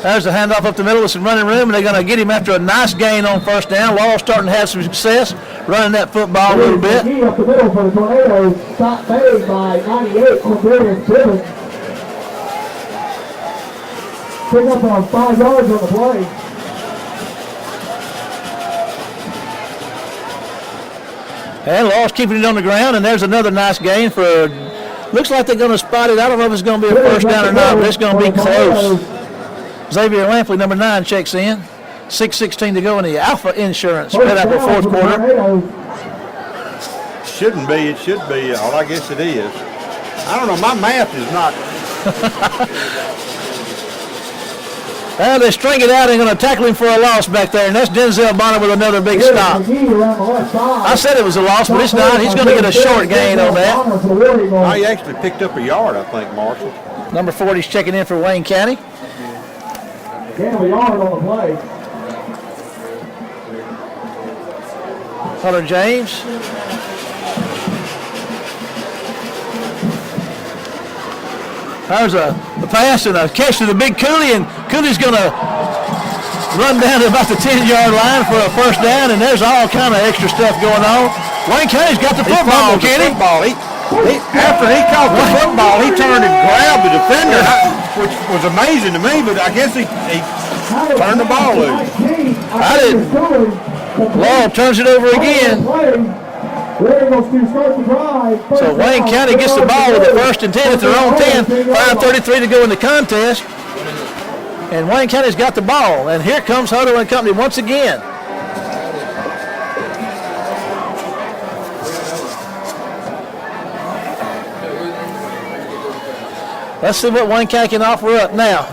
There's a handoff up the middle with some running room, and they're going to get him after a nice gain on first down. Laurel starting to have some success running that football a little bit. Up the middle for the Tornadoes. Shot made by 98, Quadarius Bibbins. Pick up on 5 yards on the play. And Laurel's keeping it on the ground, and there's another nice gain for, looks like they're going to spot it. I don't know if it's going to be a first down or not, but it's going to be close. Xavier Lampley, number 9, checks in. 6:16 to go in the Alpha Insurance spread out the fourth quarter. Shouldn't be. It should be. Well, I guess it is. I don't know. My math is not. Well, they string it out and going to tackle him for a loss back there, and that's Denzel Bonner with another big stop. I said it was a loss, but it's not. He's going to get a short gain on that. Oh, he actually picked up a yard, I think, Marshall. Number 40's checking in for Wayne County. Gain of a yard on the play. Hunter James. There's a pass and a catch to the big Cooley, and Cooley's going to run down to about the 10-yard line for a first down, and there's all kind of extra stuff going on. Wayne County's got the football, Kenny. After he caught the football, he turned and grabbed the defender, which was amazing to me, but I guess he turned the ball loose. I didn't. Laurel turns it over again. So Wayne County gets the ball with the first and 10 at their own 10. 5:33 to go in the contest. And Wayne County's got the ball. And here comes Huddle and Company once again. Let's see what Wayne County can offer up now.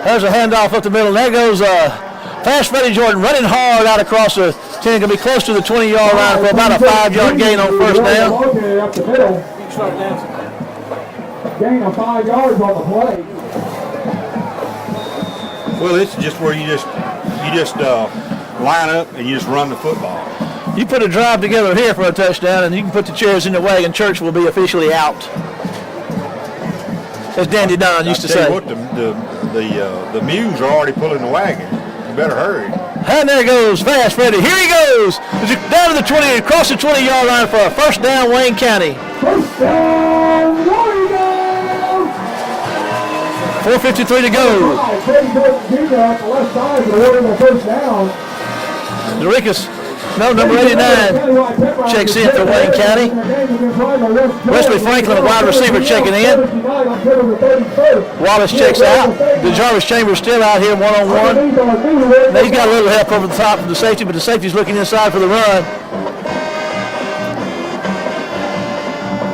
There's a handoff up the middle. And there goes Fast Freddie Jordan running hard out across the 10. Going to be close to the 20-yard line for about a 5-yard gain on first down. Gain of 5 yards on the play. Well, this is just where you just line up and you just run the football. You put a drive together here for a touchdown, and you can put the chairs in the wagon. Church will be officially out, as Dandy Don used to say. What, the mules are already pulling the wagon. You better hurry. And there goes Fast Freddy. Here he goes. Down to the 20, across the 20-yard line for a first down, Wayne County. First down, Warriors! 4:53 to go. Freddie Burton Jr. on the left side for the Warriors first down. Dorikas, no, number 89 checks in for Wayne County. Wesley Franklin, a wide receiver, checking in. Wallace checks out. DeJarvis Chambers still out here one-on-one. Now he's got a little help over the top from the safety, but the safety's looking inside for the run.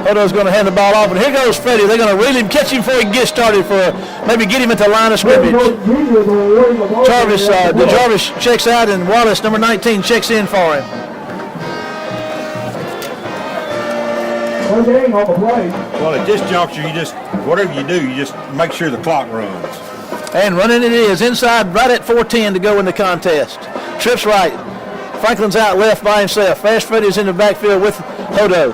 Odo's going to hand the ball off, and here goes Freddie. They're going to reel him, catch him before he gets started for maybe get him at the line of scrimmage. DeJarvis checks out, and Wallace, number 19, checks in for him. Well, at this juncture, whatever you do, you just make sure the clock runs. And running it is inside, right at 4:10 to go in the contest. Trips right. Franklin's out left by himself. Fast Freddy's in the backfield with Odo.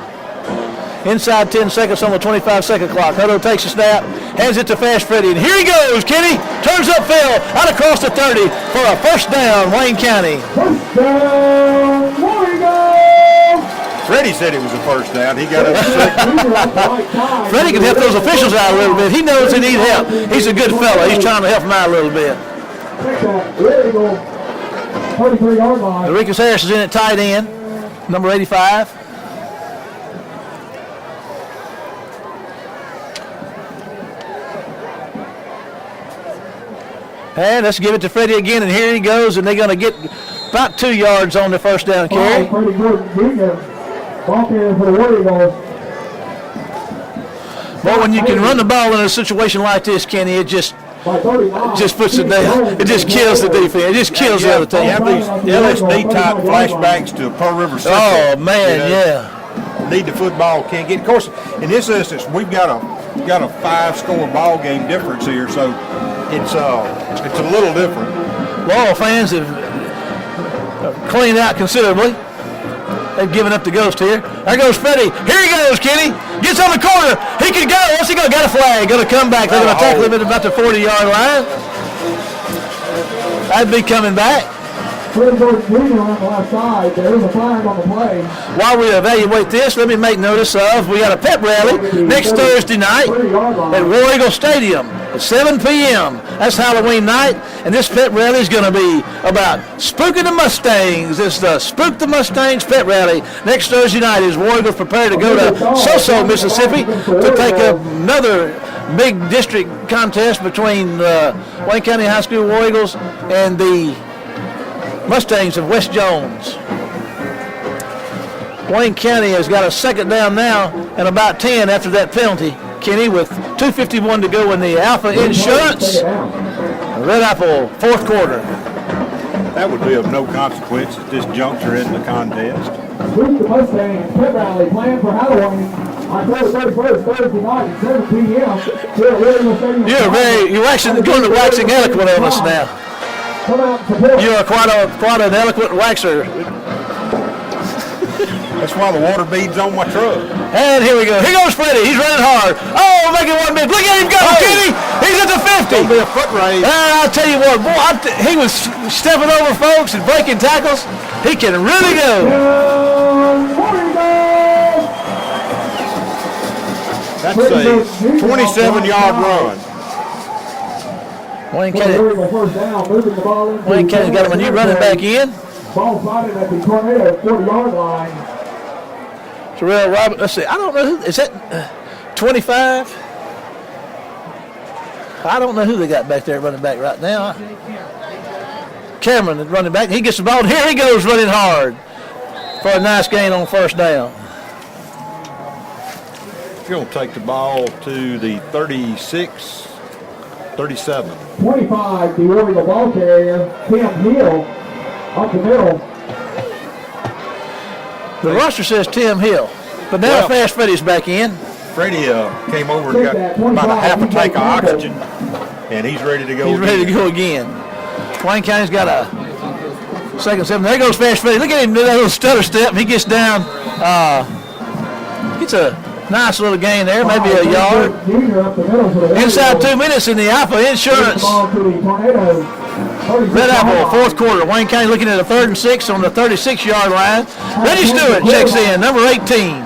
Inside 10 seconds on the 25-second clock. Odo takes a snap, hands it to Fast Freddy, and here he goes, Kenny. Turns upfield, out across the 30 for a first down, Wayne County. First down, Warriors! Freddie said it was a first down. He got up second. Freddie can help those officials out a little bit. He knows they need help. He's a good fella. He's trying to help them out a little bit. 33-yard line. Dorikas Harris is in at tight end, number 85. And let's give it to Freddie again, and here he goes, and they're going to get about 2 yards on the first down carry. Freddie Burton Jr. Ball carrier for the Warriors. Well, when you can run the ball in a situation like this, Kenny, it just puts it down. It just kills the defense. It just kills the other team. You have these LSD-type flashbacks to Pearl River Central. Oh, man, yeah. Need the football, can't get. Of course, in this instance, we've got a 5-score ball game difference here, so it's a little different. Laurel fans have cleaned out considerably. They've given up the ghost here. There goes Freddie. Here he goes, Kenny. Gets on the corner. He can go. What's he going? Got a flag. Going to come back. They're going to tackle him at about the 40-yard line. That'd be coming back. Freddie Burton Jr. on the left side. There's a flag on the play. While we evaluate this, let me make notice of we got a pep rally next Thursday night at War Eagle Stadium at 7 p.m. That's Halloween night, and this pep rally is going to be about spooking the Mustangs. It's the Spook the Mustangs pep rally next Thursday night as War Eagles prepare to go to Soso, Mississippi to take another big district contest between Wayne County High School War Eagles and the Mustangs of West Jones. Wayne County has got a second down now and about 10 after that penalty. Kenny with 2:51 to go in the Alpha Insurance Red Apple fourth quarter. That would be of no consequence at this juncture in the contest. Spook the Mustangs pep rally planned for Halloween on October 31st, Thursday night at 7 p.m. here at War Eagle Stadium. You're actually going to waxing eloquent on us now. You are quite an eloquent waxer. That's why the water bead's on my truck. And here we go. Here goes Freddie. He's running hard. Oh, making one big. Look at him go, Kenny. He's at the 50. Gonna be a foot race. And I'll tell you what, boy, he was stepping over folks and breaking tackles. He can really go. That's a 27-yard run. Wayne County's got him a new running back in. Ball spotted at the tornado 40-yard line. Terrell Robert, let's see, I don't know who, is that 25? I don't know who they got back there running back right now. Cameron is running back. He gets the ball, and here he goes running hard for a nice gain on first down. He's going to take the ball to the 36, 37. 25, the Warrior ball carrier, Tim Hill, up the middle. The roster says Tim Hill, but now Fast Freddy's back in. Freddie came over and got about a half a tank of oxygen, and he's ready to go. He's ready to go again. Wayne County's got a second seven. There goes Fast Freddy. Look at him do that little stutter step. He gets down. Gets a Nice little gain there, maybe a yard. Inside 2 minutes in the Alpha Insurance Red Apple fourth quarter. Wayne County looking at a 3rd and 6 on the 36-yard line. Reggie Stewart checks in, number 18.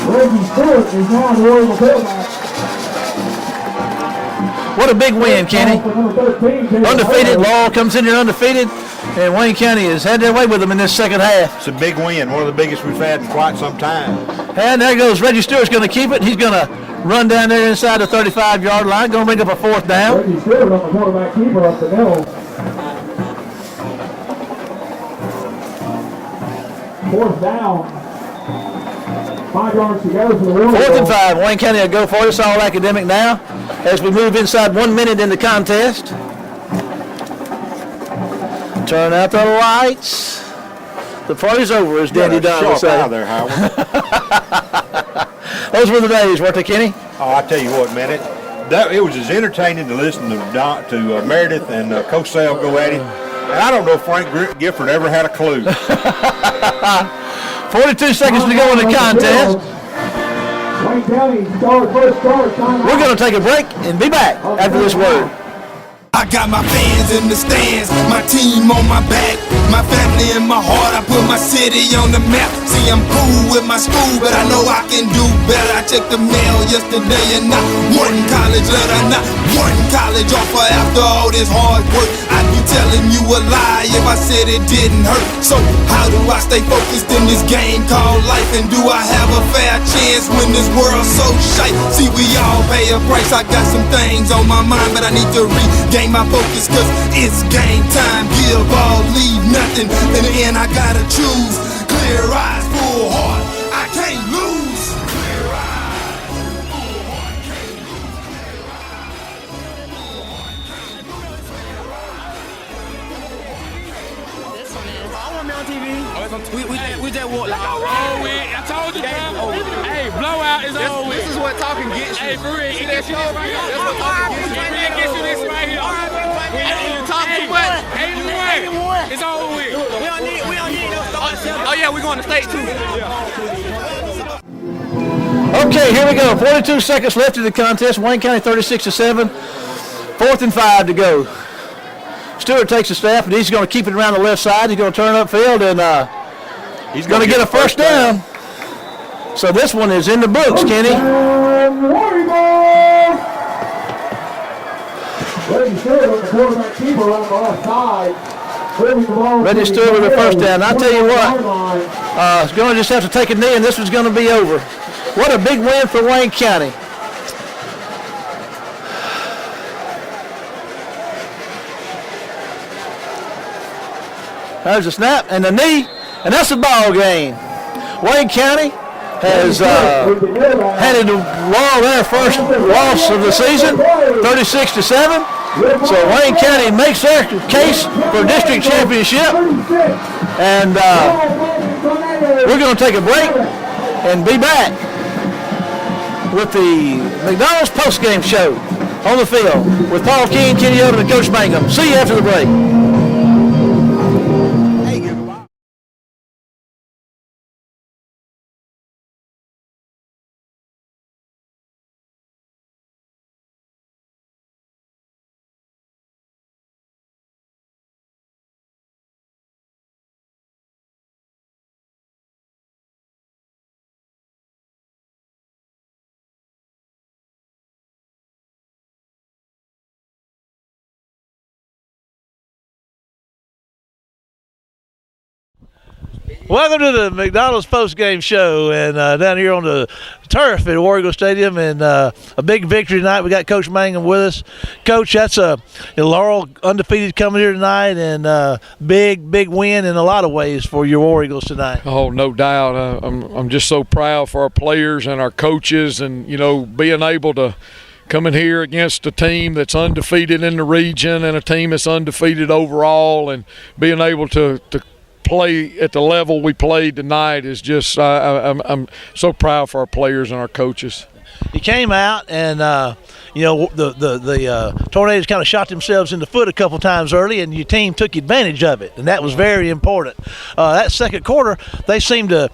Reggie Stewart is now the Royal tailback. What a big win, Kenny. Undefeated. Laurel comes in here undefeated, and Wayne County has had their way with them in this second half. It's a big win, one of the biggest we've had in quite some time. And there goes Reggie Stewart's going to keep it. He's going to run down there inside the 35-yard line, going to bring up a 4th down. Reggie Stewart on the quarterback keeper up the middle. 4th down. 5 yards to go for the Royal. 4th and 5. Wayne County will go for it. It's all academic now as we move inside 1 minute in the contest. Turn out the lights. The party's over, as Danny Dunn would say. Out there, Howard. Those were the days, weren't they, Kenny? Oh, I tell you what, man, it was as entertaining to listen to Meredith and Coach Sale go at him. And I don't know if Frank Gifford ever had a clue. 42 seconds to go in the contest. We're going to take a break and be back after this word. I got my fans in the stands, my team on my back, my family in my heart. I put my city on the map. See, I'm cool with my school, but I know I can do better. I checked the mail yesterday and not one college letter, not one college offer. After all this hard work, I'd be telling you a lie if I said it didn't hurt. So how do I stay focused in this game called life? And do I have a fair chance when this world's so shite? See, we all pay a price. I got some things on my mind, but I need to regain my focus, cause it's game time. Give all, leave nothing. In the end I gotta choose. Clear eyes, full heart, I can't lose. Clear eyes, full heart, can't lose. This one is. I want me on TV. Oh, it's on TV. We just walk like I told you, bro. Hey, blowout is over with. This is what talking gets you. Hey, for real, it gets you this right here. That's what talking gets you. It gets you this right here. You talk too much. 81. It's over with. We don't need no stars. Oh yeah, we're going to state too. Okay, here we go. 42 seconds left in the contest. Wayne County 36-7. 4th and 5 to go. Stewart takes the snap, and he's going to keep it around the left side. He's going to turn upfield, and he's going to get a first down. So this one is in the books, Kenny. Reggie Stewart on the quarterback keeper on the left side. Reggie Stewart with the first down. I'll tell you what, it's going to just have to take a knee, and this one's going to be over. What a big win for Wayne County. There's a snap and the knee, and that's the ball game. Wayne County has handed Laurel their first loss of the season, 36-7. So Wayne County makes their case for district championship, and we're going to take a break and be back with the McDonald's postgame show on the field with Paul King, Kenny Odom, and Coach Mangum. See you after the break. Welcome to the McDonald's post-game show, and down here on the turf at War Eagle Stadium, and a big victory tonight. We got Coach Mangum with us. Coach, that's Laurel undefeated coming here tonight, and big win in a lot of ways for your War Eagles tonight. Oh, no doubt. I'm just so proud for our players and our coaches, and being able to come in here against a team that's undefeated in the region and a team that's undefeated overall, and being able to play at the level we played tonight is just I'm so proud for our players and our coaches. He came out and the Tornadoes kind of shot themselves in the foot a couple times early, and your team took advantage of it, and that was very important. That second quarter, they seemed to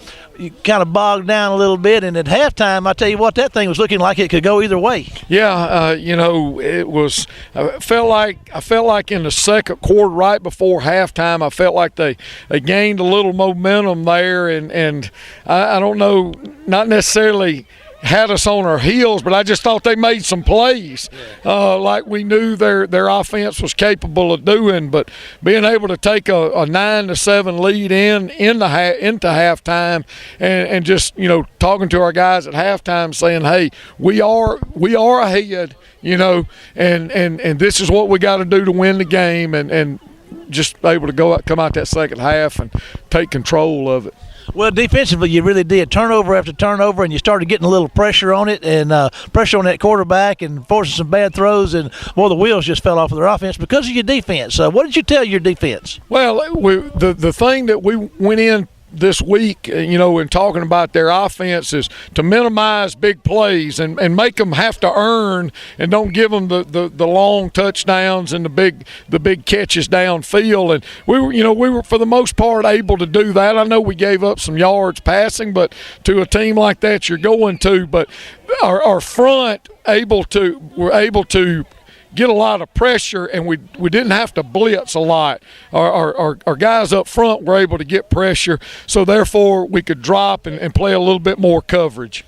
kind of bogged down a little bit, and at halftime, I tell you what, that thing was looking like it could go either way. Yeah, it was. I felt like in the second quarter, right before halftime, I felt like they gained a little momentum there, and I don't know, not necessarily had us on our heels, but I just thought they made some plays like we knew their offense was capable of doing. But being able to take a 9-7 lead into halftime, and just talking to our guys at halftime saying, hey, we are ahead, and this is what we got to do to win the game, and just able to come out that second half and take control of it. Well, defensively, you really did turnover after turnover, and you started getting a little pressure on it, and pressure on that quarterback, and forcing some bad throws, and the wheels just fell off of their offense because of your defense. What did you tell your defense? Well, the thing that we went in this week, in talking about their offense, is to minimize big plays and make them have to earn, and don't give them the long touchdowns and the big catches downfield. And we were for the most part able to do that. I know we gave up some yards passing, but to a team like that, you're going to. But our front were able to get a lot of pressure, and we didn't have to blitz a lot. Our guys up front were able to get pressure, so therefore we could drop and play a little bit more coverage.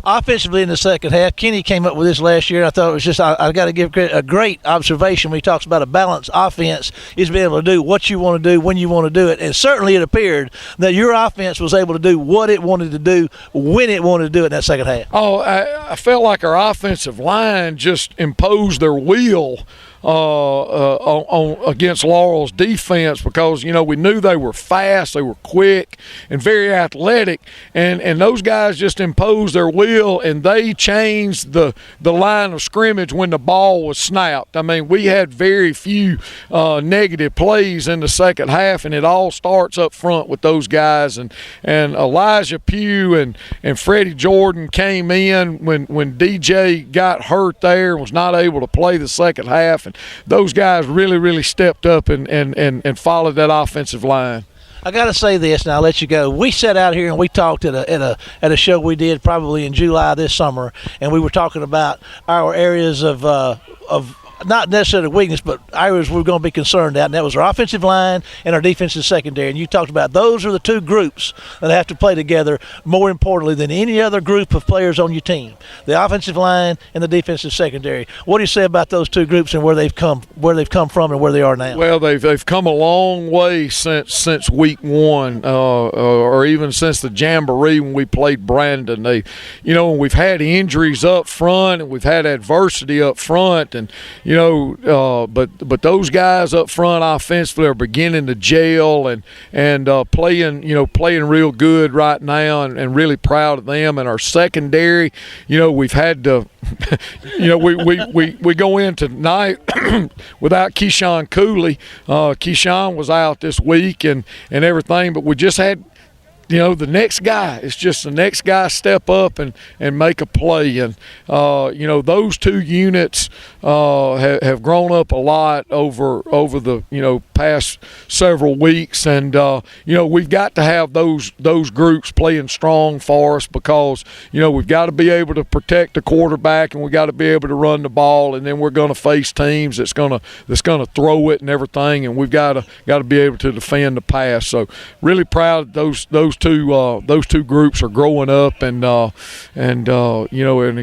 Offensively in the second half, Kenny came up with this last year, and I thought it was just, I got to give a great observation when he talks about a balanced offense is being able to do what you want to do when you want to do it. And certainly it appeared that your offense was able to do what it wanted to do when it wanted to do it in that second half. Oh, I felt like our offensive line just imposed their will on against Laurel's defense, because we knew they were fast, they were quick, and very athletic, and those guys just imposed their will, and they changed the line of scrimmage when the ball was snapped. I mean, we had very few negative plays in the second half, and it all starts up front with those guys. And Elijah Pugh and Freddie Jordan came in when DJ got hurt there and was not able to play the second half, and those guys really, really stepped up and followed that offensive line. I got to say this, and I'll let you go. We sat out here and we talked at a show we did probably in July this summer, and we were talking about our areas of not necessarily weakness, but areas we're going to be concerned at, and that was our offensive line and our defensive secondary. And you talked about those are the two groups that have to play together more importantly than any other group of players on your team, the offensive line and the defensive secondary. What do you say about those two groups and where they've come from and where they are now? Well, they've come a long way since week one, or even since the Jamboree when we played Brandon. We've had injuries up front, and we've had adversity up front, and but those guys up front offensively are beginning to gel and playing real good right now, and really proud of them. And our secondary, we've had to, we go in tonight without Keyshawn Cooley. Keyshawn was out this week and everything, but we just had. The next guy, it's just the next guy step up and make a play. And, those two units have grown up a lot over the past several weeks. And, we've got to have those groups playing strong for us, because, we've got to be able to protect the quarterback, and we've got to be able to run the ball. And then we're going to face teams that's going to throw it and everything. And we've got to be able to defend the pass. So really proud of those two groups are growing up and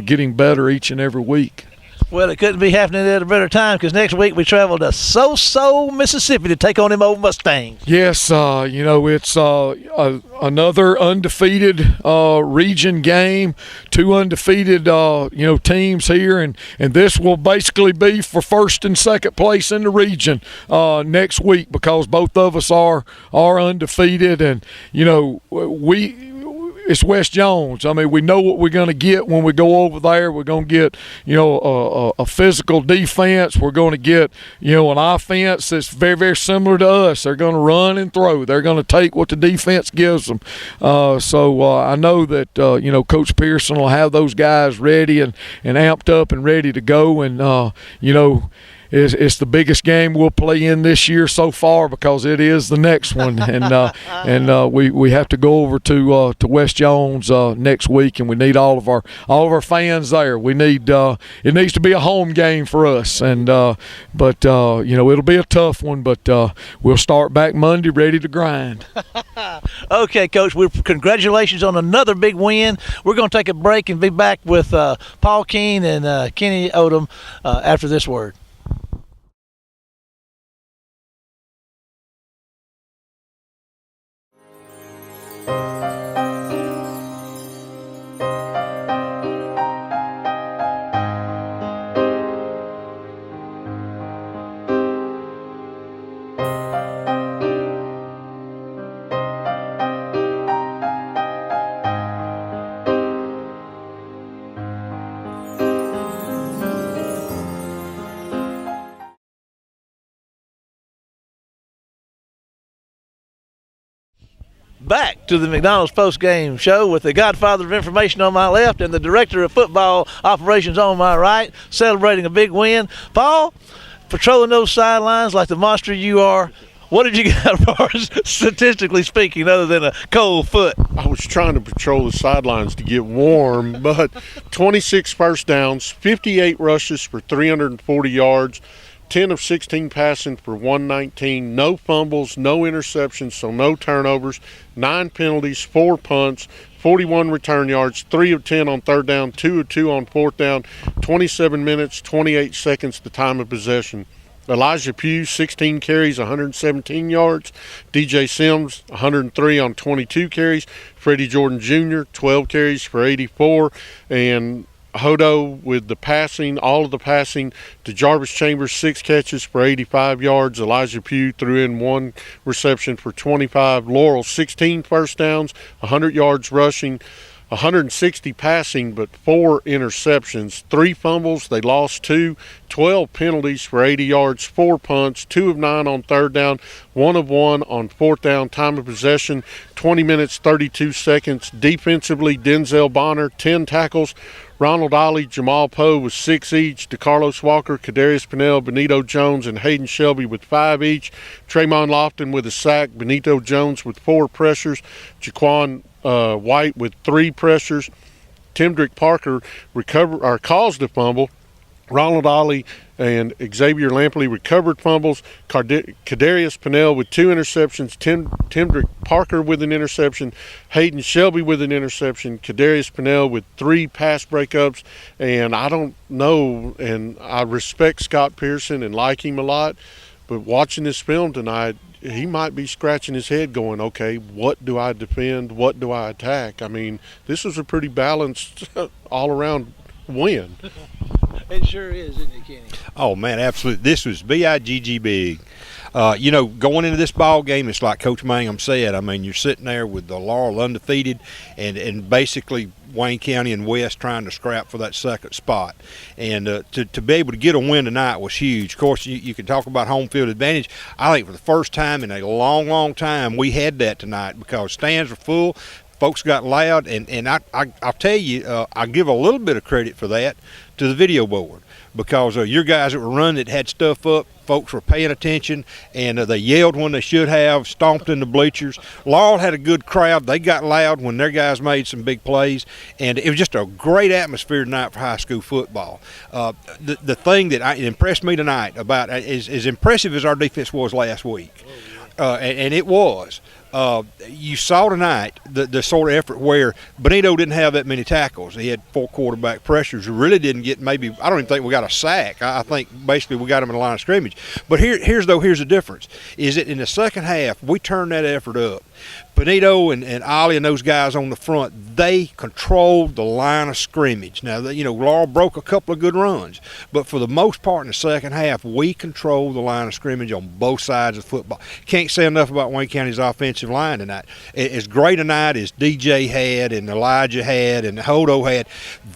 getting better each and every week. Well, it couldn't be happening at a better time, because next week we travel to So Mississippi to take on them old Mustangs. Yes, it's another undefeated region game, two undefeated teams here, and this will basically be for first and second place in the region next week, because both of us are undefeated, and it's West Jones. I mean, we know what we're going to get when we go over there. We're going to get, a physical defense. We're going to get, an offense that's very, very similar to us. They're going to run and throw. They're going to take what the defense gives them. So I know that, Coach Pearson will have those guys ready and amped up and ready to go. And, it's the biggest game we'll play in this year so far because it is the next one, and we have to go over to West Jones next week, and we need all of our fans there. We need it needs to be a home game for us, and but it'll be a tough one, but we'll start back Monday ready to grind. Okay, Coach. Congratulations on another big win. We're going to take a break and be back with Paul Keene and Kenny Odom after this word. Back to the McDonald's Postgame show with the godfather of information on my left and the director of football operations on my right, celebrating a big win. Paul, patrolling those sidelines like the monster you are, what did you get as far as statistically speaking other than a cold foot? I was trying to patrol the sidelines to get warm, but 26 first downs, 58 rushes for 340 yards, 10 of 16 passing for 119, no fumbles, no interceptions, so no turnovers, 9 penalties, 4 punts, 41 return yards, 3 of 10 on third down, 2 of 2 on fourth down, 27 minutes, 28 seconds the time of possession. Elijah Pugh, 16 carries, 117 yards. DJ Sims, 103 on 22 carries. Freddie Jordan Jr., 12 carries for 84. And Hodo with the passing, all of the passing to Jarvis Chambers, 6 catches for 85 yards. Elijah Pugh threw in 1 reception for 25. Laurel, 16 first downs, 100 yards rushing, 160 passing, but 4 interceptions, 3 fumbles. They lost 2, 12 penalties for 80 yards, 4 punts, 2 of 9 on third down, 1 of 1 on fourth down. Time of possession, 20 minutes, 32 seconds. Defensively, Denzel Bonner, 10 tackles. Ronald Ollie, Jamal Poe with 6 each. DeCarlos Walker, Kadarius Pennell, Benito Jones, and Hayden Shelby with 5 each. Tremont Lofton with a sack. Benito Jones with 4 pressures. Jaquan White with 3 pressures. Timdrick Parker caused a fumble. Ronald Ollie and Xavier Lampley recovered fumbles. Kadarius Pennell with 2 interceptions. Timdrick Parker with an interception. Hayden Shelby with an interception. Kadarius Pennell with 3 pass breakups. And I don't know, and I respect Scott Pearson and like him a lot, but watching this film tonight, he might be scratching his head going, okay, what do I defend? What do I attack? I mean, this was a pretty balanced all-around win. It sure is, isn't it, Kenny? Oh, man, absolutely. This was big. Big. Going into this ball game, it's like Coach Mangum said. I mean, you're sitting there with the Laurel undefeated and basically Wayne County and West trying to scrap for that second spot. And to be able to get a win tonight was huge. Of course, you can talk about home field advantage. I think for the first time in a long, long time, we had that tonight because stands were full. Folks got loud, and I'll tell you, I give a little bit of credit for that to the video board because your guys that were running that had stuff up, folks were paying attention, and they yelled when they should have, stomped in the bleachers. Laurel had a good crowd. They got loud when their guys made some big plays, and it was just a great atmosphere tonight for high school football. The thing that impressed me tonight about as impressive as our defense was last week, and it was. You saw tonight the sort of effort where Benito didn't have that many tackles. He had 4 quarterback pressures. We really didn't get I don't even think we got a sack. I think basically we got him in the line of scrimmage. But here's the difference, is that in the second half, we turned that effort up. Benito and Ollie and those guys on the front, they controlled the line of scrimmage. Now, Laurel broke a couple of good runs, but for the most part in the second half, we controlled the line of scrimmage on both sides of football. Can't say enough about Wayne County's offensive offensive line tonight. As great a night as DJ had and Elijah had and Hodo had,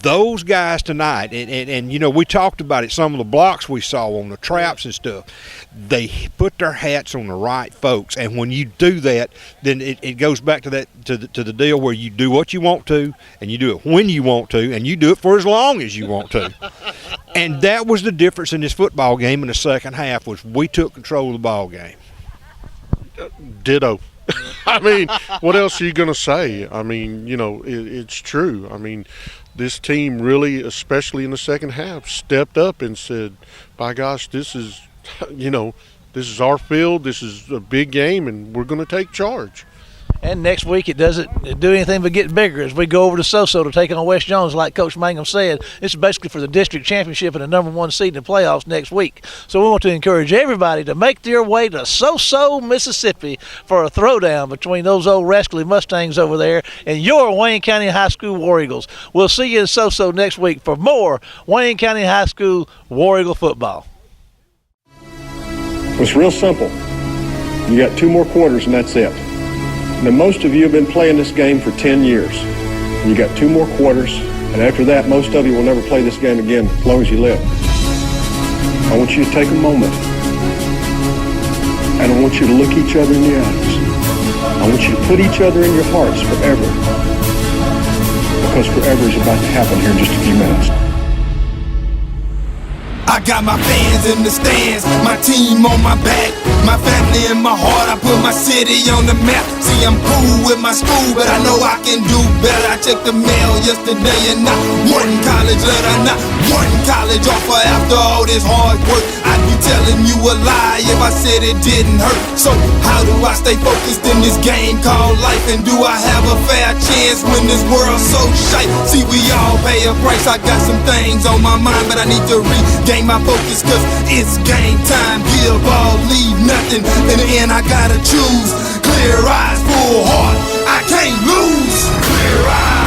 those guys tonight, and you know, we talked about it, some of the blocks we saw on the traps and stuff, they put their hats on the right folks. And when you do that, then it goes back to that to the deal where you do what you want to, and you do it when you want to, and you do it for as long as you want to. And that was the difference in this football game in the second half, was we took control of the ball game. Ditto. I mean, what else are you going to say? I mean, you know, it's true. I mean, this team really, especially in the second half, stepped up and said, by gosh, this is, you know, this is our field, this is a big game, and we're going to take charge. And next week it doesn't do anything but get bigger as we go over to Soso to take on West Jones. Like Coach Mangum said, it's basically for the district championship and the #1 seed in the playoffs next week. So we want to encourage everybody to make their way to Soso, Mississippi for a throwdown between those old rascally Mustangs over there and your Wayne County High School War Eagles. We'll see you in Soso next week for more Wayne County High School War Eagle football. It's real simple. You got 2 more quarters and that's it. Now, most of you have been playing this game for 10 years. You got 2 more quarters, and after that, most of you will never play this game again as long as you live. I want you to take a moment, and I want you to look each other in the eyes. I want you to put each other in your hearts forever, because forever is about to happen here in just a few minutes. I got my fans in the stands, my team on my back, my family in my heart. I put my city on the map. See, I'm cool with my school, but I know I can do better. I checked the mail yesterday and not one college letter, not one college offer. After all this hard work, I'd be telling you a lie if I said it didn't hurt. So how do I stay focused in this game called life? And do I have a fair chance when this world's so shite? See, we all pay a price. I got some things on my mind, but I need to regain my focus, cause it's game time. Give all, leave nothing. In the end, I gotta choose. Clear eyes, full heart, I can't lose. Clear eyes.